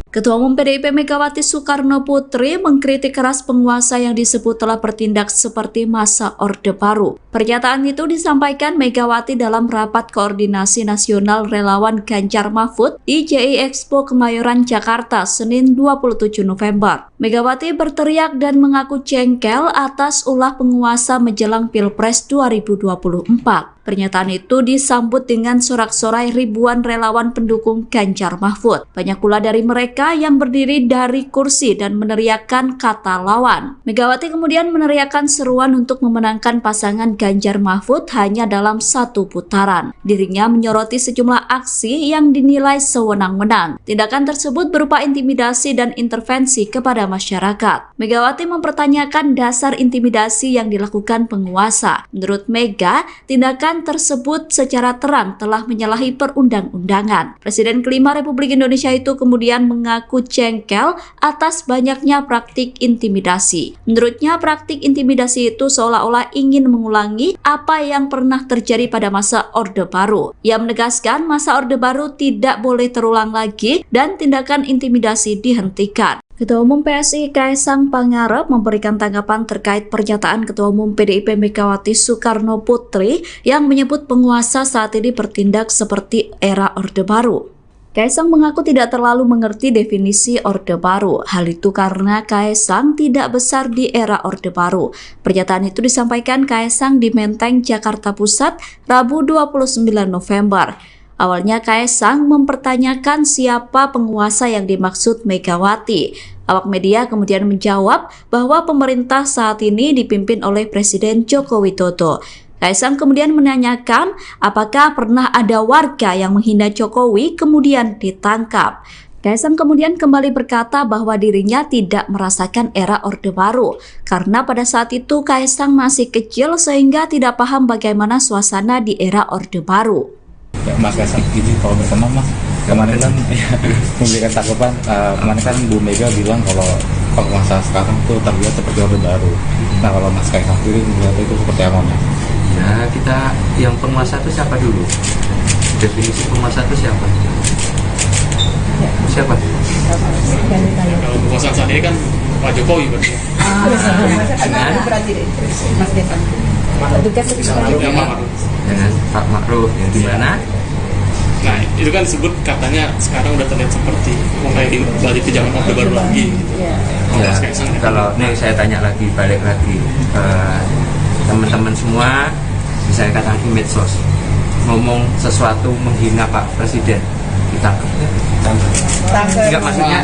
Ketua Umum PDIP Megawati Soekarno Putri mengkritik keras penguasa yang disebut telah bertindak seperti masa Orde Baru. Pernyataan itu disampaikan Megawati dalam rapat koordinasi nasional relawan Ganjar Mahfud di JI Expo Kemayoran, Jakarta, Senin 27 November. Megawati berteriak dan mengaku jengkel atas ulah penguasa menjelang Pilpres 2024. Pernyataan itu disambut dengan sorak-sorai ribuan relawan pendukung Ganjar Mahfud. Banyak pula dari mereka yang berdiri dari kursi dan meneriakkan kata lawan. Megawati kemudian meneriakkan seruan untuk memenangkan pasangan Ganjar Mahfud hanya dalam satu putaran. Dirinya menyoroti sejumlah aksi yang dinilai sewenang-wenang. Tindakan tersebut berupa intimidasi dan intervensi kepada masyarakat. Megawati mempertanyakan dasar intimidasi yang dilakukan penguasa. Menurut Mega, tindakan tersebut secara terang telah menyalahi perundang-undangan. Presiden kelima Republik Indonesia itu kemudian mengaku jengkel atas banyaknya praktik intimidasi. Menurutnya, praktik intimidasi itu seolah-olah ingin mengulangi apa yang pernah terjadi pada masa Orde Baru. Ia menegaskan masa Orde Baru tidak boleh terulang lagi dan tindakan intimidasi dihentikan. Ketua Umum PSI Kaesang Pangarep memberikan tanggapan terkait pernyataan Ketua Umum PDIP Megawati Soekarno Putri yang menyebut penguasa saat ini bertindak seperti era Orde Baru. Kaesang mengaku tidak terlalu mengerti definisi Orde Baru. Hal itu karena Kaesang tidak besar di era Orde Baru. Pernyataan itu disampaikan Kaesang di Menteng, Jakarta Pusat, Rabu 29 November. Awalnya Kaesang mempertanyakan siapa penguasa yang dimaksud Megawati. Awak media kemudian menjawab bahwa pemerintah saat ini dipimpin oleh Presiden Joko Widodo. Kaesang kemudian menanyakan apakah pernah ada warga yang menghina Jokowi kemudian ditangkap. Kaesang kemudian kembali berkata bahwa dirinya tidak merasakan era Orde Baru karena pada saat itu Kaesang masih kecil sehingga tidak paham bagaimana suasana di era Orde Baru. Mas Kaesang izin kalau berkenan Mas, kemarin kan memberikan tanggapan, kemarin kan Bu Mega bilang kalau penguasa sekarang tuh terlihat seperti Orde Baru. Nah kalau Mas Kaesang sendiri melihat itu seperti apa Mas? Ya kita yang penguasa itu siapa dulu? Definisi penguasa itu siapa? Siapa? Kalau kekuasaan saat ini kan Pak Jokowi berarti. Petugas Yang Pak Maruf. Dengan Pak Ma'ruf yang di mana? Nah, itu kan disebut katanya sekarang udah terlihat seperti mulai balik ke zaman Orde Baru lagi gitu. Ya, Mas Kaisang gitu. kalau ini saya tanya lagi, balik lagi ke teman-teman semua, misalnya katakan di medsos ngomong sesuatu menghina Pak Presiden, ditangkap ya? Enggak, maksudnya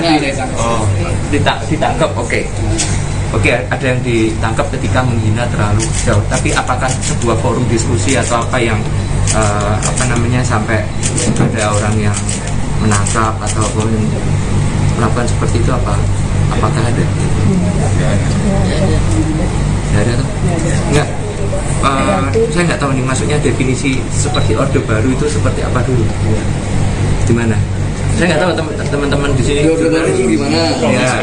ditangkap, oke. Oke, ada yang ditangkap ketika menghina terlalu jauh. Tapi apakah sebuah forum diskusi atau apa yang sampai ada orang yang menangkap atau yang melakukan seperti itu apakah ada? Tidak ada tuh? Enggak. Saya nggak tahu nih, maksudnya definisi seperti Orde Baru itu seperti apa dulu? Di mana? Saya nggak tahu teman-teman di sini gimana? Ya,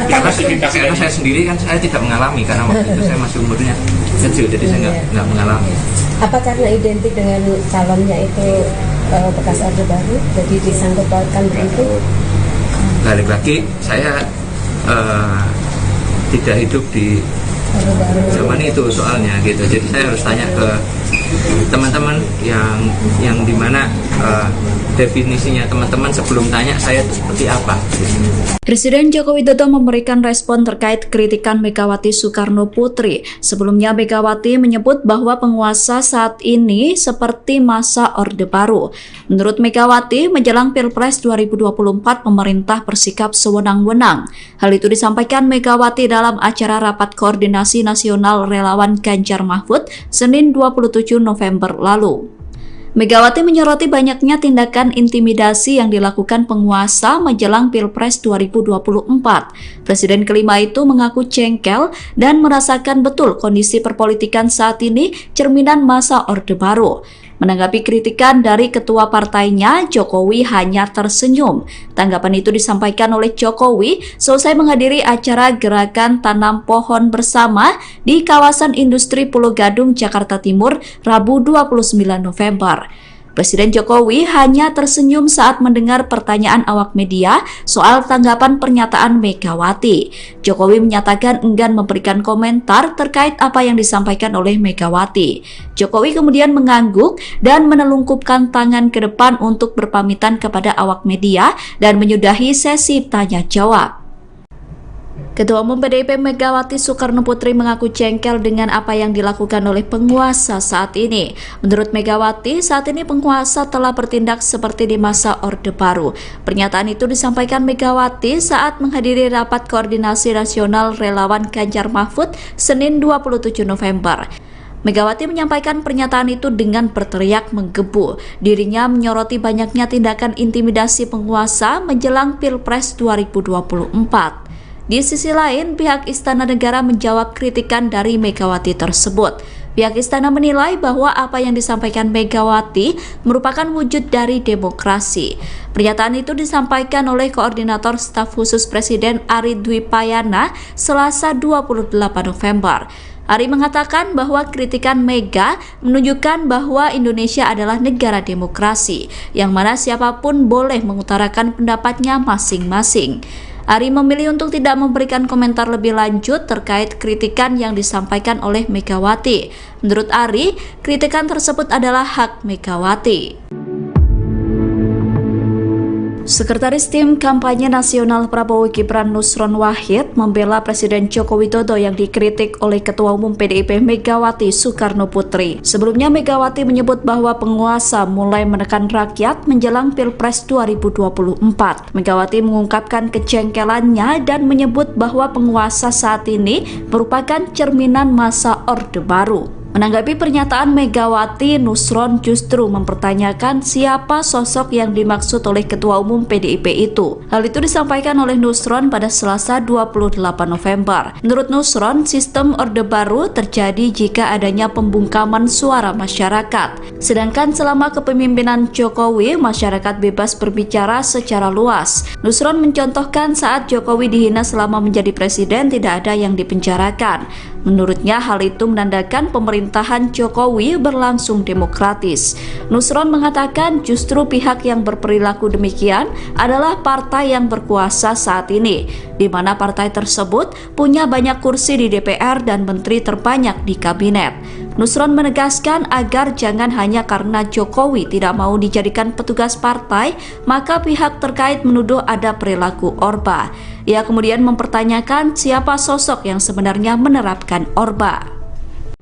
karena saya sendiri kan saya tidak mengalami, karena waktu itu saya masih umurnya kecil, jadi saya nggak mengalami. Apa karena identik dengan calonnya itu bekas Orde Baru, jadi disangkut pautkan begitu? Balik lagi, saya tidak hidup di zaman itu soalnya gitu, jadi saya harus tanya ke teman-teman yang dimana definisinya teman-teman sebelum tanya saya itu seperti apa. Presiden Joko Widodo memberikan respon terkait kritikan Megawati Soekarno Putri. Sebelumnya Megawati menyebut bahwa penguasa saat ini seperti masa Orde Baru. Menurut Megawati, menjelang Pilpres 2024 pemerintah bersikap sewenang-wenang. Hal itu disampaikan Megawati dalam acara Rapat Koordinasi Nasional Relawan Ganjar Mahfud Senin 27 November lalu. Megawati menyoroti banyaknya tindakan intimidasi yang dilakukan penguasa menjelang Pilpres 2024. Presiden kelima itu mengaku jengkel dan merasakan betul kondisi perpolitikan saat ini cerminan masa Orde Baru. Menanggapi kritikan dari ketua partainya, Jokowi hanya tersenyum. Tanggapan itu disampaikan oleh Jokowi selesai menghadiri acara Gerakan Tanam Pohon Bersama di kawasan industri Pulau Gadung, Jakarta Timur, Rabu 29 November. Presiden Jokowi hanya tersenyum saat mendengar pertanyaan awak media soal tanggapan pernyataan Megawati. Jokowi menyatakan enggan memberikan komentar terkait apa yang disampaikan oleh Megawati. Jokowi kemudian mengangguk dan menelungkupkan tangan ke depan untuk berpamitan kepada awak media dan menyudahi sesi tanya jawab. Ketua Umum PDIP Megawati Soekarno Putri mengaku jengkel dengan apa yang dilakukan oleh penguasa saat ini. Menurut Megawati, saat ini penguasa telah bertindak seperti di masa Orde Baru. Pernyataan itu disampaikan Megawati saat menghadiri Rapat Koordinasi Nasional Relawan Ganjar Mahfud Senin 27 November. Megawati menyampaikan pernyataan itu dengan berteriak menggebu. Dirinya menyoroti banyaknya tindakan intimidasi penguasa menjelang Pilpres 2024. Di sisi lain, pihak Istana Negara menjawab kritikan dari Megawati tersebut. Pihak Istana menilai bahwa apa yang disampaikan Megawati merupakan wujud dari demokrasi. Pernyataan itu disampaikan oleh Koordinator Staf Khusus Presiden Ari Dwi Payana Selasa 28 November. Ari mengatakan bahwa kritikan Mega menunjukkan bahwa Indonesia adalah negara demokrasi, yang mana siapapun boleh mengutarakan pendapatnya masing-masing. Ari memilih untuk tidak memberikan komentar lebih lanjut terkait kritikan yang disampaikan oleh Megawati. Menurut Ari, kritikan tersebut adalah hak Megawati. Sekretaris Tim Kampanye Nasional Prabowo Gibran Nusron Wahid membela Presiden Joko Widodo yang dikritik oleh Ketua Umum PDIP Megawati Soekarno Putri. Sebelumnya Megawati menyebut bahwa penguasa mulai menekan rakyat menjelang Pilpres 2024. Megawati mengungkapkan kejengkelannya dan menyebut bahwa penguasa saat ini merupakan cerminan masa Orde Baru. Menanggapi pernyataan Megawati, Nusron justru mempertanyakan siapa sosok yang dimaksud oleh Ketua Umum PDIP itu. Hal itu disampaikan oleh Nusron pada Selasa 28 November. Menurut Nusron, sistem Orde Baru terjadi jika adanya pembungkaman suara masyarakat. Sedangkan selama kepemimpinan Jokowi, masyarakat bebas berbicara secara luas. Nusron mencontohkan saat Jokowi dihina selama menjadi presiden tidak ada yang dipenjarakan. Menurutnya hal itu menandakan pemerintahan Jokowi berlangsung demokratis. Nusron mengatakan justru pihak yang berperilaku demikian adalah partai yang berkuasa saat ini, di mana partai tersebut punya banyak kursi di DPR dan menteri terbanyak di kabinet. Nusron menegaskan agar jangan hanya karena Jokowi tidak mau dijadikan petugas partai, maka pihak terkait menuduh ada perilaku Orba. Ia kemudian mempertanyakan siapa sosok yang sebenarnya menerapkan Orba.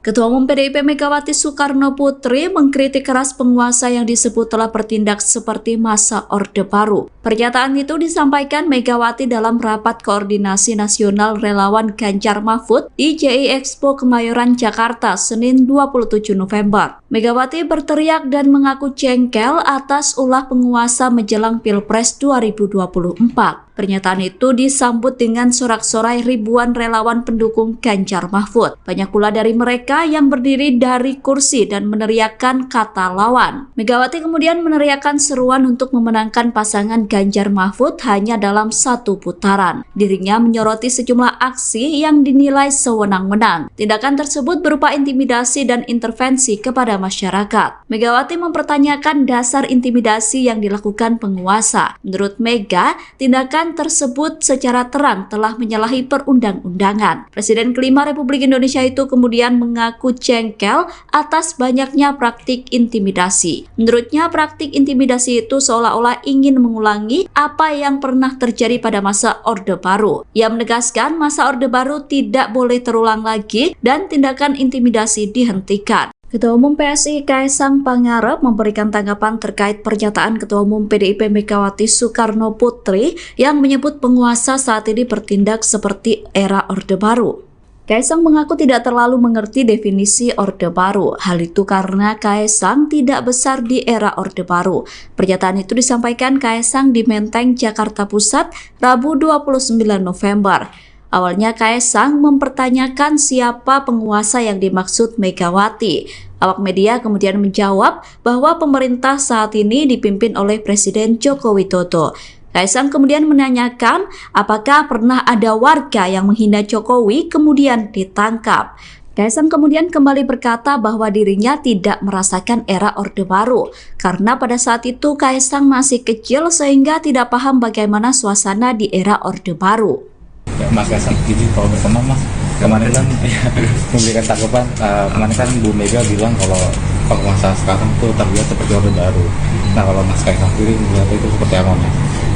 Ketua Umum PDIP Megawati Soekarno Putri mengkritik keras penguasa yang disebut telah bertindak seperti masa Orde Baru. Pernyataan itu disampaikan Megawati dalam rapat koordinasi nasional relawan Ganjar Mahfud di JI Expo Kemayoran, Jakarta, Senin 27 November. Megawati berteriak dan mengaku jengkel atas ulah penguasa menjelang Pilpres 2024. Pernyataan itu disambut dengan sorak-sorai ribuan relawan pendukung Ganjar Mahfud. Banyak pula dari mereka yang berdiri dari kursi dan meneriakkan kata lawan. Megawati kemudian meneriakkan seruan untuk memenangkan pasangan Ganjar Mahfud hanya dalam satu putaran. Dirinya menyoroti sejumlah aksi yang dinilai sewenang-wenang. Tindakan tersebut berupa intimidasi dan intervensi kepada masyarakat. Megawati mempertanyakan dasar intimidasi yang dilakukan penguasa. Menurut Mega, tindakan tersebut secara terang telah menyalahi perundang-undangan. Presiden kelima Republik Indonesia itu kemudian mengaku jengkel atas banyaknya praktik intimidasi. Menurutnya, praktik intimidasi itu seolah-olah ingin mengulangi apa yang pernah terjadi pada masa Orde Baru. Ia menegaskan masa Orde Baru tidak boleh terulang lagi dan tindakan intimidasi dihentikan. Ketua Umum PSI Kaesang Pangarep memberikan tanggapan terkait pernyataan Ketua Umum PDIP Megawati Soekarno Putri yang menyebut penguasa saat ini bertindak seperti era Orde Baru. Kaesang mengaku tidak terlalu mengerti definisi Orde Baru. Hal itu karena Kaesang tidak besar di era Orde Baru. Pernyataan itu disampaikan Kaesang di Menteng, Jakarta Pusat, Rabu 29 November. Awalnya Kaesang mempertanyakan siapa penguasa yang dimaksud Megawati. Awak media kemudian menjawab bahwa pemerintah saat ini dipimpin oleh Presiden Joko Widodo. Kaesang kemudian menanyakan apakah pernah ada warga yang menghina Jokowi kemudian ditangkap. Kaesang kemudian kembali berkata bahwa dirinya tidak merasakan era Orde Baru karena pada saat itu Kaesang masih kecil sehingga tidak paham bagaimana suasana di era Orde Baru. Ya, Mas Kaesang, izin kalau berkenan Mas, kemarin kan memberikan tanggapan, kemarin kan Bu Mega bilang kalau penguasa sekarang tuh terlihat seperti Orde Baru. Nah, kalau Mas Kaesang sendiri melihat itu seperti apa Mas?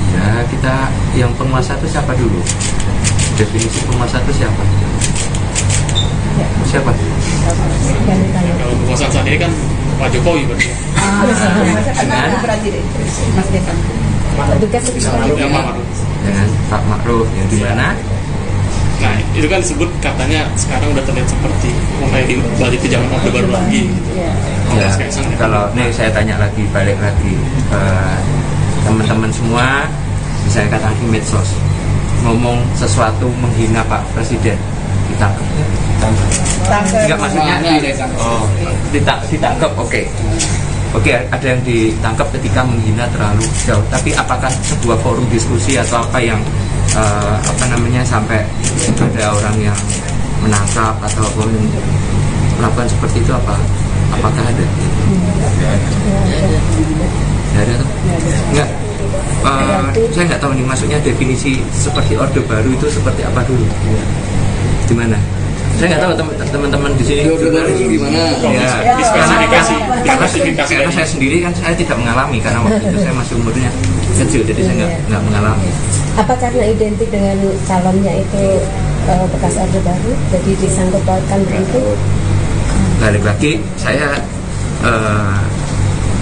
Ya, kita yang penguasa itu siapa dulu? Definisi penguasa itu siapa? Siapa? Kalau kekuasaan saat ini kan Pak Jokowi berarti. Dengan Pak Ma'ruf yang di mana? Nah, itu kan disebut katanya sekarang udah terlihat seperti mulai balik ke zaman Orde Baru lagi. Ya, kalau ini saya tanya lagi, balik lagi teman-teman semua, misalnya katakan di medsos ngomong sesuatu menghina Pak Presiden, ditangkap. Enggak, maksudnya ditangkap. Oke, ada yang ditangkap ketika menghina terlalu jauh. Tapi apakah sebuah forum diskusi atau apa yang sampai ada orang yang menangkap atau melakukan seperti itu, apakah ada? Tidak ada tuh? Enggak. Saya nggak tahu nih, maksudnya definisi seperti Orde Baru itu seperti apa dulu? Di mana? Saya nggak tahu teman-teman di sini. Orde Baru gimana? Ya, karena saya sendiri kan saya tidak mengalami, karena waktu itu saya masih umurnya kecil, jadi saya nggak mengalami. Apa karena identik dengan calonnya itu bekas Orde Baru, jadi disangkut pautkan begitu? Balik lagi, saya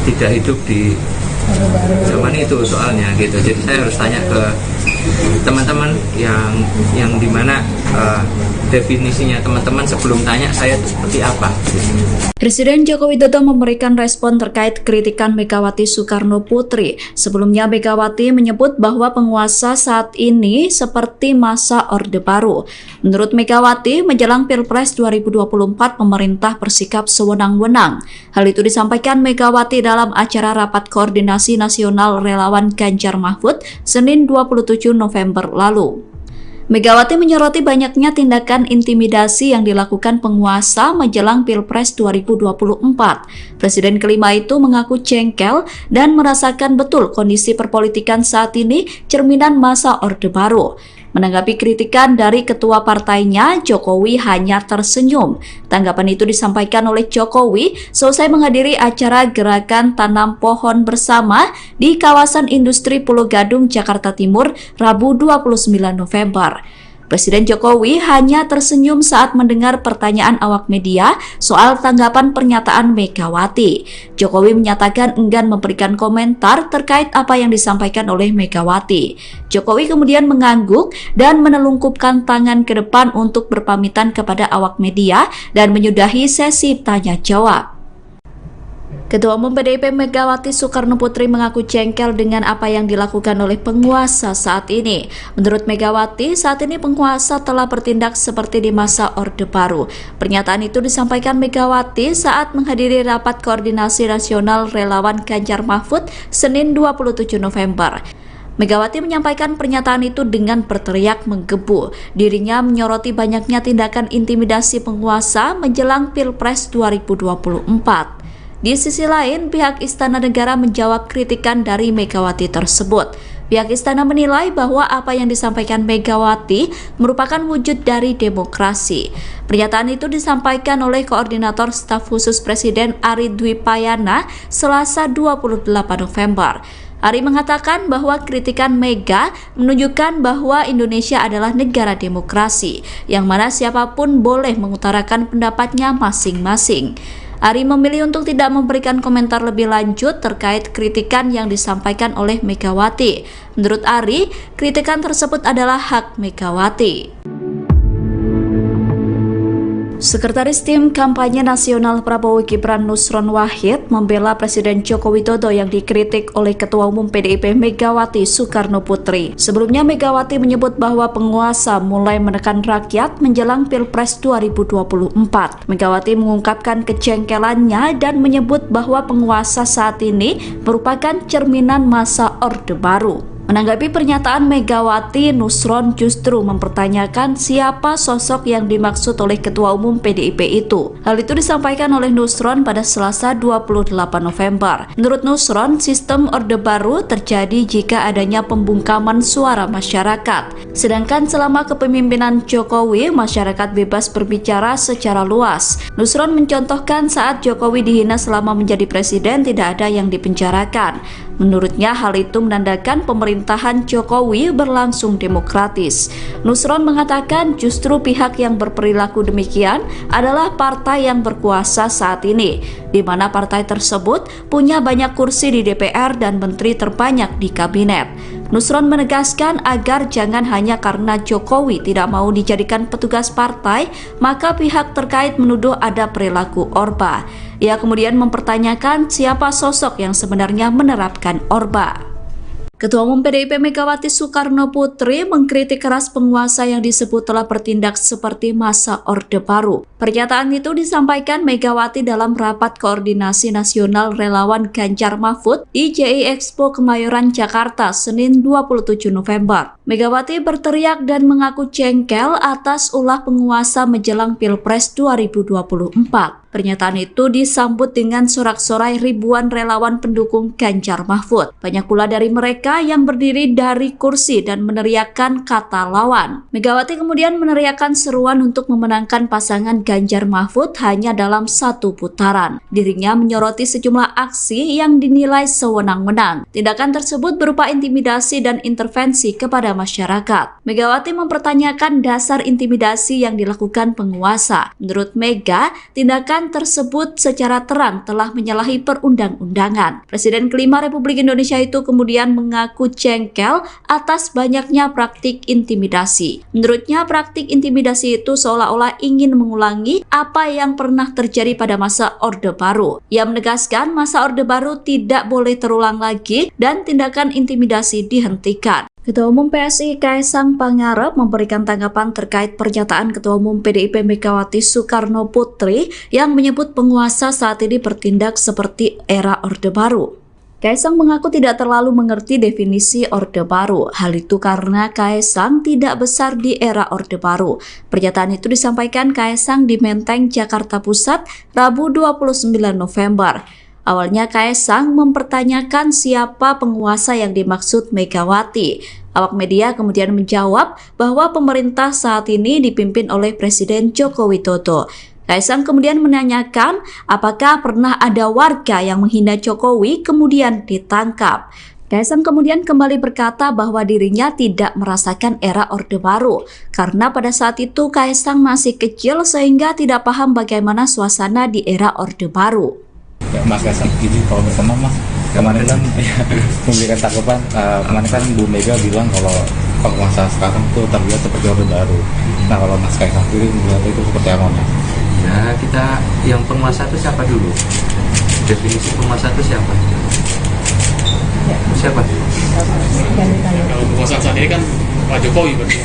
tidak hidup di zaman itu soalnya gitu, jadi saya harus tanya ke teman-teman yang dimana definisinya teman-teman sebelum tanya saya itu seperti apa. Presiden Joko Widodo memberikan respon terkait kritikan Megawati Soekarno Putri. Sebelumnya Megawati menyebut bahwa penguasa saat ini seperti masa Orde Baru. Menurut Megawati, menjelang Pilpres 2024 pemerintah bersikap sewenang-wenang. Hal itu disampaikan Megawati dalam acara rapat koordinasi nasional relawan Ganjar Mahfud Senin 27 November lalu. Megawati menyoroti banyaknya tindakan intimidasi yang dilakukan penguasa menjelang Pilpres 2024. Presiden kelima itu mengaku jengkel dan merasakan betul kondisi perpolitikan saat ini cerminan masa Orde Baru. Menanggapi kritikan dari ketua partainya, Jokowi hanya tersenyum. Tanggapan itu disampaikan oleh Jokowi selesai menghadiri acara gerakan tanam pohon bersama di kawasan industri Pulau Gadung, Jakarta Timur, Rabu 29 November. Presiden Jokowi hanya tersenyum saat mendengar pertanyaan awak media soal tanggapan pernyataan Megawati. Jokowi menyatakan enggan memberikan komentar terkait apa yang disampaikan oleh Megawati. Jokowi kemudian mengangguk dan menelungkupkan tangan ke depan untuk berpamitan kepada awak media dan menyudahi sesi tanya jawab. Ketua Umum PDIP Megawati Soekarno Putri mengaku jengkel dengan apa yang dilakukan oleh penguasa saat ini. Menurut Megawati, saat ini penguasa telah bertindak seperti di masa Orde Baru. Pernyataan itu disampaikan Megawati saat menghadiri rapat koordinasi nasional relawan Ganjar Mahfud Senin 27 November. Megawati menyampaikan pernyataan itu dengan berteriak menggebu. Dirinya menyoroti banyaknya tindakan intimidasi penguasa menjelang Pilpres 2024. Di sisi lain, pihak Istana Negara menjawab kritikan dari Megawati tersebut. Pihak Istana menilai bahwa apa yang disampaikan Megawati merupakan wujud dari demokrasi. Pernyataan itu disampaikan oleh Koordinator Staf Khusus Presiden Ari Dwi Payana Selasa 28 November. Ari mengatakan bahwa kritikan Mega menunjukkan bahwa Indonesia adalah negara demokrasi, yang mana siapapun boleh mengutarakan pendapatnya masing-masing. Ari memilih untuk tidak memberikan komentar lebih lanjut terkait kritikan yang disampaikan oleh Megawati. Menurut Ari, kritikan tersebut adalah hak Megawati. Sekretaris Tim Kampanye Nasional Prabowo Gibran Nusron Wahid membela Presiden Joko Widodo yang dikritik oleh Ketua Umum PDIP Megawati Soekarno Putri. Sebelumnya Megawati menyebut bahwa penguasa mulai menekan rakyat menjelang Pilpres 2024. Megawati mengungkapkan kejengkelannya dan menyebut bahwa penguasa saat ini merupakan cerminan masa Orde Baru. Menanggapi pernyataan Megawati, Nusron justru mempertanyakan siapa sosok yang dimaksud oleh Ketua Umum PDIP itu. Hal itu disampaikan oleh Nusron pada Selasa 28 November. Menurut Nusron, sistem Orde Baru terjadi jika adanya pembungkaman suara masyarakat. Sedangkan selama kepemimpinan Jokowi, masyarakat bebas berbicara secara luas. Nusron mencontohkan saat Jokowi dihina selama menjadi presiden tidak ada yang dipenjarakan. Menurutnya hal itu menandakan pemerintahan Jokowi berlangsung demokratis. Nusron mengatakan justru pihak yang berperilaku demikian adalah partai yang berkuasa saat ini, di mana partai tersebut punya banyak kursi di DPR dan menteri terbanyak di kabinet. Nusron menegaskan agar jangan hanya karena Jokowi tidak mau dijadikan petugas partai, maka pihak terkait menuduh ada perilaku Orba. Ia kemudian mempertanyakan siapa sosok yang sebenarnya menerapkan Orba. Ketua Umum PDIP Megawati Soekarno Putri mengkritik keras penguasa yang disebut telah bertindak seperti masa Orde Baru. Pernyataan itu disampaikan Megawati dalam rapat koordinasi nasional relawan Ganjar Mahfud di JI Expo Kemayoran, Jakarta, Senin 27 November. Megawati berteriak dan mengaku jengkel atas ulah penguasa menjelang Pilpres 2024. Pernyataan itu disambut dengan sorak-sorai ribuan relawan pendukung Ganjar Mahfud. Banyak pula dari mereka yang berdiri dari kursi dan meneriakkan kata lawan. Megawati kemudian meneriakkan seruan untuk memenangkan pasangan Ganjar Mahfud hanya dalam satu putaran. Dirinya menyoroti sejumlah aksi yang dinilai sewenang-wenang. Tindakan tersebut berupa intimidasi dan intervensi kepada masyarakat. Megawati mempertanyakan dasar intimidasi yang dilakukan penguasa. Menurut Mega, tindakan tersebut secara terang telah menyalahi perundang-undangan. Presiden kelima Republik Indonesia itu kemudian mengaku jengkel atas banyaknya praktik intimidasi. Menurutnya, praktik intimidasi itu seolah-olah ingin mengulangi apa yang pernah terjadi pada masa Orde Baru. Ia menegaskan masa Orde Baru tidak boleh terulang lagi dan tindakan intimidasi dihentikan. Ketua Umum PSI Kaisang Pangarep memberikan tanggapan terkait pernyataan Ketua Umum PDIP Megawati Soekarno Putri yang menyebut penguasa saat ini bertindak seperti era Orde Baru. Kaisang mengaku tidak terlalu mengerti definisi Orde Baru. Hal itu karena Kaisang tidak besar di era Orde Baru. Pernyataan itu disampaikan Kaisang di Menteng, Jakarta Pusat, Rabu 29 November. Awalnya Kaisang mempertanyakan siapa penguasa yang dimaksud Megawati. Awak media kemudian menjawab bahwa pemerintah saat ini dipimpin oleh Presiden Joko Widodo. Kaisang kemudian menanyakan apakah pernah ada warga yang menghina Jokowi kemudian ditangkap. Kaisang kemudian kembali berkata bahwa dirinya tidak merasakan era Orde Baru karena pada saat itu Kaisang masih kecil sehingga tidak paham bagaimana suasana di era Orde Baru. Ya, Mas Kaisang, izin kalau berkenan Mas, kemarin kan memberikan tanggapan, kemarin kan Bu Mega bilang kalau penguasa sekarang tuh terlihat seperti Orde Baru. Nah kalau Mas Kaisang sendiri melihat itu seperti apa Mas? Ya, kita yang penguasa itu siapa dulu? Definisi penguasa itu siapa? Siapa? Kalau penguasaan saat ini kan Pak Jokowi berarti.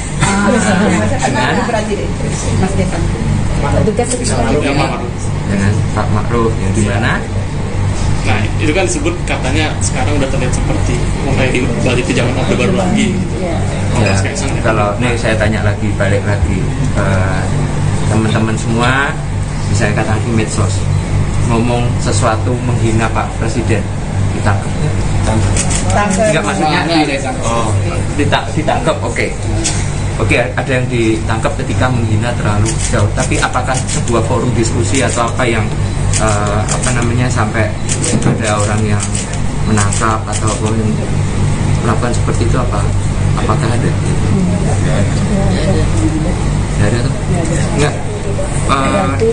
Mas Devan. Petugas Yang Pak Ma'ruf. Dengan Pak Ma'ruf yang di mana? Nah, itu kan disebut katanya sekarang udah terlihat seperti mulai balik ke zaman Orde Baru lagi gitu. Ya, Mas Kaisang, kalau ini saya tanya lagi, balik lagi teman-teman semua, misalnya katakan di medsos ngomong sesuatu menghina Pak Presiden, ditangkap. Enggak, maksudnya ditangkap. Oke, ada yang ditangkap ketika menghina terlalu jauh. Tapi apakah sebuah forum diskusi atau apa yang sampai ada orang yang menangkap atau yang melakukan seperti itu, apakah ada? Ada tuh? Enggak.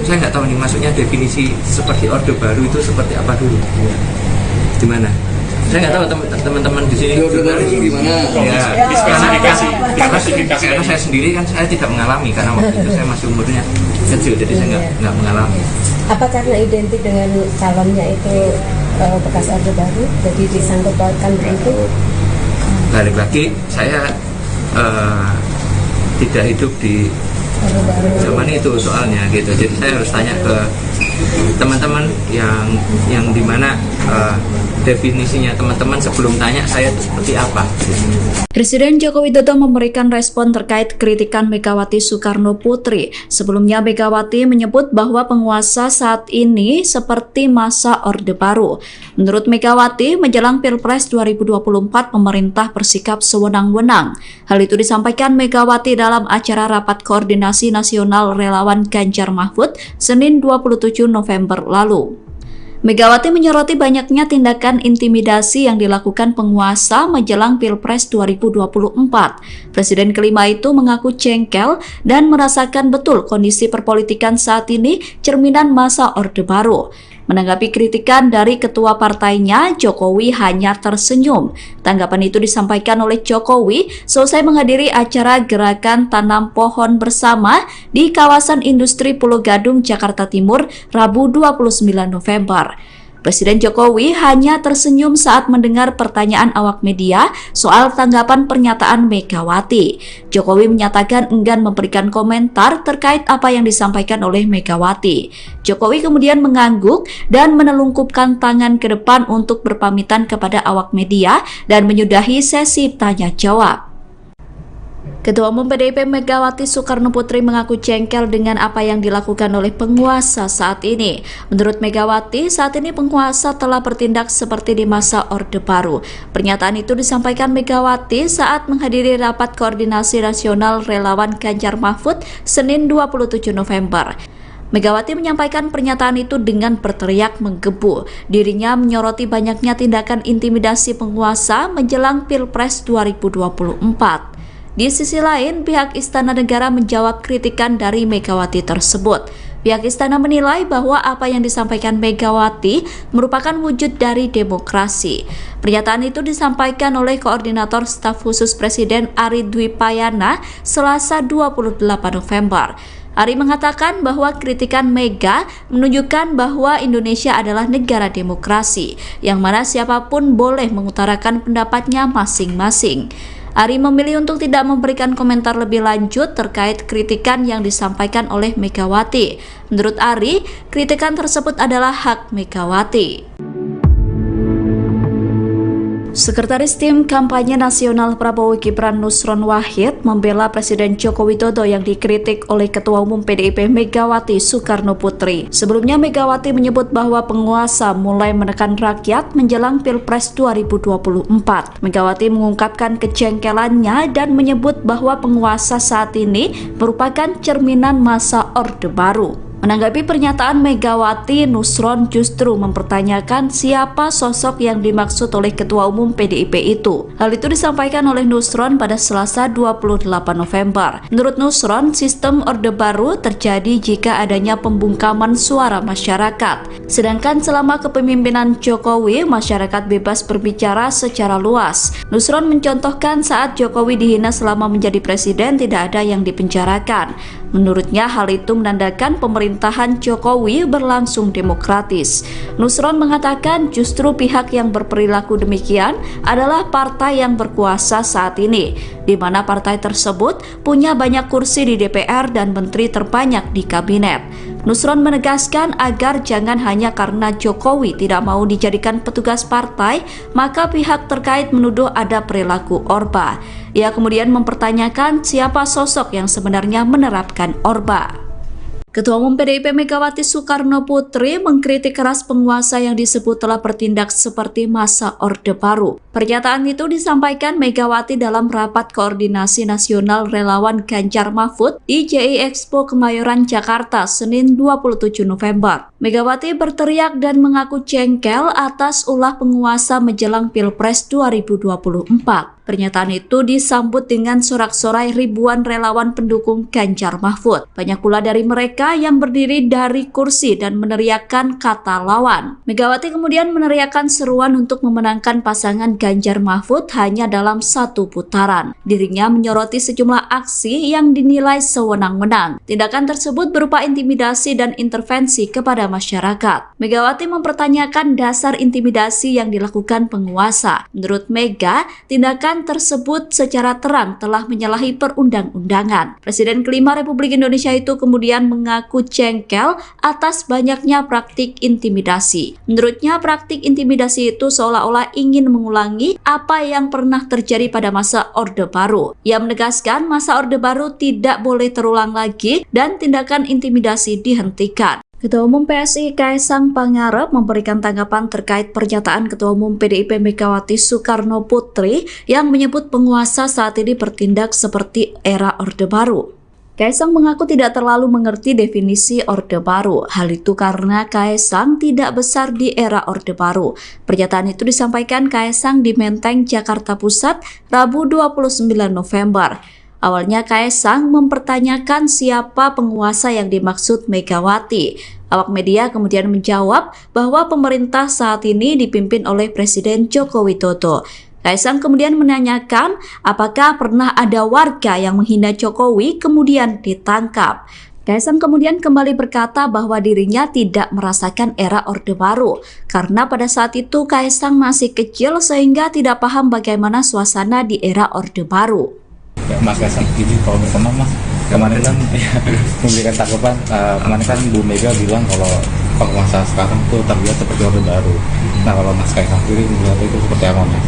Saya nggak tahu nih, maksudnya definisi seperti Orde Baru itu seperti apa dulu? Di mana? Saya nggak tahu teman-teman di sini. Orde Baru gimana? Ya, karena saya sendiri kan saya tidak mengalami, karena waktu itu saya masih umurnya kecil, jadi saya nggak mengalami. Apa karena identik dengan calonnya itu bekas Orde Baru, jadi disangkut pautkan begitu? Balik lagi, saya tidak hidup di zaman itu soalnya gitu, jadi saya harus tanya ke teman-teman yang dimana definisinya teman-teman sebelum tanya saya itu seperti apa. Presiden Joko Widodo memberikan respon terkait kritikan Megawati Soekarno Putri. Sebelumnya Megawati menyebut bahwa penguasa saat ini seperti masa Orde Baru. Menurut Megawati, menjelang Pilpres 2024 pemerintah bersikap sewenang-wenang. Hal itu disampaikan Megawati dalam acara Rapat Koordinasi Nasional Relawan Ganjar Mahfud Senin 27 November lalu. Megawati menyoroti banyaknya tindakan intimidasi yang dilakukan penguasa menjelang Pilpres 2024. Presiden kelima itu mengaku jengkel dan merasakan betul kondisi perpolitikan saat ini cerminan masa Orde Baru. Menanggapi kritikan dari ketua partainya, Jokowi hanya tersenyum. Tanggapan itu disampaikan oleh Jokowi selesai menghadiri acara Gerakan Tanam Pohon Bersama di kawasan industri Pulau Gadung, Jakarta Timur, Rabu 29 November. Presiden Jokowi hanya tersenyum saat mendengar pertanyaan awak media soal tanggapan pernyataan Megawati. Jokowi menyatakan enggan memberikan komentar terkait apa yang disampaikan oleh Megawati. Jokowi kemudian mengangguk dan menelungkupkan tangan ke depan untuk berpamitan kepada awak media dan menyudahi sesi tanya jawab. Ketua Umum PDIP Megawati Soekarno Putri mengaku jengkel dengan apa yang dilakukan oleh penguasa saat ini. Menurut Megawati, saat ini penguasa telah bertindak seperti di masa Orde Baru. Pernyataan itu disampaikan Megawati saat menghadiri Rapat Koordinasi Nasional Relawan Ganjar Mahfud Senin 27 November. Megawati menyampaikan pernyataan itu dengan berteriak menggebu. Dirinya menyoroti banyaknya tindakan intimidasi penguasa menjelang Pilpres 2024. Di sisi lain, pihak Istana Negara menjawab kritikan dari Megawati tersebut. Pihak Istana menilai bahwa apa yang disampaikan Megawati merupakan wujud dari demokrasi. Pernyataan itu disampaikan oleh Koordinator Staf Khusus Presiden Ari Dwi Payana Selasa 28 November. Ari mengatakan bahwa kritikan Mega menunjukkan bahwa Indonesia adalah negara demokrasi, yang mana siapapun boleh mengutarakan pendapatnya masing-masing. Ari memilih untuk tidak memberikan komentar lebih lanjut terkait kritikan yang disampaikan oleh Megawati. Menurut Ari, kritikan tersebut adalah hak Megawati. Sekretaris Tim Kampanye Nasional Prabowo Gibran Nusron Wahid membela Presiden Joko Widodo yang dikritik oleh Ketua Umum PDIP Megawati Soekarno Putri. Sebelumnya Megawati menyebut bahwa penguasa mulai menekan rakyat menjelang Pilpres 2024. Megawati mengungkapkan kejengkelannya dan menyebut bahwa penguasa saat ini merupakan cerminan masa Orde Baru. Menanggapi pernyataan Megawati, Nusron justru mempertanyakan siapa sosok yang dimaksud oleh Ketua Umum PDIP itu. Hal itu disampaikan oleh Nusron pada Selasa 28 November. Menurut Nusron, sistem Orde Baru terjadi jika adanya pembungkaman suara masyarakat. Sedangkan selama kepemimpinan Jokowi, masyarakat bebas berbicara secara luas. Nusron mencontohkan saat Jokowi dihina selama menjadi presiden tidak ada yang dipenjarakan. Menurutnya hal itu menandakan pemerintahan Jokowi berlangsung demokratis. Nusron mengatakan justru pihak yang berperilaku demikian adalah partai yang berkuasa saat ini, di mana partai tersebut punya banyak kursi di DPR dan menteri terbanyak di kabinet. Nusron menegaskan agar jangan hanya karena Jokowi tidak mau dijadikan petugas partai, maka pihak terkait menuduh ada perilaku Orba. Ia kemudian mempertanyakan siapa sosok yang sebenarnya menerapkan Orba. Ketua Umum PDIP Megawati Soekarno Putri mengkritik keras penguasa yang disebut telah bertindak seperti masa Orde Baru. Pernyataan itu disampaikan Megawati dalam rapat koordinasi nasional relawan Ganjar Mahfud di JI Expo Kemayoran, Jakarta, Senin 27 November. Megawati berteriak dan mengaku jengkel atas ulah penguasa menjelang Pilpres 2024. Pernyataan itu disambut dengan sorak-sorai ribuan relawan pendukung Ganjar Mahfud. Banyak pula dari mereka yang berdiri dari kursi dan meneriakkan kata lawan. Megawati kemudian meneriakkan seruan untuk memenangkan pasangan Ganjar Mahfud hanya dalam satu putaran. Dirinya menyoroti sejumlah aksi yang dinilai sewenang-wenang. Tindakan tersebut berupa intimidasi dan intervensi kepada masyarakat. Megawati mempertanyakan dasar intimidasi yang dilakukan penguasa. Menurut Mega, tindakan tersebut secara terang telah menyalahi perundang-undangan. Presiden kelima Republik Indonesia itu kemudian mengaku jengkel atas banyaknya praktik intimidasi. Menurutnya praktik intimidasi itu seolah-olah ingin mengulangi apa yang pernah terjadi pada masa Orde Baru. Ia menegaskan masa Orde Baru tidak boleh terulang lagi dan tindakan intimidasi dihentikan. Ketua Umum PSI Kaesang Pangarep memberikan tanggapan terkait pernyataan Ketua Umum PDIP Megawati Soekarno Putri yang menyebut penguasa saat ini bertindak seperti era Orde Baru. Kaesang mengaku tidak terlalu mengerti definisi Orde Baru. Hal itu karena Kaesang tidak besar di era Orde Baru. Pernyataan itu disampaikan Kaesang di Menteng, Jakarta Pusat, Rabu 29 November. Awalnya Kaesang mempertanyakan siapa penguasa yang dimaksud Megawati. Awak media kemudian menjawab bahwa pemerintah saat ini dipimpin oleh Presiden Joko Widodo. Kaesang kemudian menanyakan apakah pernah ada warga yang menghina Jokowi kemudian ditangkap. Kaesang kemudian kembali berkata bahwa dirinya tidak merasakan era Orde Baru karena pada saat itu Kaesang masih kecil sehingga tidak paham bagaimana suasana di era Orde Baru. Mas Kaesang ini kalau berkenan Mas, kemarin kan memberikan tanggapan, kemarin kan Bu Mega bilang kalau penguasa sekarang tuh terlihat seperti Orde Baru. Nah kalau Mas Kaesang sendiri melihat itu seperti apa Mas?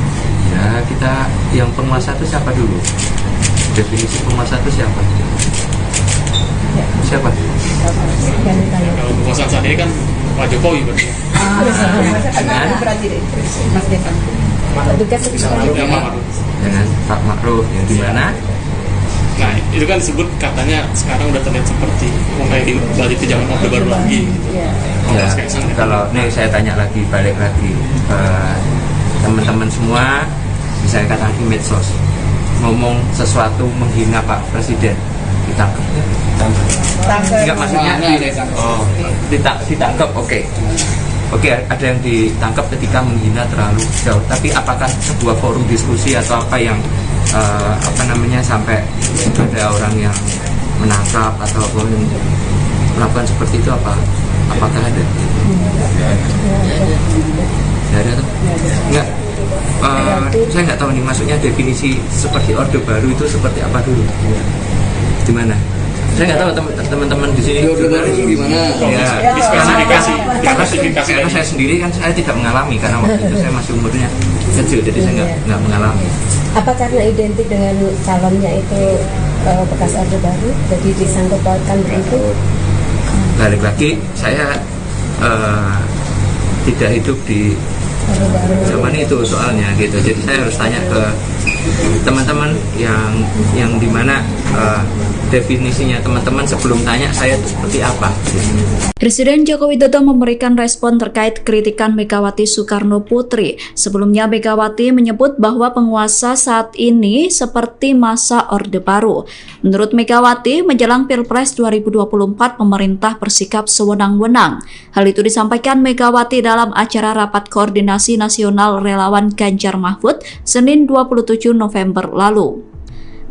Ya kita yang penguasa itu siapa dulu? Definisi penguasa itu siapa? Siapa? Kalau penguasa saat ini kan Pak Jokowi berarti. Mas Devan. Dengan Pak Ma'ruf yang di mana? Nah itu kan disebut katanya sekarang udah terlihat seperti mulai balik ke zaman Orde Baru lagi. Ya, kalau nih saya tanya lagi, balik lagi ke teman-teman semua, bisa katakan di medsos ngomong sesuatu menghina Pak Presiden ditangkap ya? Enggak maksudnya ditangkap, Oke, ada yang ditangkap ketika menghina terlalu jauh. Tapi apakah sebuah forum diskusi atau apa yang sampai ada orang yang menangkap atau melakukan seperti itu apakah ada? Ada tuh? Enggak. Saya nggak tahu nih maksudnya definisi seperti Orde Baru itu seperti apa dulu? Di mana? Saya nggak tahu teman-teman di sini Orde Baru gimana? ya, Dispesifikasi karena saya sendiri kan saya tidak mengalami karena waktu itu saya masih umurnya kecil, jadi saya nggak mengalami. Apa karena identik dengan calonnya itu bekas Orde Baru, jadi disangkut pautkan begitu? Balik lagi, saya tidak hidup di Orde Baru. zaman itu soalnya gitu, jadi saya harus tanya ke teman-teman yang dimana definisinya teman-teman sebelum tanya saya itu seperti apa. Presiden Joko Widodo memberikan respon terkait kritikan Megawati Soekarno Putri. Sebelumnya Megawati menyebut bahwa penguasa saat ini seperti masa Orde Baru. Menurut Megawati, menjelang Pilpres 2024 pemerintah bersikap sewenang-wenang. Hal itu disampaikan Megawati dalam acara Rapat Koordinasi Nasional Relawan Ganjar Mahfud Senin 27 November lalu.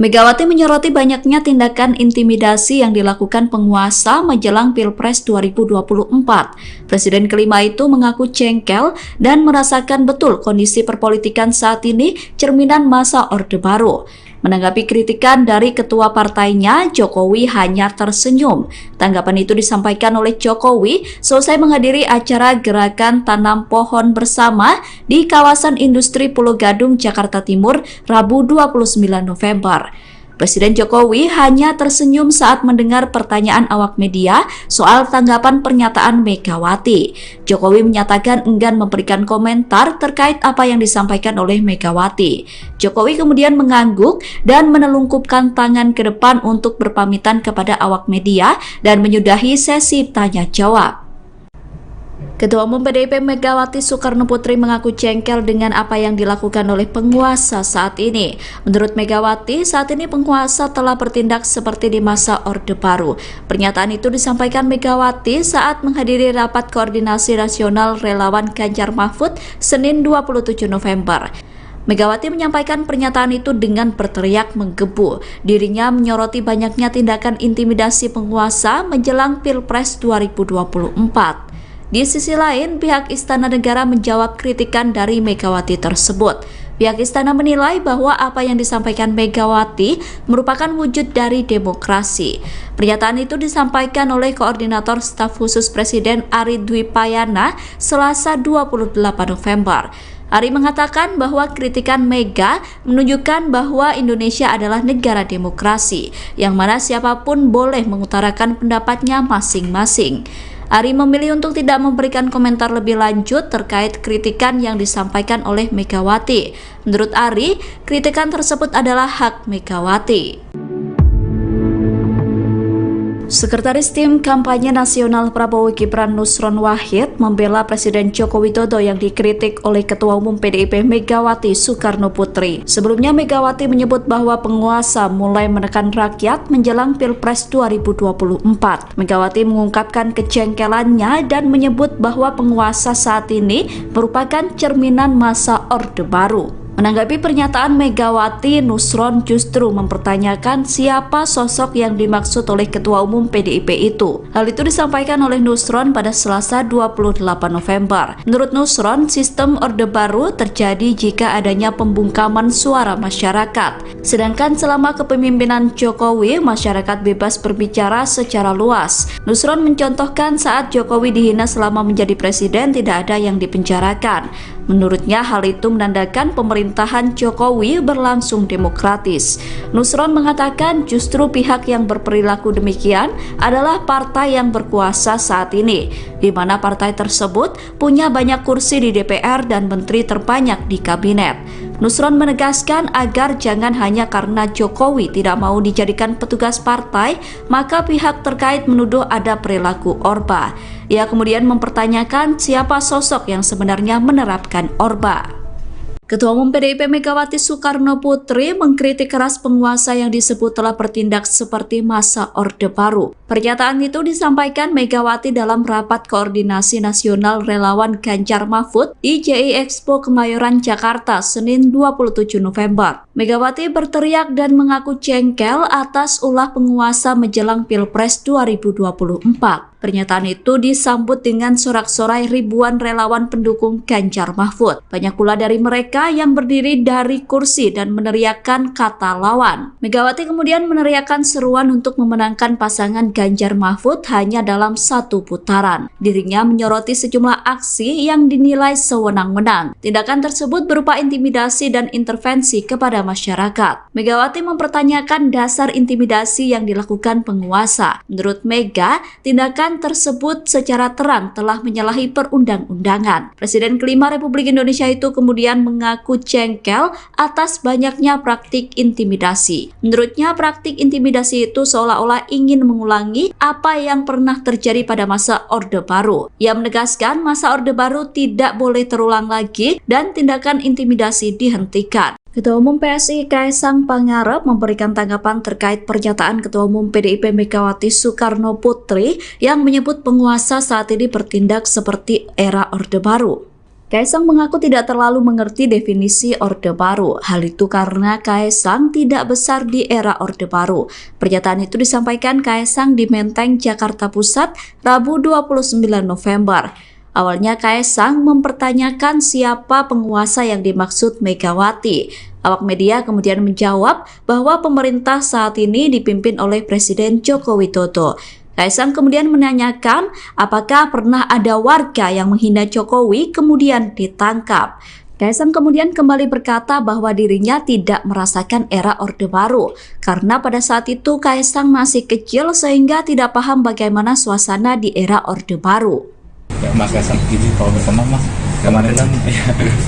Megawati menyoroti banyaknya tindakan intimidasi yang dilakukan penguasa menjelang Pilpres 2024. Presiden kelima itu mengaku jengkel dan merasakan betul kondisi perpolitikan saat ini cerminan masa Orde Baru. Menanggapi kritikan dari ketua partainya, Jokowi hanya tersenyum. Tanggapan itu disampaikan oleh Jokowi selesai menghadiri acara Gerakan Tanam Pohon Bersama di kawasan industri Pulau Gadung, Jakarta Timur, Rabu 29 November. Presiden Jokowi hanya tersenyum saat mendengar pertanyaan awak media soal tanggapan pernyataan Megawati. Jokowi menyatakan enggan memberikan komentar terkait apa yang disampaikan oleh Megawati. Jokowi kemudian mengangguk dan menelungkupkan tangan ke depan untuk berpamitan kepada awak media dan menyudahi sesi tanya jawab. Ketua Umum PDIP Megawati Soekarno Putri mengaku jengkel dengan apa yang dilakukan oleh penguasa saat ini. Menurut Megawati, saat ini penguasa telah bertindak seperti di masa Orde Baru. Pernyataan itu disampaikan Megawati saat menghadiri Rapat Koordinasi Nasional Relawan Ganjar Mahfud Senin 27 November. Megawati menyampaikan pernyataan itu dengan berteriak menggebu. Dirinya menyoroti banyaknya tindakan intimidasi penguasa menjelang Pilpres 2024. Di sisi lain, pihak Istana Negara menjawab kritikan dari Megawati tersebut. Pihak Istana menilai bahwa apa yang disampaikan Megawati merupakan wujud dari demokrasi. Pernyataan itu disampaikan oleh Koordinator Staf Khusus Presiden Ari Dwi Payana Selasa 28 November. Ari mengatakan bahwa kritikan Mega menunjukkan bahwa Indonesia adalah negara demokrasi, yang mana siapapun boleh mengutarakan pendapatnya masing-masing. Ari memilih untuk tidak memberikan komentar lebih lanjut terkait kritikan yang disampaikan oleh Megawati. Menurut Ari, kritikan tersebut adalah hak Megawati. Sekretaris Tim Kampanye Nasional Prabowo Gibran Nusron Wahid membela Presiden Joko Widodo yang dikritik oleh Ketua Umum PDIP Megawati Soekarno Putri. Sebelumnya Megawati menyebut bahwa penguasa mulai menekan rakyat menjelang Pilpres 2024. Megawati mengungkapkan kejengkelannya dan menyebut bahwa penguasa saat ini merupakan cerminan masa Orde Baru. Menanggapi pernyataan Megawati, Nusron justru mempertanyakan siapa sosok yang dimaksud oleh Ketua Umum PDIP itu. Hal itu disampaikan oleh Nusron pada Selasa 28 November. Menurut Nusron, sistem Orde Baru terjadi jika adanya pembungkaman suara masyarakat. Sedangkan selama kepemimpinan Jokowi, masyarakat bebas berbicara secara luas. Nusron mencontohkan saat Jokowi dihina selama menjadi presiden tidak ada yang dipenjarakan. Menurutnya hal itu menandakan pemerintahan Jokowi berlangsung demokratis. Nusron mengatakan justru pihak yang berperilaku demikian adalah partai yang berkuasa saat ini, di mana partai tersebut punya banyak kursi di DPR dan menteri terbanyak di kabinet. Nusron menegaskan agar jangan hanya karena Jokowi tidak mau dijadikan petugas partai, maka pihak terkait menuduh ada perilaku Orba. Ia kemudian mempertanyakan siapa sosok yang sebenarnya menerapkan Orba. Ketua Umum PDIP Megawati Soekarno Putri mengkritik keras penguasa yang disebut telah bertindak seperti masa Orde Baru. Pernyataan itu disampaikan Megawati dalam Rapat Koordinasi Nasional Relawan Ganjar Mahfud di JI Expo Kemayoran, Jakarta, Senin 27 November. Megawati berteriak dan mengaku jengkel atas ulah penguasa menjelang Pilpres 2024. Pernyataan itu disambut dengan sorak-sorai ribuan relawan pendukung Ganjar Mahfud. Banyak pula dari mereka yang berdiri dari kursi dan meneriakkan kata lawan. Megawati kemudian meneriakkan seruan untuk memenangkan pasangan Ganjar Mahfud hanya dalam satu putaran. Dirinya menyoroti sejumlah aksi yang dinilai sewenang-wenang. Tindakan tersebut berupa intimidasi dan intervensi kepada masyarakat. Megawati mempertanyakan dasar intimidasi yang dilakukan penguasa. Menurut Mega, tindakan tersebut secara terang telah menyalahi perundang-undangan. Presiden kelima Republik Indonesia itu kemudian mengaku jengkel atas banyaknya praktik intimidasi. Menurutnya, praktik intimidasi itu seolah-olah ingin mengulangi apa yang pernah terjadi pada masa Orde Baru. Ia menegaskan masa Orde Baru tidak boleh terulang lagi dan tindakan intimidasi dihentikan. Ketua Umum PSI Kaesang Pangarep memberikan tanggapan terkait pernyataan Ketua Umum PDIP Megawati Soekarno Putri yang menyebut penguasa saat ini bertindak seperti era Orde Baru. Kaesang mengaku tidak terlalu mengerti definisi Orde Baru. Hal itu karena Kaesang tidak besar di era Orde Baru. Pernyataan itu disampaikan Kaesang di Menteng, Jakarta Pusat, Rabu 29 November. Awalnya Kaesang mempertanyakan siapa penguasa yang dimaksud Megawati. Awak media kemudian menjawab bahwa pemerintah saat ini dipimpin oleh Presiden Joko Widodo. Kaesang kemudian menanyakan apakah pernah ada warga yang menghina Jokowi kemudian ditangkap. Kaesang kemudian kembali berkata bahwa dirinya tidak merasakan era Orde Baru karena pada saat itu Kaesang masih kecil sehingga tidak paham bagaimana suasana di era Orde Baru. Ya, Mas Kaesang, izin kalau berkenan Mas, kemarin kan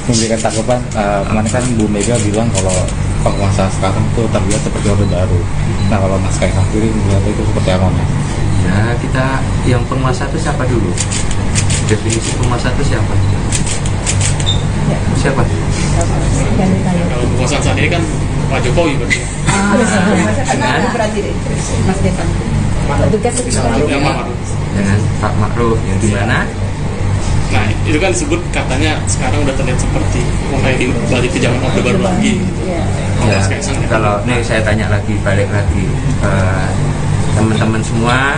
memberikan tanggapan, kemarin kan Bu Mega bilang kalau penguasa sekarang tuh terlihat seperti Orde Baru. Nah, kalau Mas Kaesang sendiri melihat itu seperti apa Mas? Nah, kita yang penguasa itu siapa dulu? Definisi penguasa itu siapa? Siapa? Kalau penguasa saat ini kan Pak Jokowi berarti. Mas Devan. Tugas Yang Pak Ma'ruf. Dengan Pak Ma'ruf yang di mana? Nah, itu kan disebut katanya sekarang udah terlihat seperti mulai balik ke zaman Orde Baru lagi. Ya, Mas Kaesang, kalau ini saya tanya lagi, balik lagi teman-teman semua,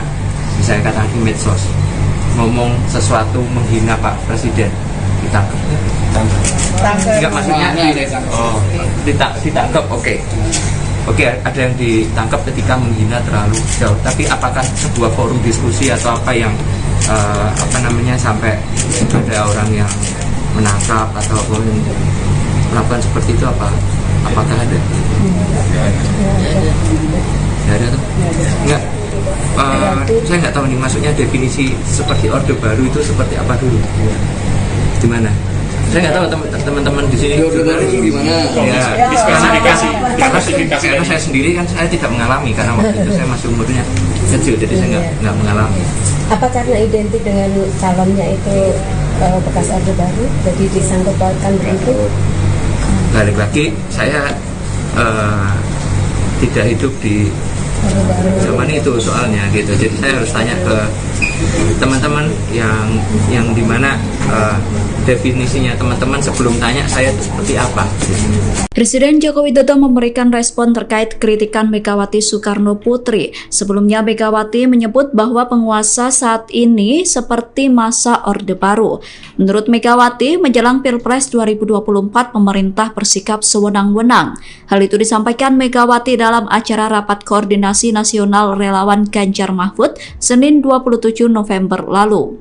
misalnya katakan di medsos ngomong sesuatu menghina Pak Presiden, ditangkap? Enggak, maksudnya ditangkap, oke. Oke, ada yang ditangkap ketika menghina terlalu jauh. Tapi apakah sebuah forum diskusi atau apa yang sampai ada orang yang menangkap atau melakukan seperti itu apakah ada? Tidak ada tuh? Enggak. Saya nggak tahu nih, maksudnya definisi seperti Orde Baru itu seperti apa dulu? Di mana? Saya nggak tahu teman-teman di sini. Orde Baru itu gimana? Ya, Spesifikasi. karena saya sendiri kan saya tidak mengalami, karena waktu itu saya masih umurnya kecil, jadi saya nggak mengalami. Apa karena identik dengan calonnya itu bekas Orde Baru, jadi disangkut pautkan begitu? Balik lagi, saya tidak hidup di zaman itu soalnya gitu, jadi saya harus tanya ke teman-teman yang dimana definisinya teman-teman sebelum tanya saya itu seperti apa. Presiden Joko Widodo memberikan respon terkait kritikan Megawati Soekarno Putri. Sebelumnya Megawati menyebut bahwa penguasa saat ini seperti masa Orde Baru. Menurut Megawati, menjelang Pilpres 2024 pemerintah bersikap sewenang-wenang. Hal itu disampaikan Megawati dalam acara Rapat Koordinasi Nasional Relawan Ganjar Mahfud Senin 27 November lalu.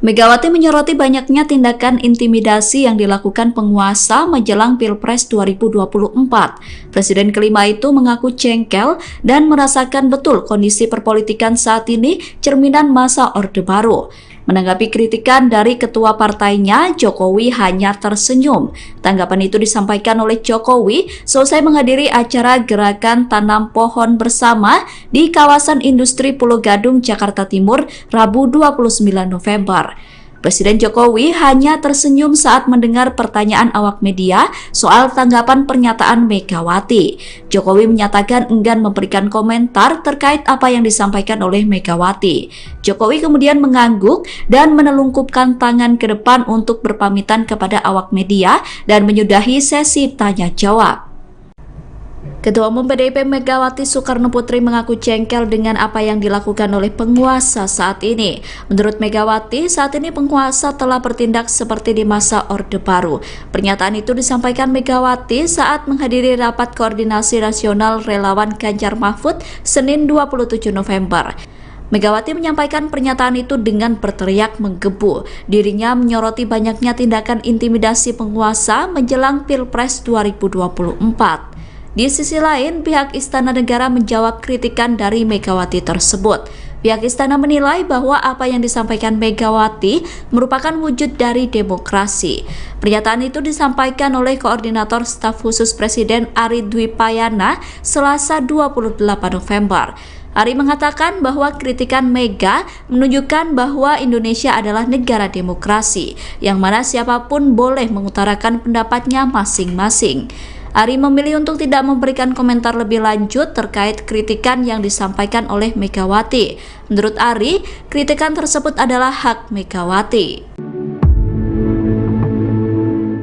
Megawati menyoroti banyaknya tindakan intimidasi yang dilakukan penguasa menjelang Pilpres 2024. Presiden kelima itu mengaku jengkel dan merasakan betul kondisi perpolitikan saat ini cerminan masa Orde Baru. Menanggapi kritikan dari ketua partainya, Jokowi hanya tersenyum. Tanggapan itu disampaikan oleh Jokowi selesai menghadiri acara Gerakan Tanam Pohon Bersama di kawasan industri Pulau Gadung, Jakarta Timur, Rabu 29 November. Presiden Jokowi hanya tersenyum saat mendengar pertanyaan awak media soal tanggapan pernyataan Megawati. Jokowi menyatakan enggan memberikan komentar terkait apa yang disampaikan oleh Megawati. Jokowi kemudian mengangguk dan menelungkupkan tangan ke depan untuk berpamitan kepada awak media dan menyudahi sesi tanya jawab. Ketua Umum PDIP Megawati Soekarnoputri mengaku jengkel dengan apa yang dilakukan oleh penguasa saat ini. Menurut Megawati, saat ini penguasa telah bertindak seperti di masa Orde Baru. Pernyataan itu disampaikan Megawati saat menghadiri rapat koordinasi nasional relawan Ganjar Mahfud Senin 27 November. Megawati menyampaikan pernyataan itu dengan berteriak menggebu. Dirinya menyoroti banyaknya tindakan intimidasi penguasa menjelang Pilpres 2024. Di sisi lain, pihak Istana Negara menjawab kritikan dari Megawati tersebut. Pihak Istana menilai bahwa apa yang disampaikan Megawati merupakan wujud dari demokrasi. Pernyataan itu disampaikan oleh Koordinator Staf Khusus Presiden Ari Dwi Payana Selasa 28 November. Ari mengatakan bahwa kritikan Mega menunjukkan bahwa Indonesia adalah negara demokrasi, yang mana siapapun boleh mengutarakan pendapatnya masing-masing. Ari memilih untuk tidak memberikan komentar lebih lanjut terkait kritikan yang disampaikan oleh Megawati. Menurut Ari, kritikan tersebut adalah hak Megawati.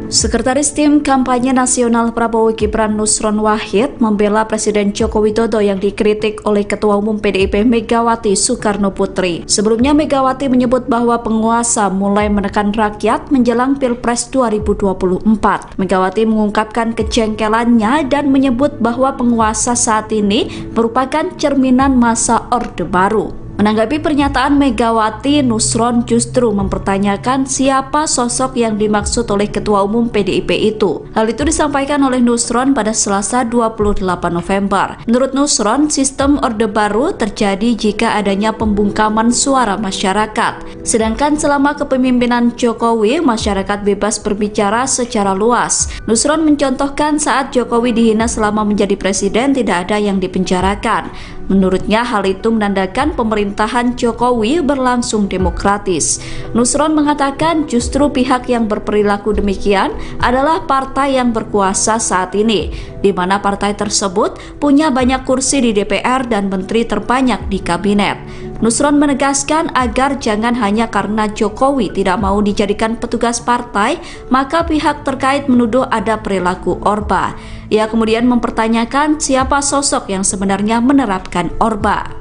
Sekretaris Tim Kampanye Nasional Prabowo Gibran Nusron Wahid membela Presiden Joko Widodo yang dikritik oleh Ketua Umum PDIP Megawati Soekarnoputri. Sebelumnya Megawati menyebut bahwa penguasa mulai menekan rakyat menjelang Pilpres 2024. Megawati mengungkapkan kejengkelannya dan menyebut bahwa penguasa saat ini merupakan cerminan masa Orde Baru. Menanggapi pernyataan Megawati, Nusron justru mempertanyakan siapa sosok yang dimaksud oleh Ketua Umum PDIP itu. Hal itu disampaikan oleh Nusron pada Selasa 28 November. Menurut Nusron, sistem Orde Baru terjadi jika adanya pembungkaman suara masyarakat. Sedangkan selama kepemimpinan Jokowi, masyarakat bebas berbicara secara luas. Nusron mencontohkan saat Jokowi dihina selama menjadi presiden tidak ada yang dipenjarakan. Menurutnya hal itu menandakan pemerintahan Jokowi berlangsung demokratis. Nusron mengatakan justru pihak yang berperilaku demikian adalah partai yang berkuasa saat ini, di mana partai tersebut punya banyak kursi di DPR dan menteri terbanyak di kabinet. Nusron menegaskan agar jangan hanya karena Jokowi tidak mau dijadikan petugas partai, maka pihak terkait menuduh ada perilaku Orba. Ia kemudian mempertanyakan siapa sosok yang sebenarnya menerapkan Orba.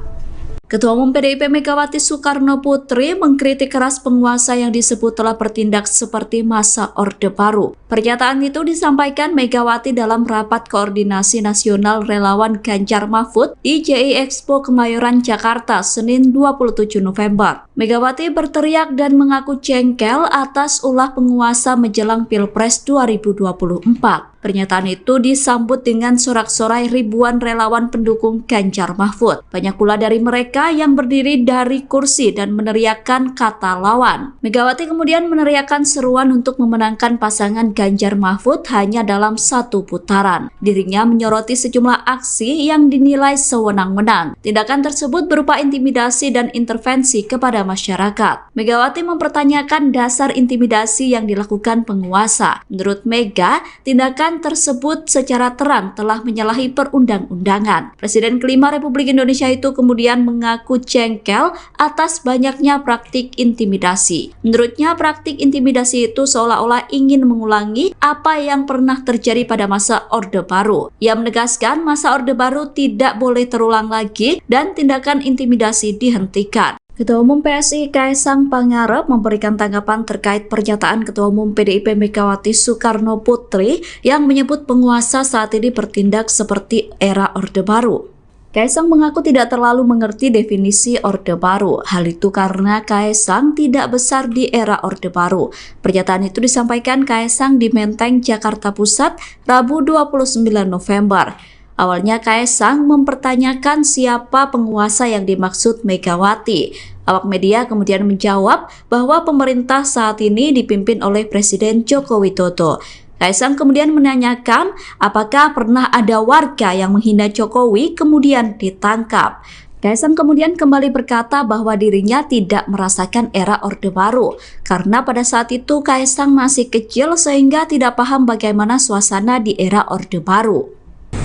Ketua Umum PDIP Megawati Soekarnoputri mengkritik keras penguasa yang disebut telah bertindak seperti masa Orde Baru. Pernyataan itu disampaikan Megawati dalam rapat koordinasi nasional relawan Ganjar Mahfud di JI Expo Kemayoran, Jakarta, Senin 27 November. Megawati berteriak dan mengaku jengkel atas ulah penguasa menjelang Pilpres 2024. Pernyataan itu disambut dengan sorak-sorai ribuan relawan pendukung Ganjar Mahfud. Banyak pula dari mereka yang berdiri dari kursi dan meneriakkan kata lawan. Megawati kemudian meneriakkan seruan untuk memenangkan pasangan Ganjar Mahfud hanya dalam satu putaran. Dirinya menyoroti sejumlah aksi yang dinilai sewenang-wenang. Tindakan tersebut berupa intimidasi dan intervensi kepada masyarakat. Megawati mempertanyakan dasar intimidasi yang dilakukan penguasa. Menurut Mega, tindakan tersebut secara terang telah menyalahi perundang-undangan. Presiden kelima Republik Indonesia itu kemudian mengaku jengkel atas banyaknya praktik intimidasi. Menurutnya, praktik intimidasi itu seolah-olah ingin mengulangi apa yang pernah terjadi pada masa Orde Baru. Ia menegaskan masa Orde Baru tidak boleh terulang lagi dan tindakan intimidasi dihentikan. Ketua Umum PSI Kaesang Pangarep memberikan tanggapan terkait pernyataan Ketua Umum PDIP Megawati Soekarnoputri yang menyebut penguasa saat ini bertindak seperti era Orde Baru. Kaesang mengaku tidak terlalu mengerti definisi Orde Baru. Hal itu karena Kaesang tidak besar di era Orde Baru. Pernyataan itu disampaikan Kaesang di Menteng, Jakarta Pusat, Rabu 29 November. Awalnya Kaesang mempertanyakan siapa penguasa yang dimaksud Megawati. Awak media kemudian menjawab bahwa pemerintah saat ini dipimpin oleh Presiden Joko Widodo. Kaesang kemudian menanyakan apakah pernah ada warga yang menghina Jokowi kemudian ditangkap. Kaesang kemudian kembali berkata bahwa dirinya tidak merasakan era Orde Baru karena pada saat itu Kaesang masih kecil sehingga tidak paham bagaimana suasana di era Orde Baru.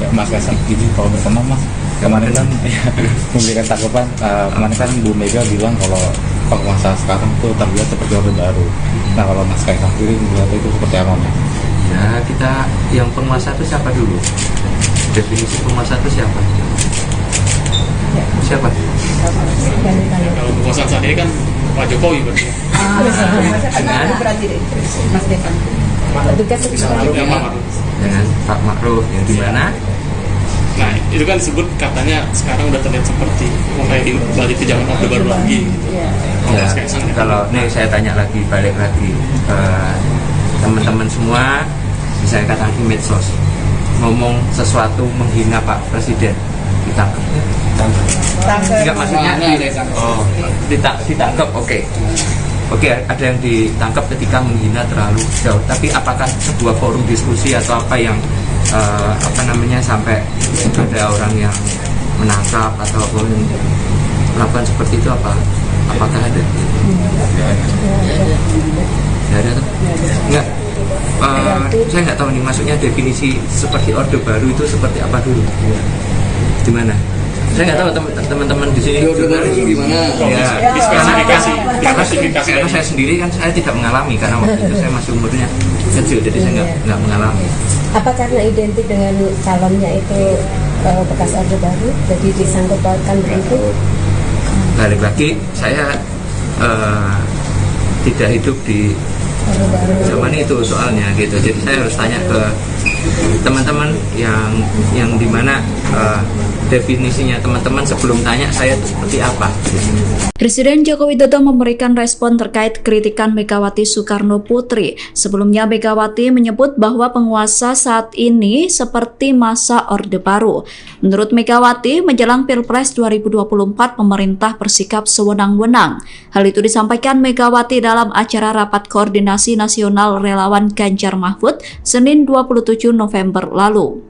Ya, Mas Kaesang, izin kalau berkenan Mas, kemarin kan memberikan tanggapan, kemarin kan Bu Mega bilang kalau penguasa sekarang tuh terlihat seperti Orde Baru. Nah kalau Mas Kaesang sendiri melihat itu seperti apa Mas? Ya, kita yang penguasa itu siapa dulu? Definisi penguasa itu siapa? Siapa? Kalau kekuasaan saat ini kan Pak Jokowi berarti. Mas Devan. Petugas Yang Pak Ma'ruf. Dengan Pak Ma'ruf yang di mana? Nah, itu kan disebut katanya sekarang udah terlihat seperti mulai balik ke zaman Orde Baru lagi gitu. Ya, Mas Kaisang, ya. kalau ini saya tanya lagi, balik lagi ke teman-teman semua, misalnya katakan di medsos, ngomong sesuatu menghina Pak Presiden, ditangkap. Enggak, maksudnya ditangkap, oke. Oke, ada yang ditangkap ketika menghina terlalu jauh. Tapi apakah sebuah forum diskusi atau apa yang sampai ada orang yang menangkap atau melakukan seperti itu, apakah ada? Tidak ada tuh? Enggak. Saya nggak tahu nih, maksudnya definisi seperti Orde Baru itu seperti apa dulu? Di mana? Saya nggak tahu teman-teman di sini. Orde Baru gimana? Ya, Dispesifikasi. karena saya sendiri kan saya tidak mengalami, karena waktu itu saya masih umurnya kecil, jadi saya nggak mengalami. Apa karena identik dengan calonnya itu bekas Orde Baru, jadi disangkut pautkan begitu? Balik lagi, saya tidak hidup di Orde Baru. zaman itu soalnya gitu, jadi saya harus tanya ke teman-teman yang dimana definisinya teman-teman sebelum tanya saya itu seperti apa. Presiden Joko Widodo memberikan respon terkait kritikan Megawati Soekarno Putri. Sebelumnya Megawati menyebut bahwa penguasa saat ini seperti masa Orde Baru. Menurut Megawati, menjelang Pilpres 2024 pemerintah bersikap sewenang-wenang. Hal itu disampaikan Megawati dalam acara Rapat Koordinasi Nasional Relawan Ganjar Mahfud Senin 27 November lalu.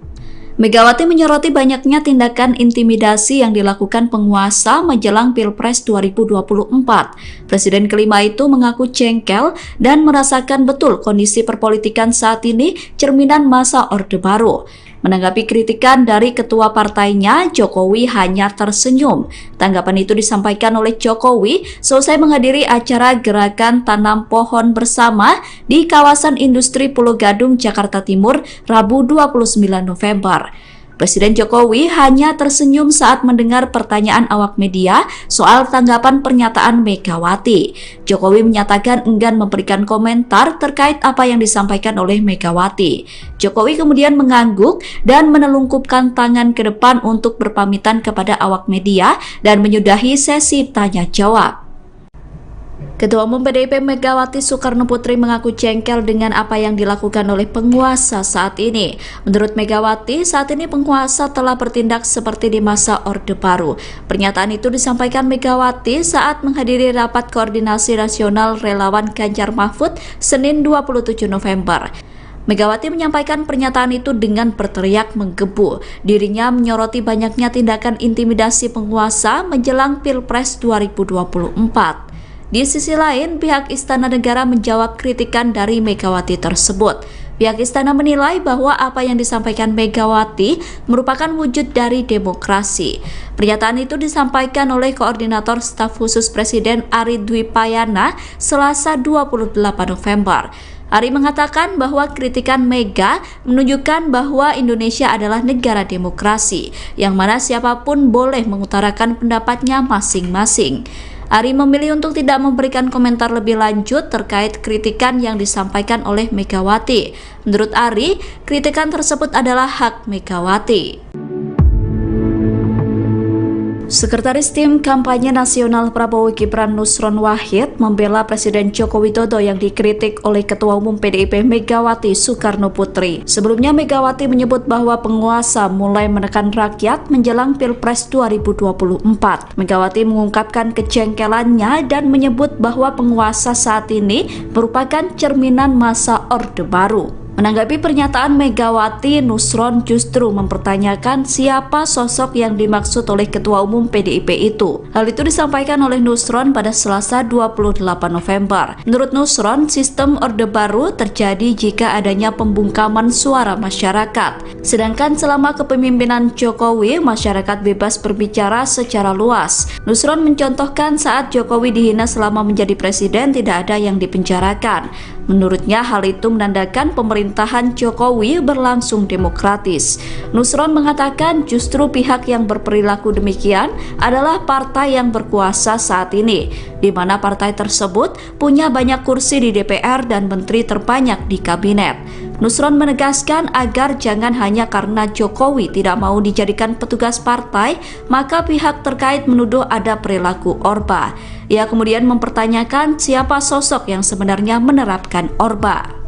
Megawati menyoroti banyaknya tindakan intimidasi yang dilakukan penguasa menjelang Pilpres 2024. Presiden kelima itu mengaku jengkel dan merasakan betul kondisi perpolitikan saat ini cerminan masa Orde Baru. Menanggapi kritikan dari ketua partainya, Jokowi hanya tersenyum. Tanggapan itu disampaikan oleh Jokowi selesai menghadiri acara Gerakan Tanam Pohon Bersama di kawasan industri Pulau Gadung, Jakarta Timur, Rabu 29 November. Presiden Jokowi hanya tersenyum saat mendengar pertanyaan awak media soal tanggapan pernyataan Megawati. Jokowi menyatakan enggan memberikan komentar terkait apa yang disampaikan oleh Megawati. Jokowi kemudian mengangguk dan menelungkupkan tangan ke depan untuk berpamitan kepada awak media dan menyudahi sesi tanya jawab. Ketua Umum PDIP Megawati Soekarno Putri mengaku jengkel dengan apa yang dilakukan oleh penguasa saat ini. Menurut Megawati, saat ini penguasa telah bertindak seperti di masa Orde Baru. Pernyataan itu disampaikan Megawati saat menghadiri Rapat Koordinasi Nasional Relawan Ganjar Mahfud Senin 27 November. Megawati menyampaikan pernyataan itu dengan berteriak menggebu. Dirinya menyoroti banyaknya tindakan intimidasi penguasa menjelang Pilpres 2024. Di sisi lain, pihak Istana Negara menjawab kritikan dari Megawati tersebut. Pihak Istana menilai bahwa apa yang disampaikan Megawati merupakan wujud dari demokrasi. Pernyataan itu disampaikan oleh Koordinator Staf Khusus Presiden Ari Dwi Payana Selasa 28 November. Ari mengatakan bahwa kritikan Mega menunjukkan bahwa Indonesia adalah negara demokrasi, yang mana siapapun boleh mengutarakan pendapatnya masing-masing. Ari memilih untuk tidak memberikan komentar lebih lanjut terkait kritikan yang disampaikan oleh Megawati. Menurut Ari, kritikan tersebut adalah hak Megawati. Sekretaris Tim Kampanye Nasional Prabowo Gibran Nusron Wahid membela Presiden Joko Widodo yang dikritik oleh Ketua Umum PDIP Megawati Soekarno Putri. Sebelumnya Megawati menyebut bahwa penguasa mulai menekan rakyat menjelang Pilpres 2024. Megawati mengungkapkan kejengkelannya dan menyebut bahwa penguasa saat ini merupakan cerminan masa Orde Baru. Menanggapi pernyataan Megawati, Nusron justru mempertanyakan siapa sosok yang dimaksud oleh Ketua Umum PDIP itu. Hal itu disampaikan oleh Nusron pada Selasa 28 November. Menurut Nusron, sistem Orde Baru terjadi jika adanya pembungkaman suara masyarakat. Sedangkan selama kepemimpinan Jokowi, masyarakat bebas berbicara secara luas. Nusron mencontohkan saat Jokowi dihina selama menjadi presiden tidak ada yang dipenjarakan. Menurutnya hal itu menandakan pemerintahan Jokowi berlangsung demokratis. Nusron mengatakan justru pihak yang berperilaku demikian adalah partai yang berkuasa saat ini, di mana partai tersebut punya banyak kursi di DPR dan menteri terbanyak di kabinet. Nusron menegaskan agar jangan hanya karena Jokowi tidak mau dijadikan petugas partai, maka pihak terkait menuduh ada perilaku Orba. Ia kemudian mempertanyakan siapa sosok yang sebenarnya menerapkan Orba.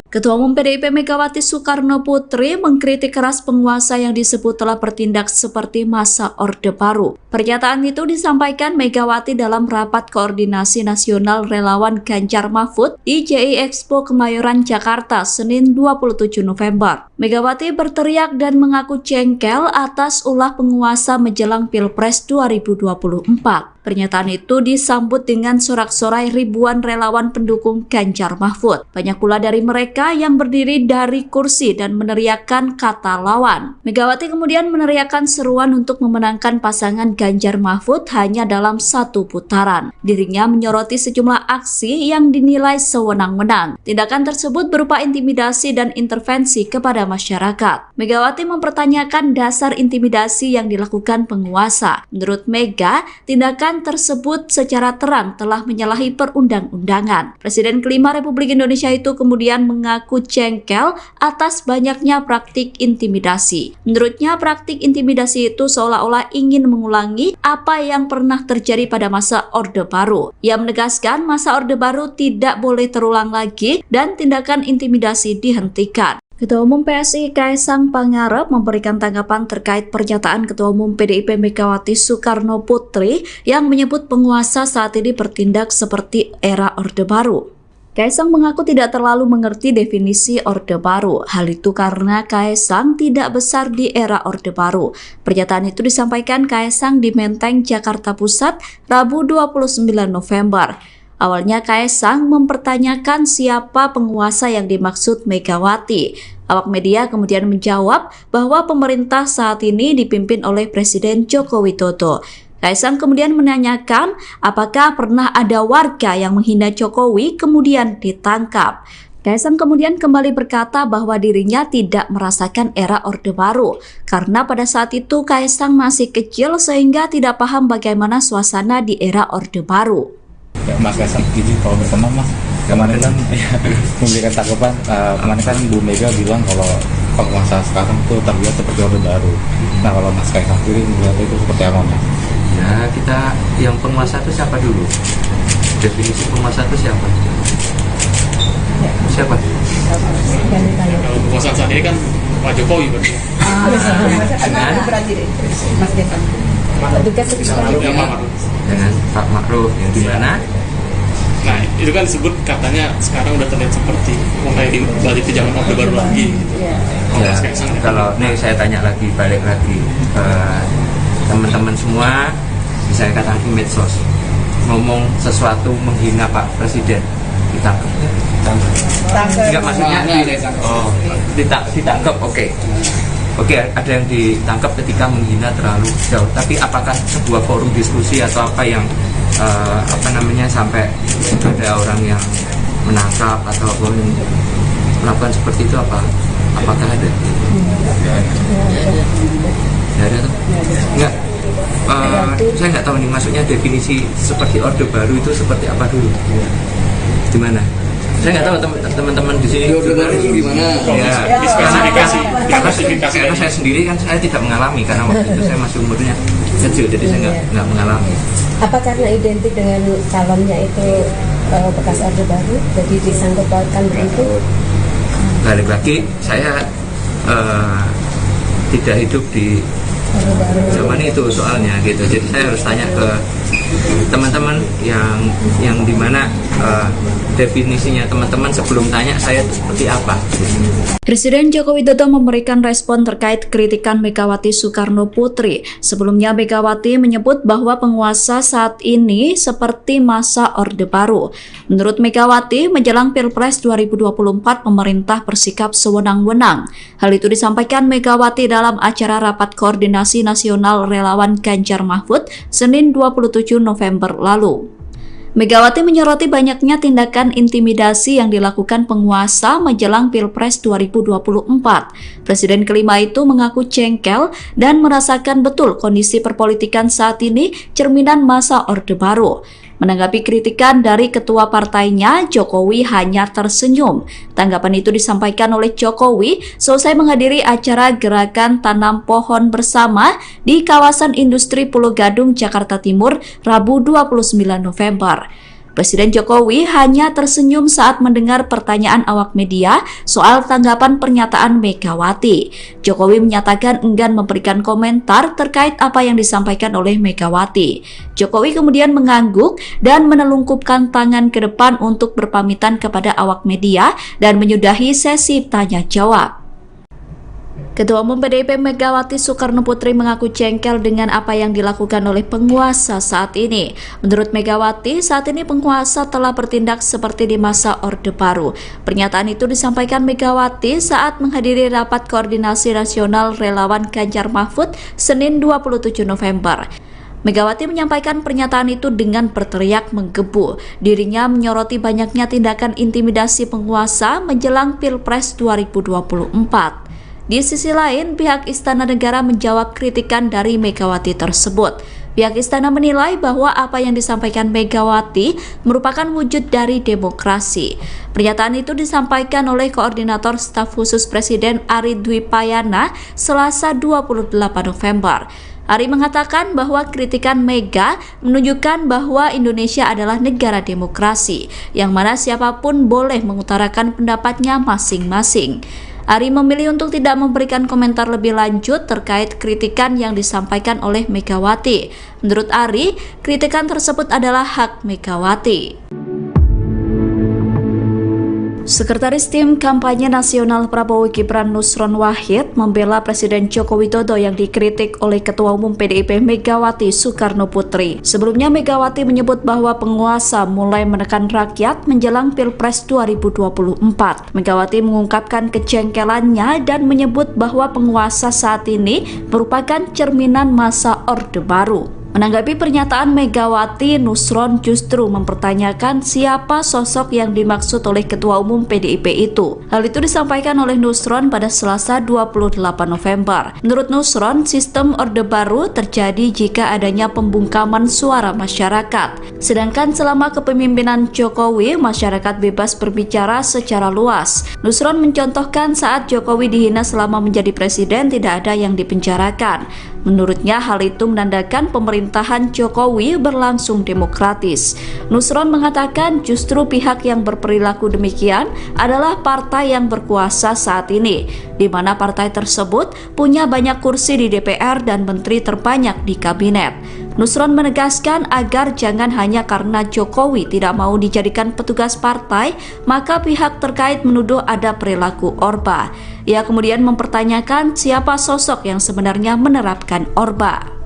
Ketua Umum PDIP Megawati Soekarno Putri mengkritik keras penguasa yang disebut telah bertindak seperti masa Orde Baru. Pernyataan itu disampaikan Megawati dalam rapat koordinasi nasional relawan Ganjar Mahfud di JI Expo Kemayoran, Jakarta, Senin 27 November. Megawati berteriak dan mengaku jengkel atas ulah penguasa menjelang Pilpres 2024. Pernyataan itu disambut dengan sorak-sorai ribuan relawan pendukung Ganjar Mahfud. Banyak pula dari mereka yang berdiri dari kursi dan meneriakkan kata lawan. Megawati kemudian meneriakkan seruan untuk memenangkan pasangan Ganjar Mahfud hanya dalam satu putaran. Dirinya menyoroti sejumlah aksi yang dinilai sewenang-wenang. Tindakan tersebut berupa intimidasi dan intervensi kepada masyarakat. Megawati mempertanyakan dasar intimidasi yang dilakukan penguasa. Menurut Mega, tindakan tersebut secara terang telah menyalahi perundang-undangan. Presiden kelima Republik Indonesia itu kemudian mengaku jengkel atas banyaknya praktik intimidasi. Menurutnya praktik intimidasi itu seolah-olah ingin mengulangi apa yang pernah terjadi pada masa Orde Baru. Ia menegaskan masa Orde Baru tidak boleh terulang lagi dan tindakan intimidasi dihentikan. Ketua Umum PSI Kaisang Pangarep memberikan tanggapan terkait pernyataan Ketua Umum PDIP Megawati Soekarno Putri yang menyebut penguasa saat ini bertindak seperti era Orde Baru. Kaisang mengaku tidak terlalu mengerti definisi Orde Baru. Hal itu karena Kaisang tidak besar di era Orde Baru. Pernyataan itu disampaikan Kaisang di Menteng, Jakarta Pusat, Rabu 29 November. Awalnya Kaisang mempertanyakan siapa penguasa yang dimaksud Megawati. Awak media kemudian menjawab bahwa pemerintah saat ini dipimpin oleh Presiden Joko Widodo. Kaisang kemudian menanyakan apakah pernah ada warga yang menghina Jokowi kemudian ditangkap. Kaisang kemudian kembali berkata bahwa dirinya tidak merasakan era Orde Baru karena pada saat itu Kaisang masih kecil sehingga tidak paham bagaimana suasana di era Orde Baru. Ya, Mas Kaisang izin kalau berkenan Mas, kemarin kan memberikan tanggapan, kemarin kan Bu Mega bilang kalau penguasa sekarang tuh terlihat seperti Orde Baru. Nah kalau Mas Kaisang sendiri melihat itu seperti apa Mas? Ya kita yang penguasa itu siapa dulu? Definisi penguasa itu siapa? Siapa? Kalau penguasaan saat ini kan Pak Jokowi berarti. Dengan Pak Ma'ruf yang di mana? Nah itu kan disebut katanya sekarang udah terlihat seperti mulai balik ke zaman Orde Baru lagi. Ya, kalau nih saya tanya lagi, balik lagi ke teman-teman semua, bisa katakan di medsos ngomong sesuatu menghina Pak Presiden ditangkap. Enggak maksudnya ditangkap. Oke, ada yang ditangkap ketika menghina terlalu jauh. Tapi apakah sebuah forum diskusi atau apa yang sampai ada orang yang menangkap atau melakukan seperti itu apakah ada? Ada tuh? Enggak. Saya nggak tahu nih maksudnya definisi seperti Orde Baru itu seperti apa dulu? Di mana? Saya nggak tahu teman-teman di sini gimana? Ya, karena saya sendiri kan saya tidak mengalami karena waktu itu saya masih umurnya kecil, jadi saya nggak mengalami. Apa karena identik dengan calonnya itu bekas Orde Baru, jadi disangkut pautkan begitu? Balik lagi, saya tidak hidup di zaman itu soalnya gitu, jadi saya harus tanya ke teman-teman yang dimana definisinya teman-teman sebelum tanya saya itu seperti apa. Presiden Joko Widodo memberikan respon terkait kritikan Megawati Soekarno Putri. Sebelumnya Megawati menyebut bahwa penguasa saat ini seperti masa Orde Baru. Menurut Megawati, menjelang Pilpres 2024 pemerintah bersikap sewenang-wenang. Hal itu disampaikan Megawati dalam acara rapat koordinasi nasional relawan Ganjar Mahfud Senin 27 November lalu. Megawati menyoroti banyaknya tindakan intimidasi yang dilakukan penguasa menjelang Pilpres 2024. Presiden kelima itu mengaku jengkel dan merasakan betul kondisi perpolitikan saat ini cerminan masa Orde Baru. Menanggapi kritikan dari ketua partainya, Jokowi hanya tersenyum. Tanggapan itu disampaikan oleh Jokowi selesai menghadiri acara gerakan tanam pohon bersama di kawasan industri Pulau Gadung, Jakarta Timur, Rabu 29 November. Presiden Jokowi hanya tersenyum saat mendengar pertanyaan awak media soal tanggapan pernyataan Megawati. Jokowi menyatakan enggan memberikan komentar terkait apa yang disampaikan oleh Megawati. Jokowi kemudian mengangguk dan menelungkupkan tangan ke depan untuk berpamitan kepada awak media dan menyudahi sesi tanya jawab. Ketua Umum PDIP Megawati Soekarno Putri mengaku jengkel dengan apa yang dilakukan oleh penguasa saat ini. Menurut Megawati, saat ini penguasa telah bertindak seperti di masa Orde Baru. Pernyataan itu disampaikan Megawati saat menghadiri rapat koordinasi nasional relawan Ganjar Mahfud Senin 27 November. Megawati menyampaikan pernyataan itu dengan berteriak menggebu. Dirinya menyoroti banyaknya tindakan intimidasi penguasa menjelang Pilpres 2024. Di sisi lain, pihak Istana Negara menjawab kritikan dari Megawati tersebut. Pihak Istana menilai bahwa apa yang disampaikan Megawati merupakan wujud dari demokrasi. Pernyataan itu disampaikan oleh Koordinator Staf Khusus Presiden Ari Dwi Payana Selasa 28 November. Ari mengatakan bahwa kritikan Mega menunjukkan bahwa Indonesia adalah negara demokrasi, yang mana siapapun boleh mengutarakan pendapatnya masing-masing. Ari memilih untuk tidak memberikan komentar lebih lanjut terkait kritikan yang disampaikan oleh Megawati. Menurut Ari, kritikan tersebut adalah hak Megawati. Sekretaris Tim Kampanye Nasional Prabowo Gibran Nusron Wahid membela Presiden Joko Widodo yang dikritik oleh Ketua Umum PDIP Megawati Soekarno Putri. Sebelumnya Megawati menyebut bahwa penguasa mulai menekan rakyat menjelang Pilpres 2024. Megawati mengungkapkan kejengkelannya dan menyebut bahwa penguasa saat ini merupakan cerminan masa Orde Baru. Menanggapi pernyataan Megawati, Nusron justru mempertanyakan siapa sosok yang dimaksud oleh Ketua Umum PDIP itu. Hal itu disampaikan oleh Nusron pada Selasa 28 November. Menurut Nusron, sistem Orde Baru terjadi jika adanya pembungkaman suara masyarakat. Sedangkan selama kepemimpinan Jokowi, masyarakat bebas berbicara secara luas. Nusron mencontohkan saat Jokowi dihina selama menjadi presiden tidak ada yang dipenjarakan. Menurutnya hal itu menandakan pemerintahan Jokowi berlangsung demokratis. Nusron mengatakan justru pihak yang berperilaku demikian adalah partai yang berkuasa saat ini, di mana partai tersebut punya banyak kursi di DPR dan menteri terbanyak di kabinet. Nusron menegaskan agar jangan hanya karena Jokowi tidak mau dijadikan petugas partai, maka pihak terkait menuduh ada perilaku Orba. Ia kemudian mempertanyakan siapa sosok yang sebenarnya menerapkan Orba.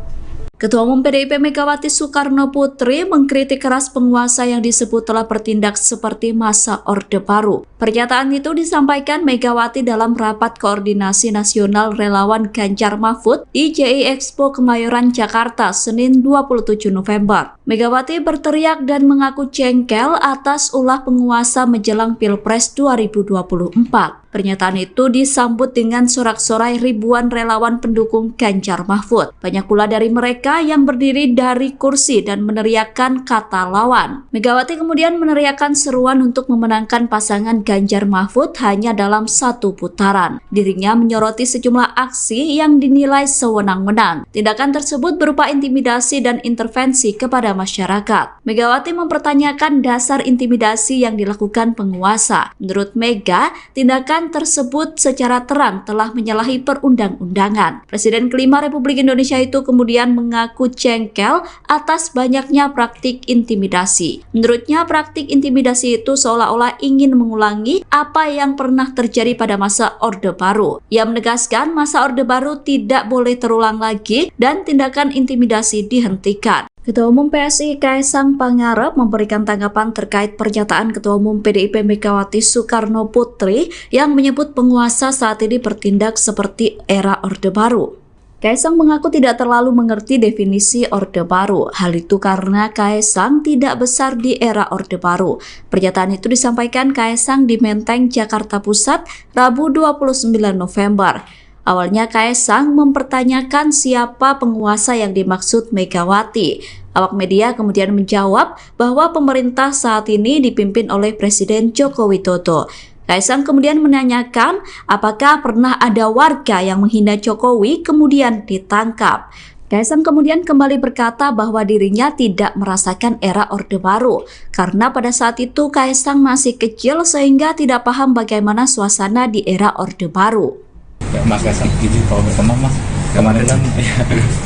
Ketua Umum PDIP Megawati Soekarno Putri mengkritik keras penguasa yang disebut telah bertindak seperti masa Orde Baru. Pernyataan itu disampaikan Megawati dalam rapat koordinasi nasional relawan Ganjar Mahfud di JI Expo Kemayoran, Jakarta, Senin 27 November. Megawati berteriak dan mengaku jengkel atas ulah penguasa menjelang Pilpres 2024. Pernyataan itu disambut dengan sorak-sorai ribuan relawan pendukung Ganjar Mahfud. Banyak pula dari mereka yang berdiri dari kursi dan meneriakkan kata lawan. Megawati kemudian meneriakkan seruan untuk memenangkan pasangan Ganjar Mahfud hanya dalam satu putaran. Dirinya menyoroti sejumlah aksi yang dinilai sewenang-wenang. Tindakan tersebut berupa intimidasi dan intervensi kepada masyarakat. Megawati mempertanyakan dasar intimidasi yang dilakukan penguasa. Menurut Mega, tindakan tersebut secara terang telah menyalahi perundang-undangan. Presiden kelima Republik Indonesia itu kemudian mengaku jengkel atas banyaknya praktik intimidasi. Menurutnya, praktik intimidasi itu seolah-olah ingin mengulangi apa yang pernah terjadi pada masa Orde Baru. Ia menegaskan masa Orde Baru tidak boleh terulang lagi dan tindakan intimidasi dihentikan. Ketua Umum PSI Kaisang Pangarep memberikan tanggapan terkait pernyataan Ketua Umum PDIP Megawati Soekarno Putri yang menyebut penguasa saat ini bertindak seperti era Orde Baru. Kaisang mengaku tidak terlalu mengerti definisi Orde Baru. Hal itu karena Kaisang tidak besar di era Orde Baru. Pernyataan itu disampaikan Kaisang di Menteng, Jakarta Pusat, Rabu 29 November. Awalnya Kaisang mempertanyakan siapa penguasa yang dimaksud Megawati. Awak media kemudian menjawab bahwa pemerintah saat ini dipimpin oleh Presiden Joko Widodo. Kaisang kemudian menanyakan apakah pernah ada warga yang menghina Jokowi kemudian ditangkap. Kaisang kemudian kembali berkata bahwa dirinya tidak merasakan era Orde Baru karena pada saat itu Kaisang masih kecil sehingga tidak paham bagaimana suasana di era Orde Baru. Ya, Mas Kaisang, izin kalau berkenan Mas, kemarin kan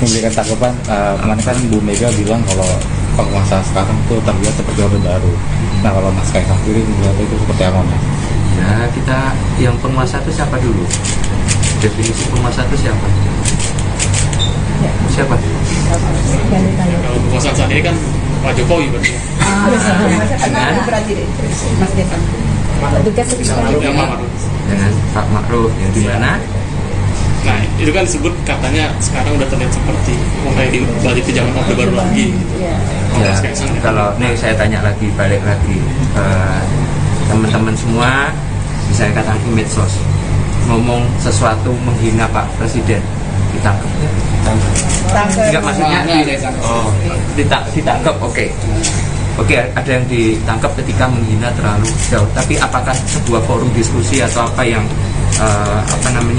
memberikan tanggapan, kemarin kan Bu Mega bilang kalau penguasa sekarang tuh terlihat seperti Orde Baru. Nah kalau Mas Kaisang sendiri melihat itu seperti apa Mas? Nah, kita yang penguasa itu siapa dulu? Definisi penguasa itu siapa? Siapa? Kalau penguasaan saat ini kan Pak Jokowi berarti. Dengan Pak Ma'ruf yang di mana? Nah, itu kan disebut katanya sekarang udah terlihat seperti mulai balik ke zaman Orde Baru lagi. Ya, kalau nih saya tanya lagi, balik lagi teman-teman semua, bisa katakan di medsos ngomong sesuatu menghina Pak Presiden, ditangkap ya? Enggak, maksudnya ditangkap, oke, ada yang ditangkap ketika menghina terlalu jauh, tapi apakah sebuah forum diskusi atau apa yang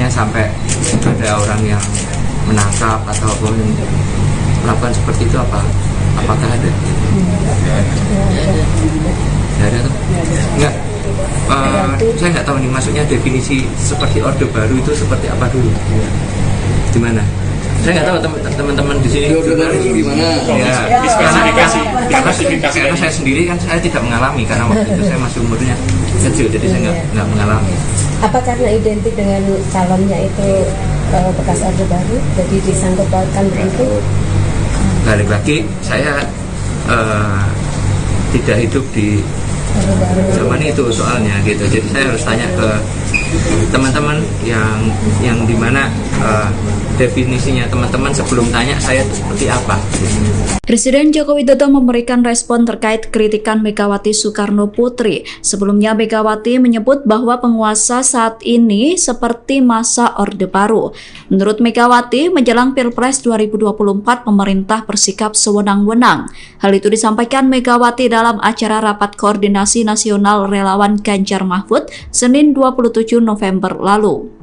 sampai ada orang yang menangkap atau melakukan seperti itu, apakah ada? Nggak ada tuh? Nggak. Saya nggak tahu nih, maksudnya definisi seperti Orde Baru itu seperti apa dulu? Di mana? Saya nggak tahu teman-teman di sini. Orde Baru gimana? Ya, karena saya sendiri kan saya tidak mengalami, karena waktu itu saya masih umurnya kecil, jadi saya nggak mengalami. Apa karena identik dengan calonnya itu bekas Orde Baru, jadi disangkut pautkan begitu? Balik lagi, saya tidak hidup di zaman itu soalnya gitu, jadi saya harus tanya ke teman-teman yang dimana definisinya teman-teman sebelum tanya saya itu seperti apa. Presiden Joko Widodo memberikan respon terkait kritikan Megawati Soekarno Putri. Sebelumnya Megawati menyebut bahwa penguasa saat ini seperti masa Orde Baru. Menurut Megawati, menjelang Pilpres 2024 pemerintah bersikap sewenang-wenang. Hal itu disampaikan Megawati dalam acara Rapat Koordinasi Nasional Relawan Ganjar Mahfud Senin 27 November lalu.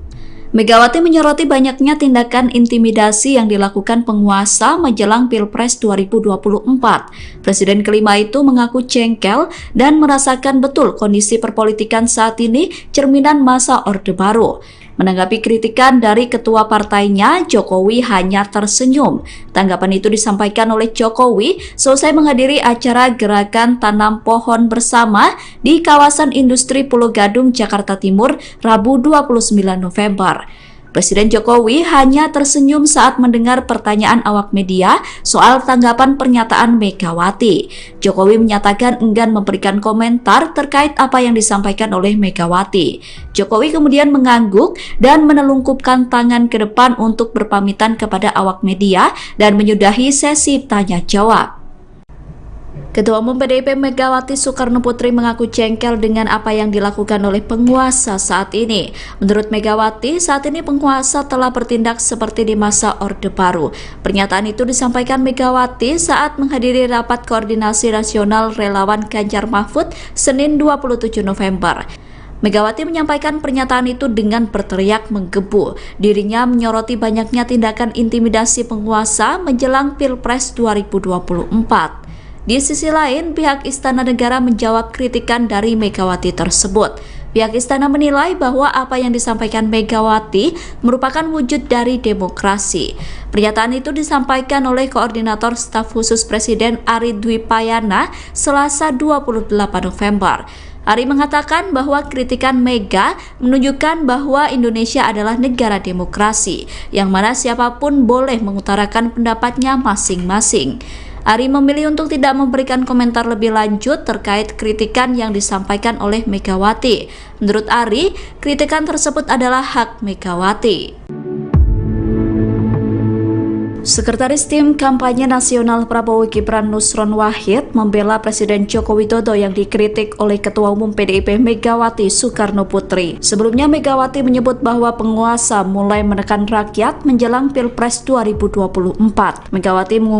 Megawati menyoroti banyaknya tindakan intimidasi yang dilakukan penguasa menjelang Pilpres 2024. Presiden kelima itu mengaku jengkel dan merasakan betul kondisi perpolitikan saat ini cerminan masa Orde Baru. Menanggapi kritikan dari ketua partainya, Jokowi hanya tersenyum. Tanggapan itu disampaikan oleh Jokowi selesai menghadiri acara Gerakan Tanam Pohon Bersama di kawasan industri Pulau Gadung, Jakarta Timur, Rabu 29 November. Presiden Jokowi hanya tersenyum saat mendengar pertanyaan awak media soal tanggapan pernyataan Megawati. Jokowi menyatakan enggan memberikan komentar terkait apa yang disampaikan oleh Megawati. Jokowi kemudian mengangguk dan menelungkupkan tangan ke depan untuk berpamitan kepada awak media dan menyudahi sesi tanya jawab. Ketua Umum PDIP Megawati Soekarno Putri mengaku jengkel dengan apa yang dilakukan oleh penguasa saat ini. Menurut Megawati, saat ini penguasa telah bertindak seperti di masa Orde Baru. Pernyataan itu disampaikan Megawati saat menghadiri Rapat Koordinasi Nasional Relawan Ganjar Mahfud Senin 27 November. Megawati menyampaikan pernyataan itu dengan berteriak menggebu. Dirinya menyoroti banyaknya tindakan intimidasi penguasa menjelang Pilpres 2024. Di sisi lain, pihak Istana Negara menjawab kritikan dari Megawati tersebut. Pihak Istana menilai bahwa apa yang disampaikan Megawati merupakan wujud dari demokrasi. Pernyataan itu disampaikan oleh Koordinator Staf Khusus Presiden Ari Dwi Payana Selasa 28 November. Ari mengatakan bahwa kritikan Mega menunjukkan bahwa Indonesia adalah negara demokrasi, yang mana siapapun boleh mengutarakan pendapatnya masing-masing. Ari memilih untuk tidak memberikan komentar lebih lanjut terkait kritikan yang disampaikan oleh Megawati. Menurut Ari, kritikan tersebut adalah hak Megawati. Sekretaris Tim Kampanye Nasional Prabowo Gibran Nusron Wahid membela Presiden Joko Widodo yang dikritik oleh Ketua Umum PDIP Megawati Soekarno Putri. Sebelumnya Megawati menyebut bahwa penguasa mulai menekan rakyat menjelang Pilpres 2024. Megawati mengungkapkan